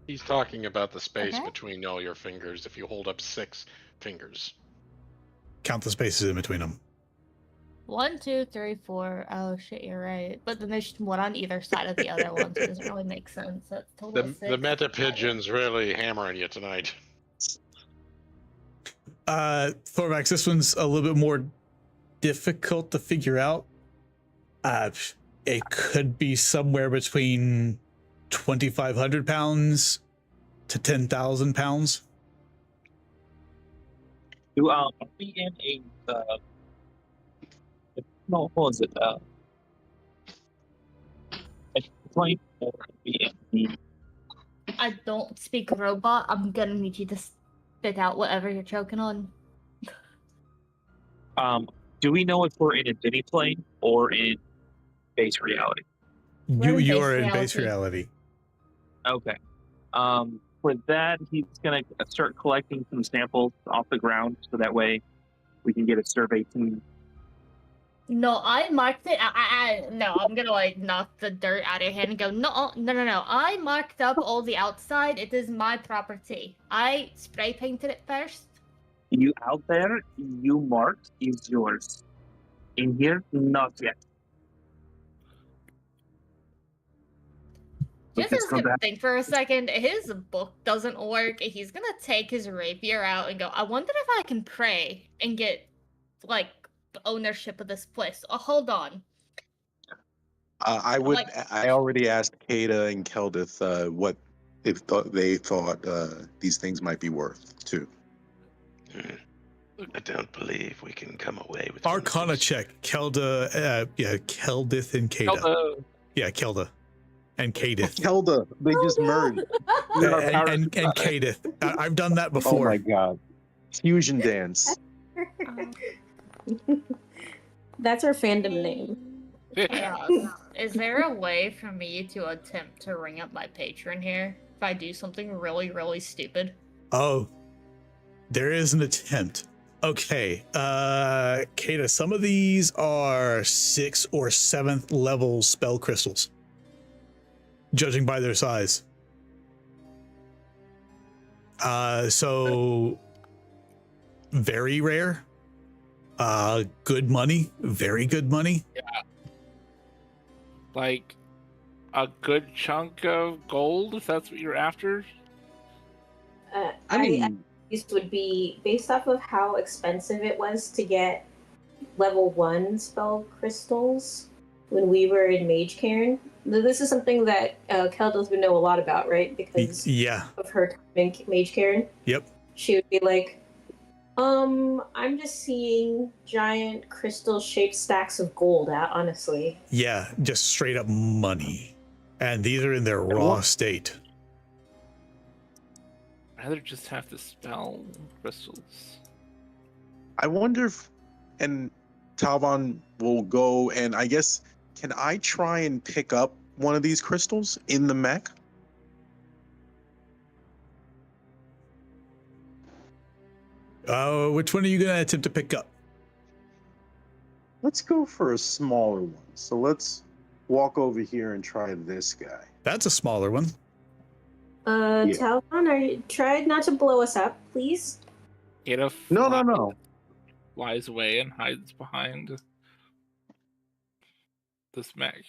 He's talking about the space Okay. between all your fingers if you hold up 6 fingers. Count the spaces in between them. 1, 2, 3, 4. Oh shit, you're right. But then there's one on either side of the other one, so it doesn't really make sense. That's total The 6. meta pigeon's really hammering you tonight. Thorvax, this one's a little bit more difficult to figure out. It could be somewhere between 2,500 pounds to 10,000 pounds. Are we in a no, what was it? A plane or I don't speak robot. I'm gonna need you to spit out whatever you're choking on. Do we know if we're in a mini plane or in base reality? You are in base reality. Okay. For that, he's gonna start collecting some samples off the ground, so that way we can get a survey team. No, I marked it. No, I'm gonna like knock the dirt out of your hand and go, no. I marked up all the outside. It is my property. I spray painted it first. You out there, you marked is yours. In here, not yet. Just is gonna think for a second. His book doesn't work. He's gonna take his rapier out and go, I wonder if I can pray and get like ownership of this place. Oh, hold on. I already asked Kata and Keldith what if they thought these things might be worth too. I don't believe we can come away with Arcana check. Kelda, Keldith and Kata. Kelda. Yeah, Kelda. And Kadith. Kelda, they just merged. and Kadith. I've done that before. Oh my god. Fusion dance. That's our fandom name. Is there a way for me to attempt to ring up my patron here if I do something really, really stupid? Oh, there is an attempt. Okay, Kata, some of these are 6th or 7th level spell crystals, judging by their size. So very rare. Good money, very good money. Yeah. Like a good chunk of gold, if that's what you're after. I mean, These would be based off of how expensive it was to get level 1 spell crystals when we were in Mage Cairn. This is something that Keldith would know a lot about, right? Because of her time in Mage Cairn. Yep. She would be like, I'm just seeing giant crystal-shaped stacks of gold, honestly. Yeah, just straight up money. And these are in their raw state. I'd rather just have the spell crystals. I wonder if, and Talbon will go, and I guess, can I try and pick up one of these crystals in the mech? Which one are you going to attempt to pick up? Let's go for a smaller one. So let's walk over here and try this guy. That's a smaller one. Talon, try not to blow us up, please. Kata No. flies away and hides behind this mech.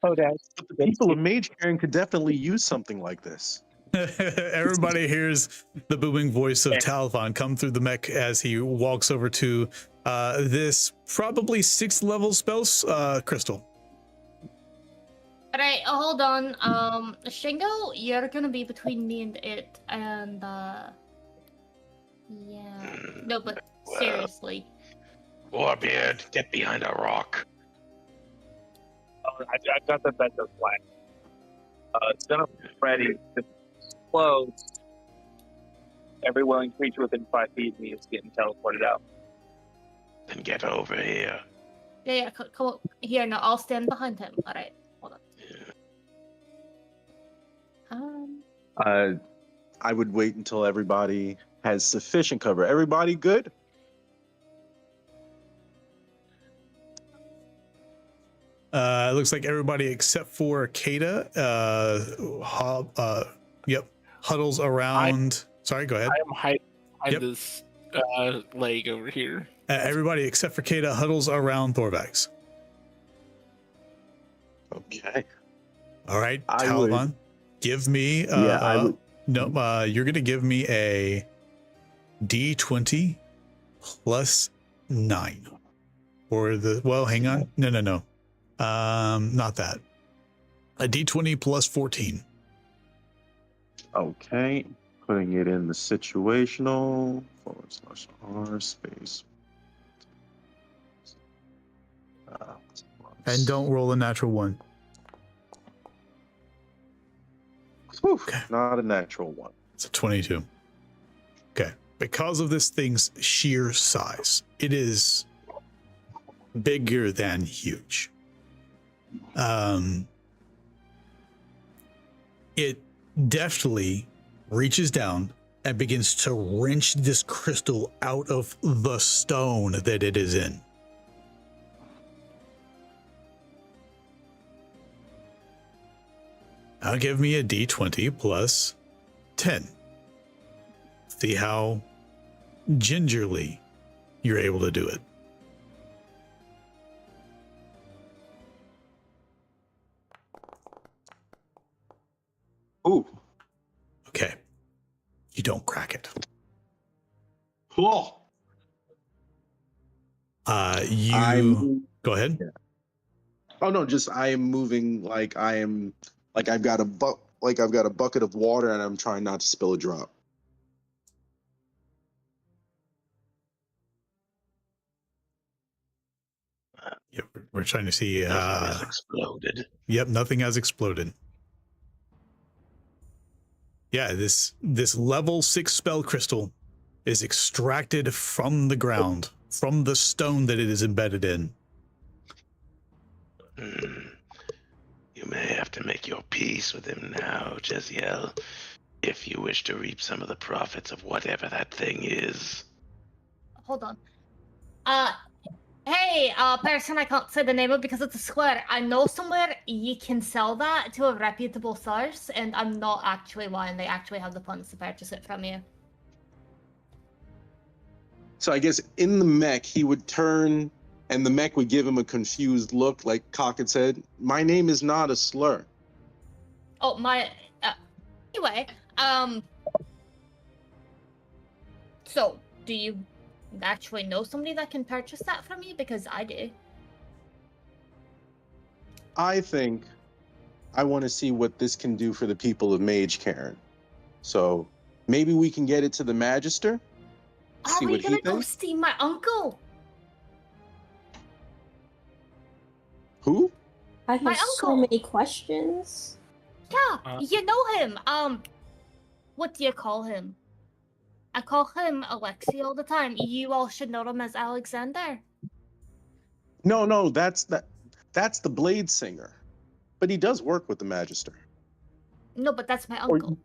Kodak. But the people of Mage Cairn could definitely use something like this. Everybody hears the booming voice of Talvon come through the mech as he walks over to this probably 6th level spells crystal. All right, hold on. Shingo, you're gonna be between me and it, and yeah. No, but seriously. Warbeard, get behind a rock. I got the backup plan. It's gonna be ready to close. Every willing creature within 5 feet of me is getting teleported out. Then get over here. Yeah, come on. Here, now I'll stand behind him. All right, hold on. I would wait until everybody has sufficient cover. Everybody good? It looks like everybody except for Kata, huddles around. Sorry, go ahead. I am hiding this leg over here. Everybody except for Kata huddles around Thorvax. Okay. All right, I would- Talvon, give me. I would. No, you're gonna give me a D20 plus 9, or the. Well, hang on. No. Not that. A D20 plus 14. Okay, putting it in the situational /R space. And don't roll a natural one. Whew, Okay. Not a natural one. It's a 22. Okay. Because of this thing's sheer size, it is bigger than huge. It deftly reaches down and begins to wrench this crystal out of the stone that it is in. Now give me a D20 plus 10. See how gingerly you're able to do it. Ooh. Okay. You don't crack it. Whoa. Go ahead. Oh no, just I am moving like I've got a bucket of water and I'm trying not to spill a drop. Yep, we're trying to see. Nothing has exploded. Yep, nothing has exploded. Yeah, this level 6 spell crystal is extracted from the ground, from the stone that it is embedded in. You may have to make your peace with him now, Jeziel, if you wish to reap some of the profits of whatever that thing is. Hold on. Hey, person I can't say the name of because it's a square. I know somewhere you can sell that to a reputable source, and I'm not actually lying. They actually have the funds to purchase it from you. So I guess in the mech he would turn and the mech would give him a confused look like cock its head. My name is not a slur. Oh, my... anyway, so, do you actually know somebody that can purchase that from you? Because I do. I think I want to see what this can do for the people of Mage Cairn. So maybe we can get it to the Magister? Are See we what he gonna go thinks? see my uncle? Who? I have My so uncle. many questions. Yeah, you know him. What do you call him? I call him Alexei all the time. You all should know him as Alexander. No, that's the Blade Singer, but he does work with the Magister. No, but that's my Or- uncle.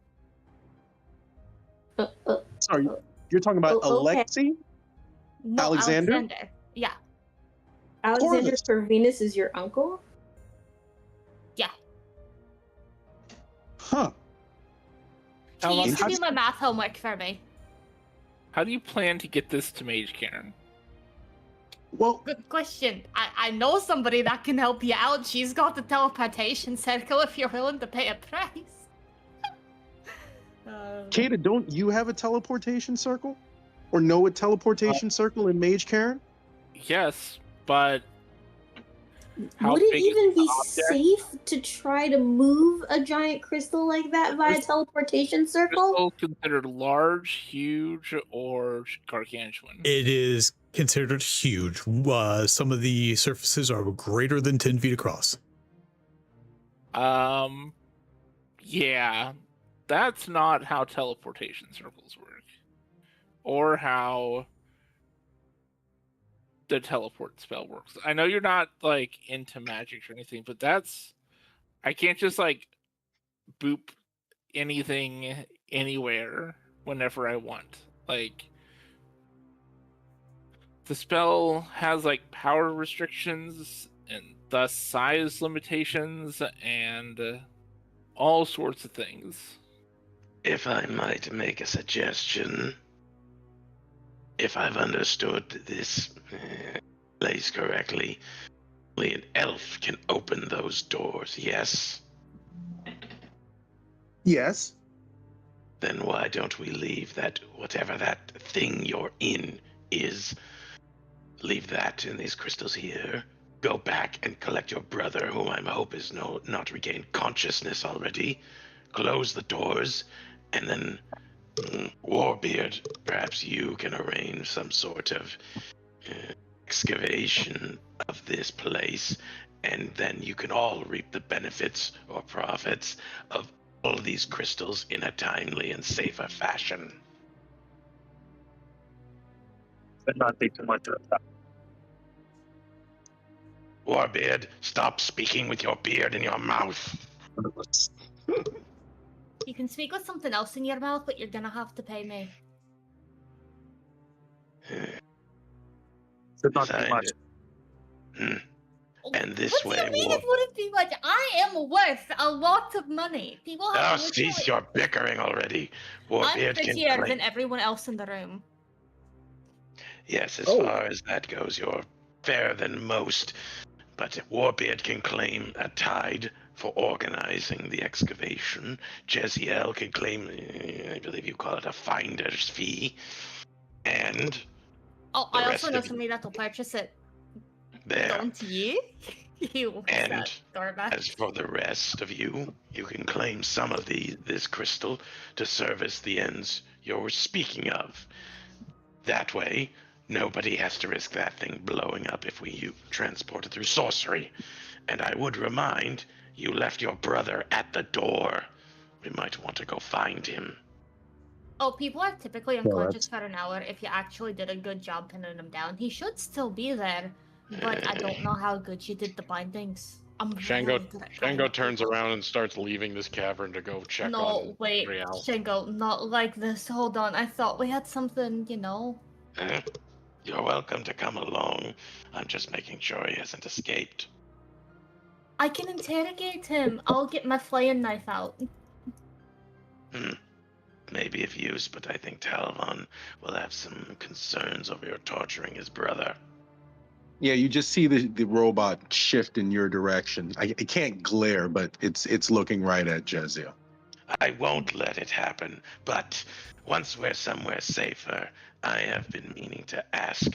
Sorry, you're talking about okay. Alexei? No, Alexander? Yeah, Alexander Corvus. Corvinus is your uncle? yeah. Huh. He used to Interesting. do my math homework for me. How do you plan to get this to Mage Karen? Well, Good question. I know somebody that can help you out. She's got the teleportation circle if you're willing to pay a price. Kata, don't you have a teleportation circle? Or know a teleportation circle in Mage Karen? Yes, but how Would it big is even the be object? safe to try to move a giant crystal like that via Crystal- teleportation circle? Crystal considered large, huge, or gargantuan? It is considered huge. Some of the surfaces are greater than 10 feet across. Yeah, that's not how teleportation circles work, or how the teleport spell works. I know you're not like into magic or anything, but I can't just like boop anything anywhere whenever I want. Like, the spell has like power restrictions and thus size limitations and all sorts of things. If I might make a suggestion, if I've understood this place correctly, only an elf can open those doors, yes? Yes. Then why don't we leave that, whatever that thing you're in is, leave that in these crystals here, go back and collect your brother, whom I hope is not regained consciousness already, close the doors, and then Warbeard, perhaps you can arrange some sort of excavation of this place, and then you can all reap the benefits or profits of all of these crystals in a timely and safer fashion. But not take too much of that. Warbeard, stop speaking with your beard in your mouth. You can speak with something else in your mouth, but you're gonna have to pay me. So not too much. And this What do way, you mean it wouldn't be much? I am worth a lot of money. People have cease your bickering already. I'm Warbeard can prettier claim. than everyone else in the room. Yes, as far as that goes, you're fairer than most. But Warbeard can claim a tide for organizing the excavation. Jeziel can claim, I believe you call it a finder's fee. And Oh, the I rest also know of somebody that will purchase it. there. Don't you? You And doormat. as for the rest of you, you can claim some of this crystal to service the ends you're speaking of. That way, nobody has to risk that thing blowing up if you transport it through sorcery. And I would remind, you left your brother at the door. We might want to go find him. Oh, people are typically unconscious for an hour. If you actually did a good job pinning him down, he should still be there. But I don't know how good you did the bindings. I'm Shango really good at cutting up turns people. around and starts leaving this cavern to go check No, on wait, Rial. Shango, not like this. Hold on, I thought we had something, you know. You're welcome to come along. I'm just making sure he hasn't escaped. I can interrogate him. I'll get my flaying knife out. Maybe of use, but I think Talvon will have some concerns over your torturing his brother. Yeah, you just see the robot shift in your direction. I can't glare, but it's looking right at Jeziel. I won't let it happen, but once we're somewhere safer, I have been meaning to ask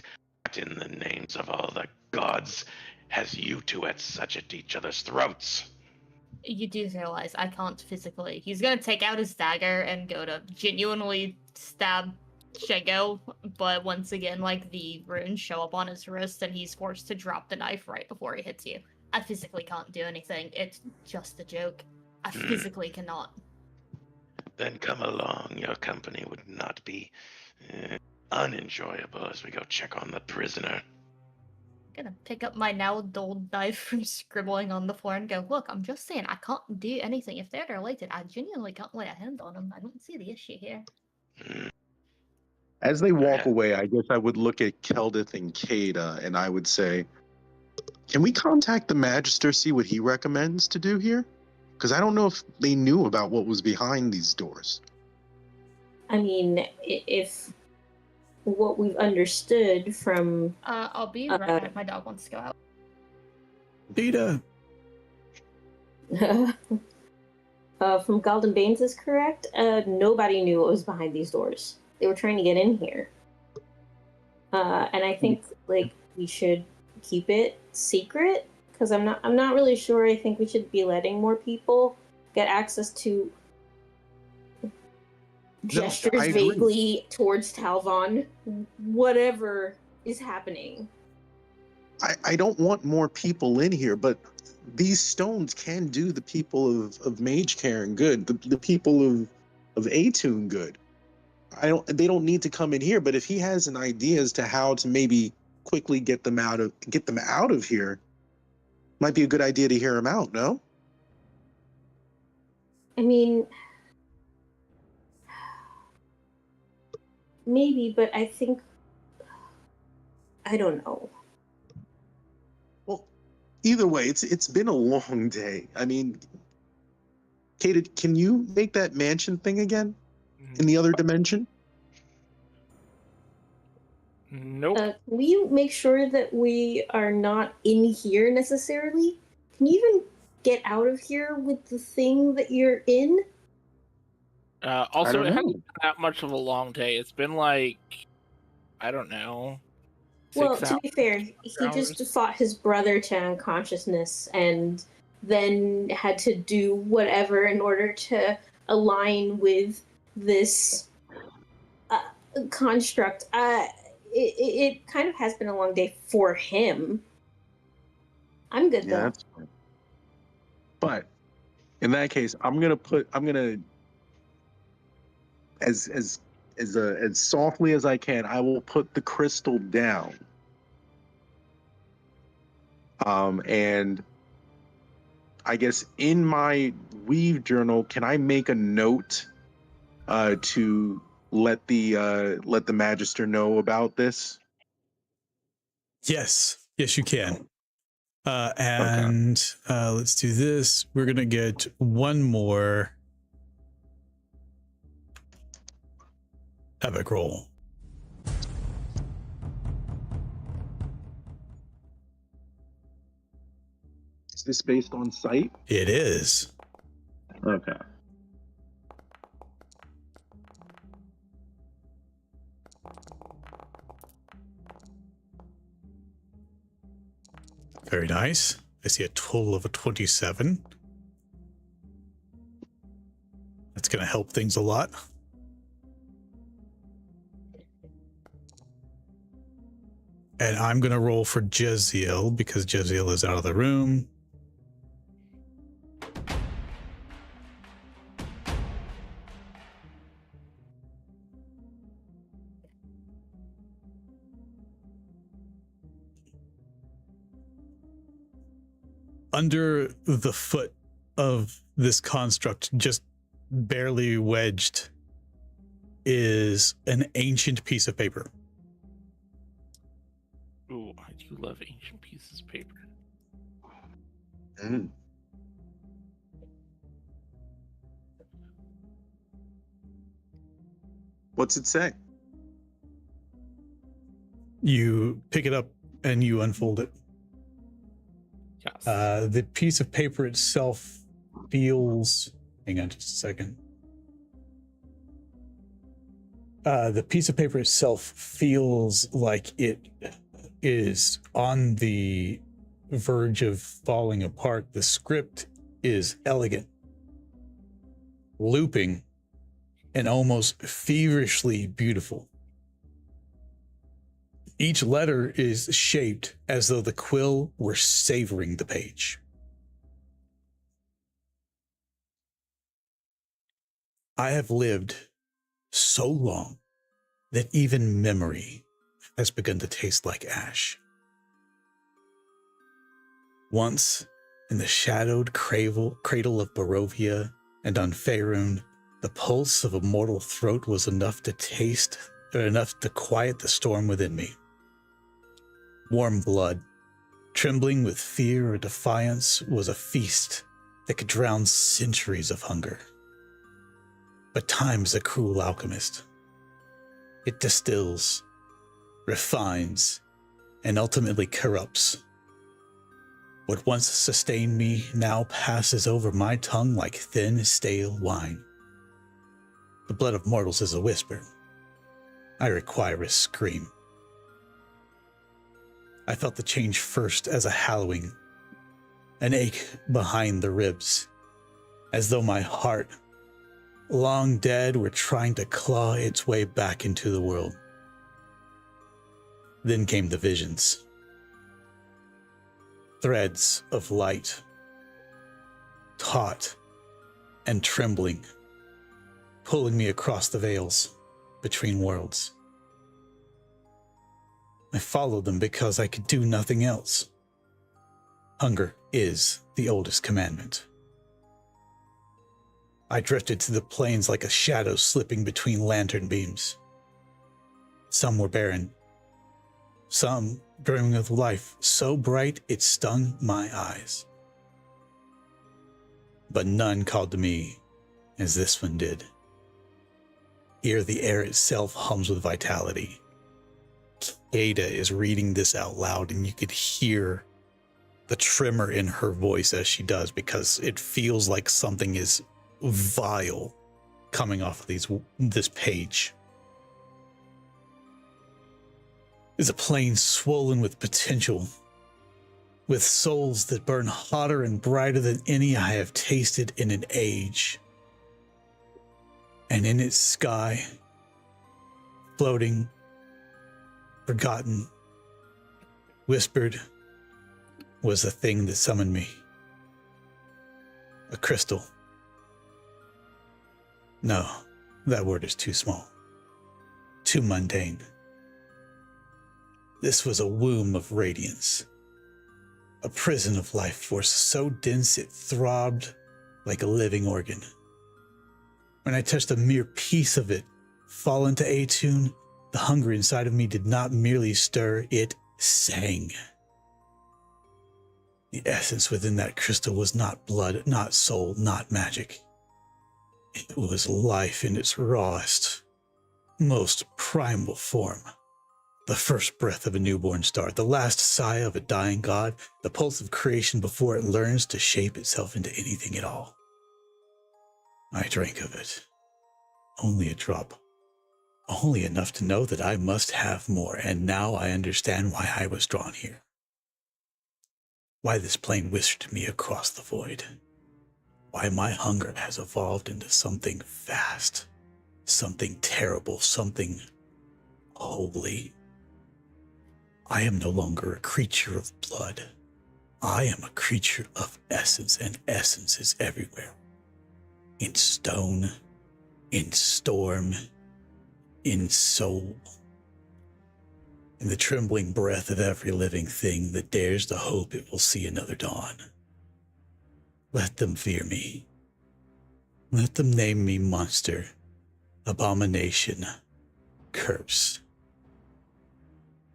what in the names of all the gods has you two at each other's throats? You do realize I can't physically. He's gonna take out his dagger and go to genuinely stab Shango, but once again, like, the runes show up on his wrist and he's forced to drop the knife right before he hits you. I physically can't do anything. It's just a joke. I physically cannot. Then come along. Your company would not be unenjoyable as we go check on the prisoner. gonna pick up my now dulled knife from scribbling on the floor and go, look, I'm just saying, I can't do anything. If they're related, I genuinely can't lay a hand on them. I don't see the issue here. As they walk away, I guess I would look at Keldith and Kada, and I would say, can we contact the Magister, see what he recommends to do here? Because I don't know if they knew about what was behind these doors. I mean, if what we've understood from... I'll be right back. My dog wants to go out. Data. From Galden Baines is correct. Nobody knew what was behind these doors. They were trying to get in here. And I think like we should keep it secret because I'm not really sure. I think we should be letting more people get access to gestures vaguely towards Talvon, whatever is happening. I don't want more people in here, but these stones can do the people of Mage Cairn good, the people of Atune good. They don't need to come in here, but if he has an idea as to how to maybe quickly get them out of here, might be a good idea to hear him out, no? I mean, maybe, but I think I don't know. Well, either way, it's been a long day. I mean, Kate, can you make that mansion thing again in the other dimension? Nope. Will you make sure that we are not in here necessarily? Can you even get out of here with the thing that you're in? Also, it hasn't been that much of a long day. It's been like, I don't know. Well, to be fair, he just fought his brother to unconsciousness and then had to do whatever in order to align with this construct. It kind of has been a long day for him. I'm good though. That's fine. But in that case, I'm gonna as softly as I can, I will put the crystal down. And I guess in my weave journal, can I make a note to let the Magister know about this? Yes, you can. Let's do this. We're gonna get one more epic roll. Is this based on sight? It is. Okay. Very nice. I see a total of a 27. That's going to help things a lot. And I'm going to roll for Jeziel because Jeziel is out of the room. Under the foot of this construct, just barely wedged, is an ancient piece of paper. Ooh, I do love ancient pieces of paper. Mm. What's it say? You pick it up and you unfold it. Yes. The piece of paper itself feels... Hang on just a second. The piece of paper itself feels like it is on the verge of falling apart. The script is elegant, looping, and almost feverishly beautiful. Each letter is shaped as though the quill were savoring the page. I have lived so long that even memory has begun to taste like ash. Once, in the shadowed cradle of Barovia and on Faerun, the pulse of a mortal throat was enough to quiet the storm within me. Warm blood, trembling with fear or defiance, was a feast that could drown centuries of hunger. But time is a cruel alchemist. It distills, refines, and ultimately corrupts. What once sustained me now passes over my tongue like thin, stale wine. The blood of mortals is a whisper. I require a scream. I felt the change first as a hallowing, an ache behind the ribs, as though my heart, long dead, were trying to claw its way back into the world. Then came the visions. Threads of light, taut and trembling, pulling me across the veils between worlds. I followed them because I could do nothing else. Hunger is the oldest commandment. I drifted to the plains like a shadow slipping between lantern beams. Some were barren, some brimming with life so bright it stung my eyes. But none called to me as this one did. Here the air itself hums with vitality. Ada is reading this out loud, and you could hear the tremor in her voice as she does, because it feels like something is vile coming off of this page. Is a plain swollen with potential, with souls that burn hotter and brighter than any I have tasted in an age. And in its sky, floating, forgotten, whispered, was the thing that summoned me. A crystal. No, that word is too small, too mundane. This was a womb of radiance, a prison of life force so dense it throbbed like a living organ. When I touched a mere piece of it, fall into attune, the hunger inside of me did not merely stir, it sang. The essence within that crystal was not blood, not soul, not magic. It was life in its rawest, most primal form. The first breath of a newborn star, the last sigh of a dying god, the pulse of creation before it learns to shape itself into anything at all. I drank of it. Only a drop. Only enough to know that I must have more, and now I understand why I was drawn here. Why this plane whisked me across the void. Why my hunger has evolved into something vast, something terrible, something holy. I am no longer a creature of blood. I am a creature of essence, and essence is everywhere. In stone, in storm, in soul. In the trembling breath of every living thing that dares to hope it will see another dawn. Let them fear me. Let them name me monster, abomination, curse.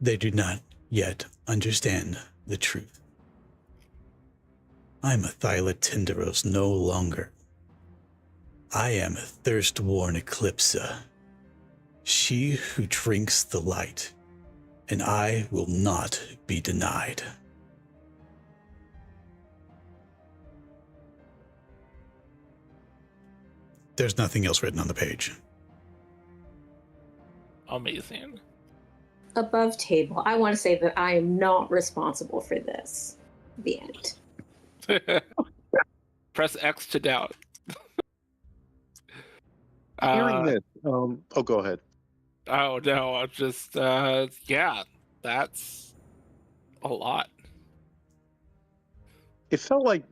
They do not yet understand the truth. I am a Thyla Tinderos no longer. I am a thirst-worn Eclipsa, she who drinks the light, and I will not be denied. There's nothing else written on the page. Amazing. Above table, I want to say that I am not responsible for this. The end. Press X to doubt. Hearing this, oh, go ahead. Oh no, I'm just yeah, that's a lot. It felt like,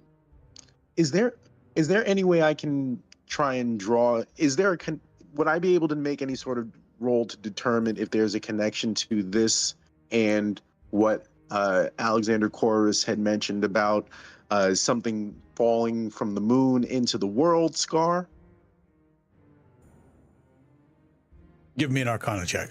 is there any way I can try and draw? Is there would I be able to make any sort of roll to determine if there's a connection to this and what Alexander Corvus had mentioned about something falling from the moon into the world, Scar. Give me an Arcana check.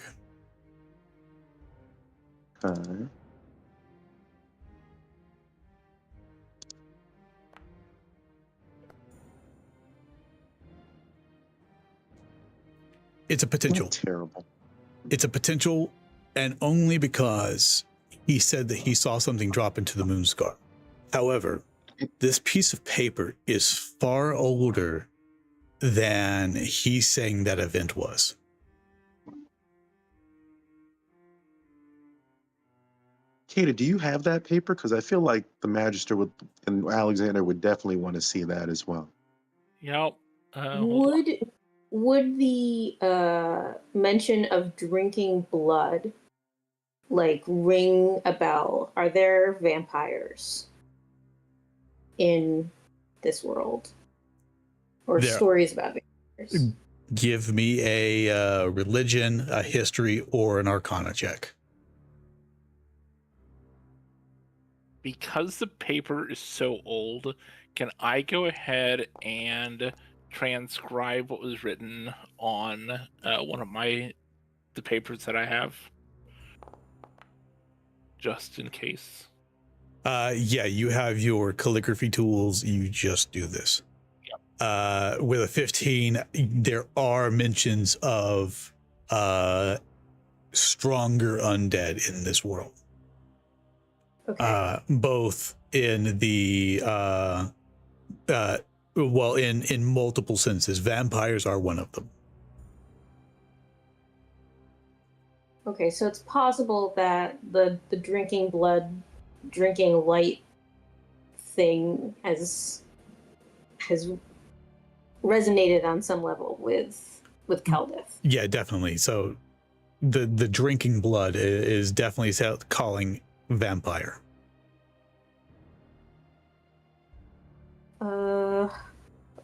It's a potential. Terrible. It's a potential, and only because he said that he saw something drop into the moon scar. However, this piece of paper is far older than he's saying that event was. Kata, do you have that paper? Because I feel like the Magister would and Alexander would definitely want to see that as well. Yep. Hold on. Would the mention of drinking blood like ring a bell? Are there vampires in this world, or There- stories about vampires? Give me a religion, a history, or an Arcana check. Because the paper is so old, can I go ahead and transcribe what was written on one of the papers that I have, just in case? Yeah, you have your calligraphy tools. You just do this. Yep. With a 15, there are mentions of stronger undead in this world. Okay. Both in the in multiple senses. Vampires are one of them. Okay, so it's possible that the drinking blood, drinking light thing has resonated on some level with Keldith. Yeah, definitely. So the drinking blood is definitely calling vampire.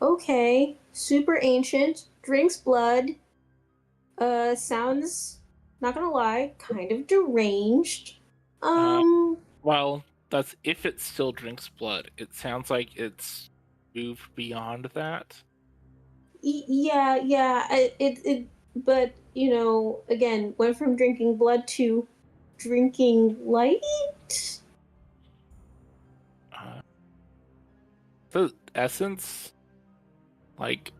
Okay. Super ancient, drinks blood. Sounds, not gonna lie, kind of deranged. Well, that's if it still drinks blood. It sounds like it's moved beyond that. Yeah. But again, went from drinking blood to drinking light. The essence, like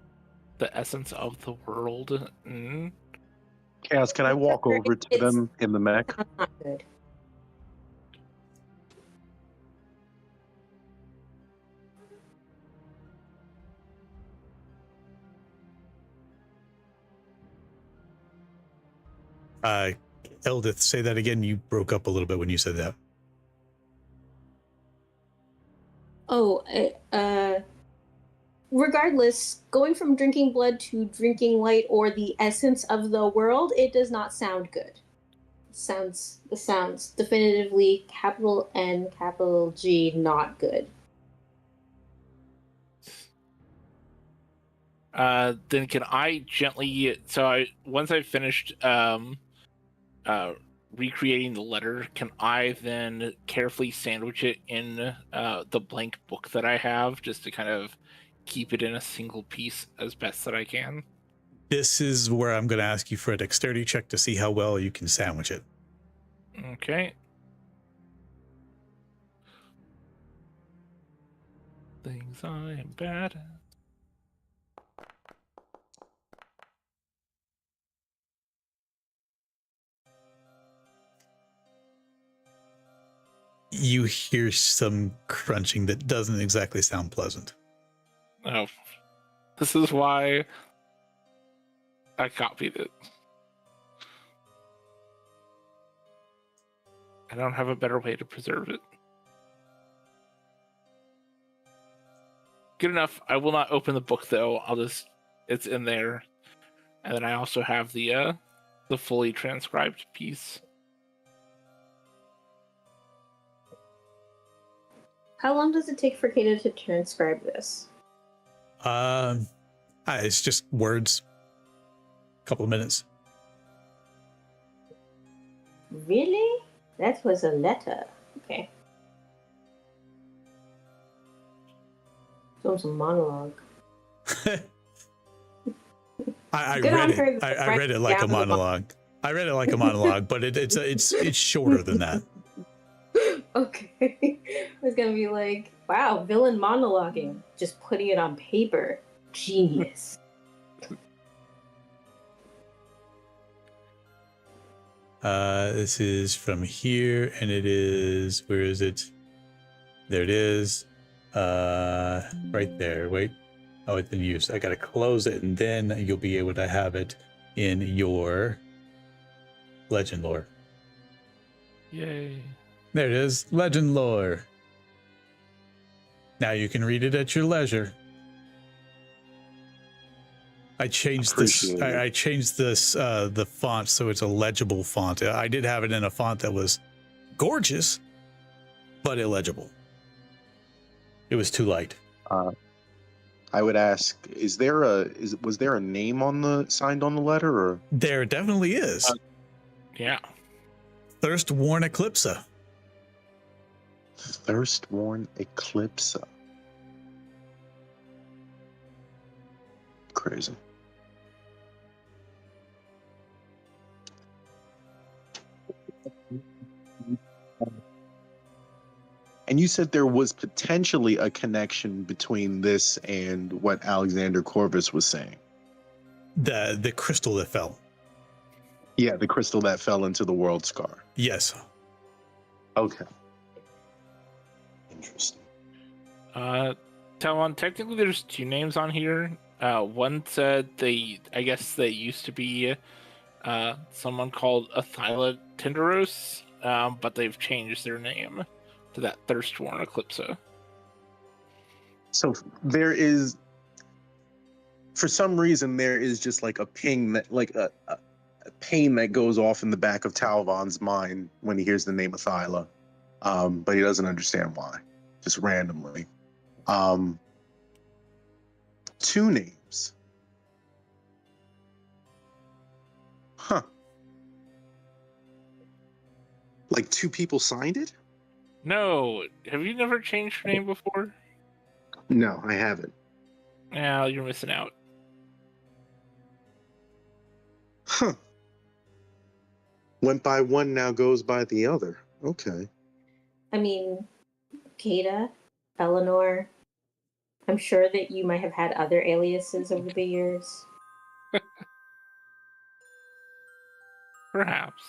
the essence of the world. Chaos, can I walk over to them in the mech? Not good. Eldith, say that again. You broke up a little bit when you said that. Regardless, going from drinking blood to drinking light or the essence of the world, it does not sound good. It sounds definitively capital N, capital G, not good. Then can I gently? So once I've finished recreating the letter, can I then carefully sandwich it in the blank book that I have, just to kind of keep it in a single piece as best that I can? This is where I'm going to ask you for a dexterity check to see how well you can sandwich it. Okay. Things I am bad at. You hear some crunching that doesn't exactly sound pleasant. Oh, this is why I copied it. I don't have a better way to preserve it. Good enough. I will not open the book though. It's in there. And then I also have the fully transcribed piece. How long does it take for Kata to transcribe this? It's just words. A couple of minutes. Really? That was a letter. Okay. So some monologue. I Good read on her it. for I read it like a writing down the monologue. I read it like a monologue, but it's shorter than that. Okay. I was gonna be like, wow, villain monologuing. Just putting it on paper. Genius. This is from here, and it is, where is it? There it is. Right there. Wait. Oh, it's in use. I gotta close it, and then you'll be able to have it in your legend lore. Yay. There it is, legend lore. Now you can read it at your leisure. I changed this. Appreciate it. I changed this the font so it's a legible font. I did have it in a font that was gorgeous, but illegible. It was too light. I would ask: was there a name on the signed on the letter, or There definitely is. Yeah. Thirstworn Eclipsa. Thirstworn Eclipsa? Crazy. And you said there was potentially a connection between this and what Alexander Corvus was saying. The crystal that fell. Yeah, the crystal that fell into the world scar. Yes. Okay. Interesting. Talon, technically there's two names on here. One said I guess they used to be someone called Athyla Tinderos, but they've changed their name to that Thirstworn Eclipsa. So there is, for some reason, there is just like a ping that, like a pain that goes off in the back of Talvon's mind when he hears the name Athyla, but he doesn't understand why, just randomly. Two names. Huh. Like two people signed it? No, have you never changed your name before? No, I haven't. Yeah, you're missing out. Huh. Went by one, now goes by the other. Okay. I mean, Kata, Eleanor, I'm sure that you might have had other aliases over the years. Perhaps.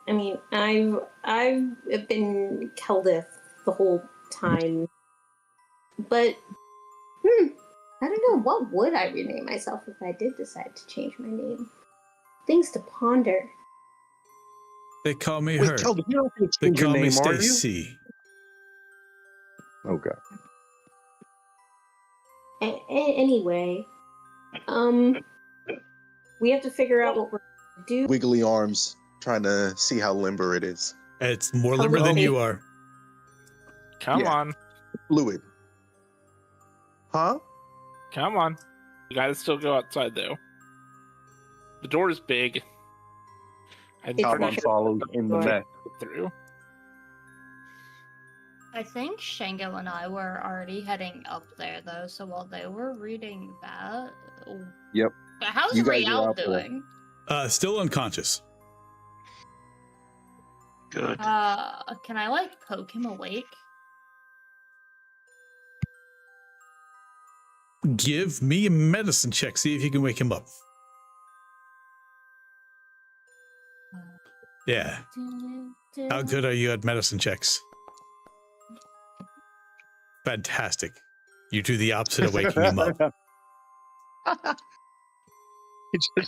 I mean, I've been Keldith the whole time, but I don't know, what would I rename myself if I did decide to change my name? Things to ponder. They call me Wait, her. Keldith, you don't think They change your call me name, are you? Stacy. Okay. Anyway, we have to figure out what we're gonna do. Wiggly arms, trying to see how limber it is. It's more limber than you are. Come Yeah. on. Fluid. Huh? Come on. You gotta still go outside, though. The door is big. I'm It's pretty Talvon sure follows in the Right. back. through. I think Shango and I were already heading up there though, so while they were reading that. Yep. How's You guys are Rial out there. doing? Still unconscious. Good. Can I like poke him awake? Give me a medicine check. See if you can wake him up. Yeah. How good are you at medicine checks? Fantastic. You do the opposite of waking him up. I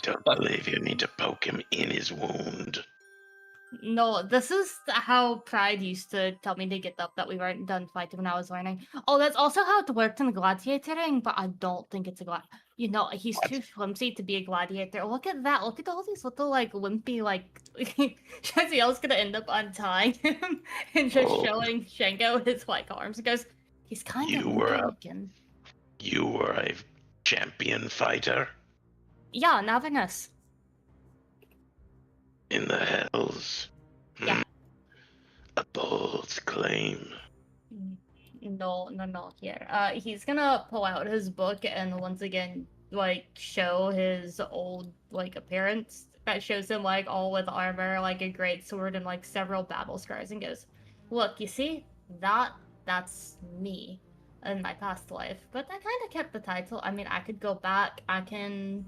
don't believe you need to poke him in his wound. No, this is how Pride used to tell me to get up that we weren't done fighting when I was learning. Oh, that's also how it worked in the gladiator ring, but I don't think it's a you know, he's too flimsy to be a gladiator. Look at that. Look at all these little, like, wimpy, like... Shaziel's gonna end up untying him and just showing Shango his, like, arms. He goes, he's kind of looking. You were a champion fighter? Yeah, Navinus. In the hells. Yeah. A bold claim. No, here. He's gonna pull out his book and once again, like, show his old, like, appearance. That shows him, like, all with armor, like a great sword and, like, several battle scars and goes, look, you see? That's me in my past life. But I kind of kept the title. I mean, I could go back. I can,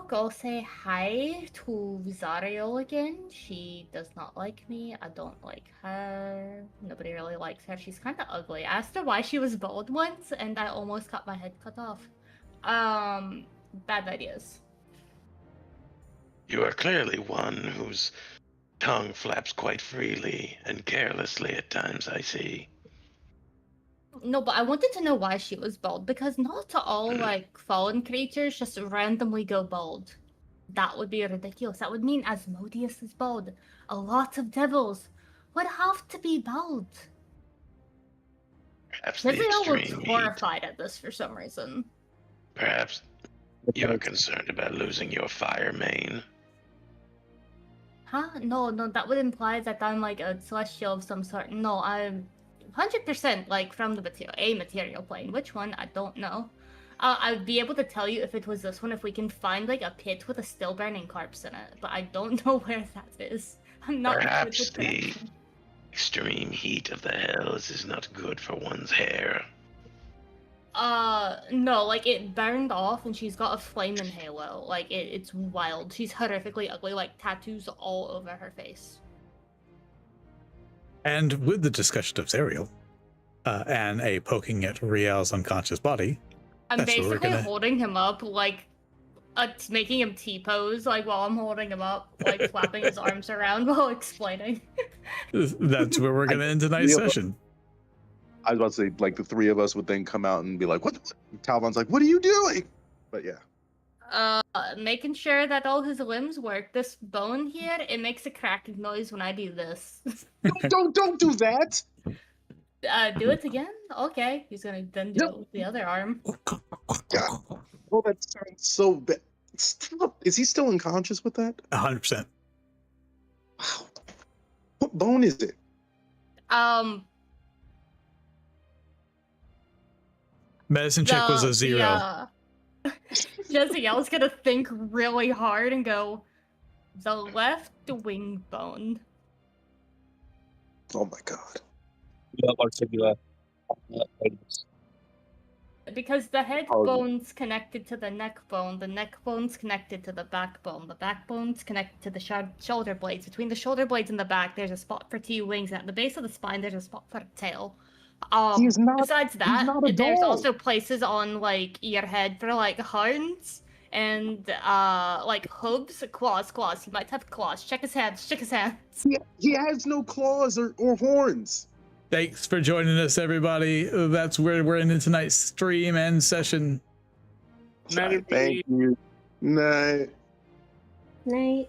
go say hi to Zariel again. She does not like me. I don't like her. Nobody really likes her. She's kind of ugly. I asked her why she was bald once, and I almost got my head cut off. Bad ideas. You are clearly one whose tongue flaps quite freely and carelessly at times, I see. No, but I wanted to know why she was bald, because not all, like, fallen creatures just randomly go bald. That would be ridiculous. That would mean Asmodeus is bald. A lot of devils would have to be bald. Perhaps the Israel looks extreme heat. horrified at this for some reason. Perhaps you are concerned about losing your fire mane. Huh? No, that would imply that I'm like a celestial of some sort. No, I'm 100% like from the material plane. Which one? I don't know. I'd be able to tell you if it was this one if we can find like a pit with a still burning corpse in it, but I don't know where that is. I'm not good Perhaps with the direction. extreme heat of the hells is not good for one's hair. No, like it burned off and she's got a flaming halo. Like it's wild. She's horrifically ugly, like tattoos all over her face. And with the discussion of Zariel and a poking at Riel's unconscious body, I'm that's what we're basically gonna- holding him up, like, making him T-pose, like, while I'm holding him up, like, flapping his arms around while explaining. that's where we're going to end tonight's session. I was about to say, like, the three of us would then come out and be like, what? Talbot's like, what are you doing? But yeah. Making sure that all his limbs work. This bone here, it makes a cracking noise when I do this. don't do that. Do it again? Okay. He's gonna then do it with the other arm. God. Oh, that sounds so bad. Stop. Is he still unconscious with that? 100%. Wow. What bone is it? Medicine check was a 0. Yeah. Jezziel's gonna think really hard and go, the left wing bone. Oh my god. Because the head Oh. bone's connected to the neck bone's connected to the backbone's connected to the shoulder blades. Between the shoulder blades and the back, there's a spot for 2 wings, and at the base of the spine, there's a spot for a tail. Besides that, there's also places on, like, your head for, like, horns and, like, hooves, claws. He might have claws. Check his hands. He has no claws or horns. Thanks for joining us, everybody. That's where we're ending tonight's stream and session. Thank you. Night. Night.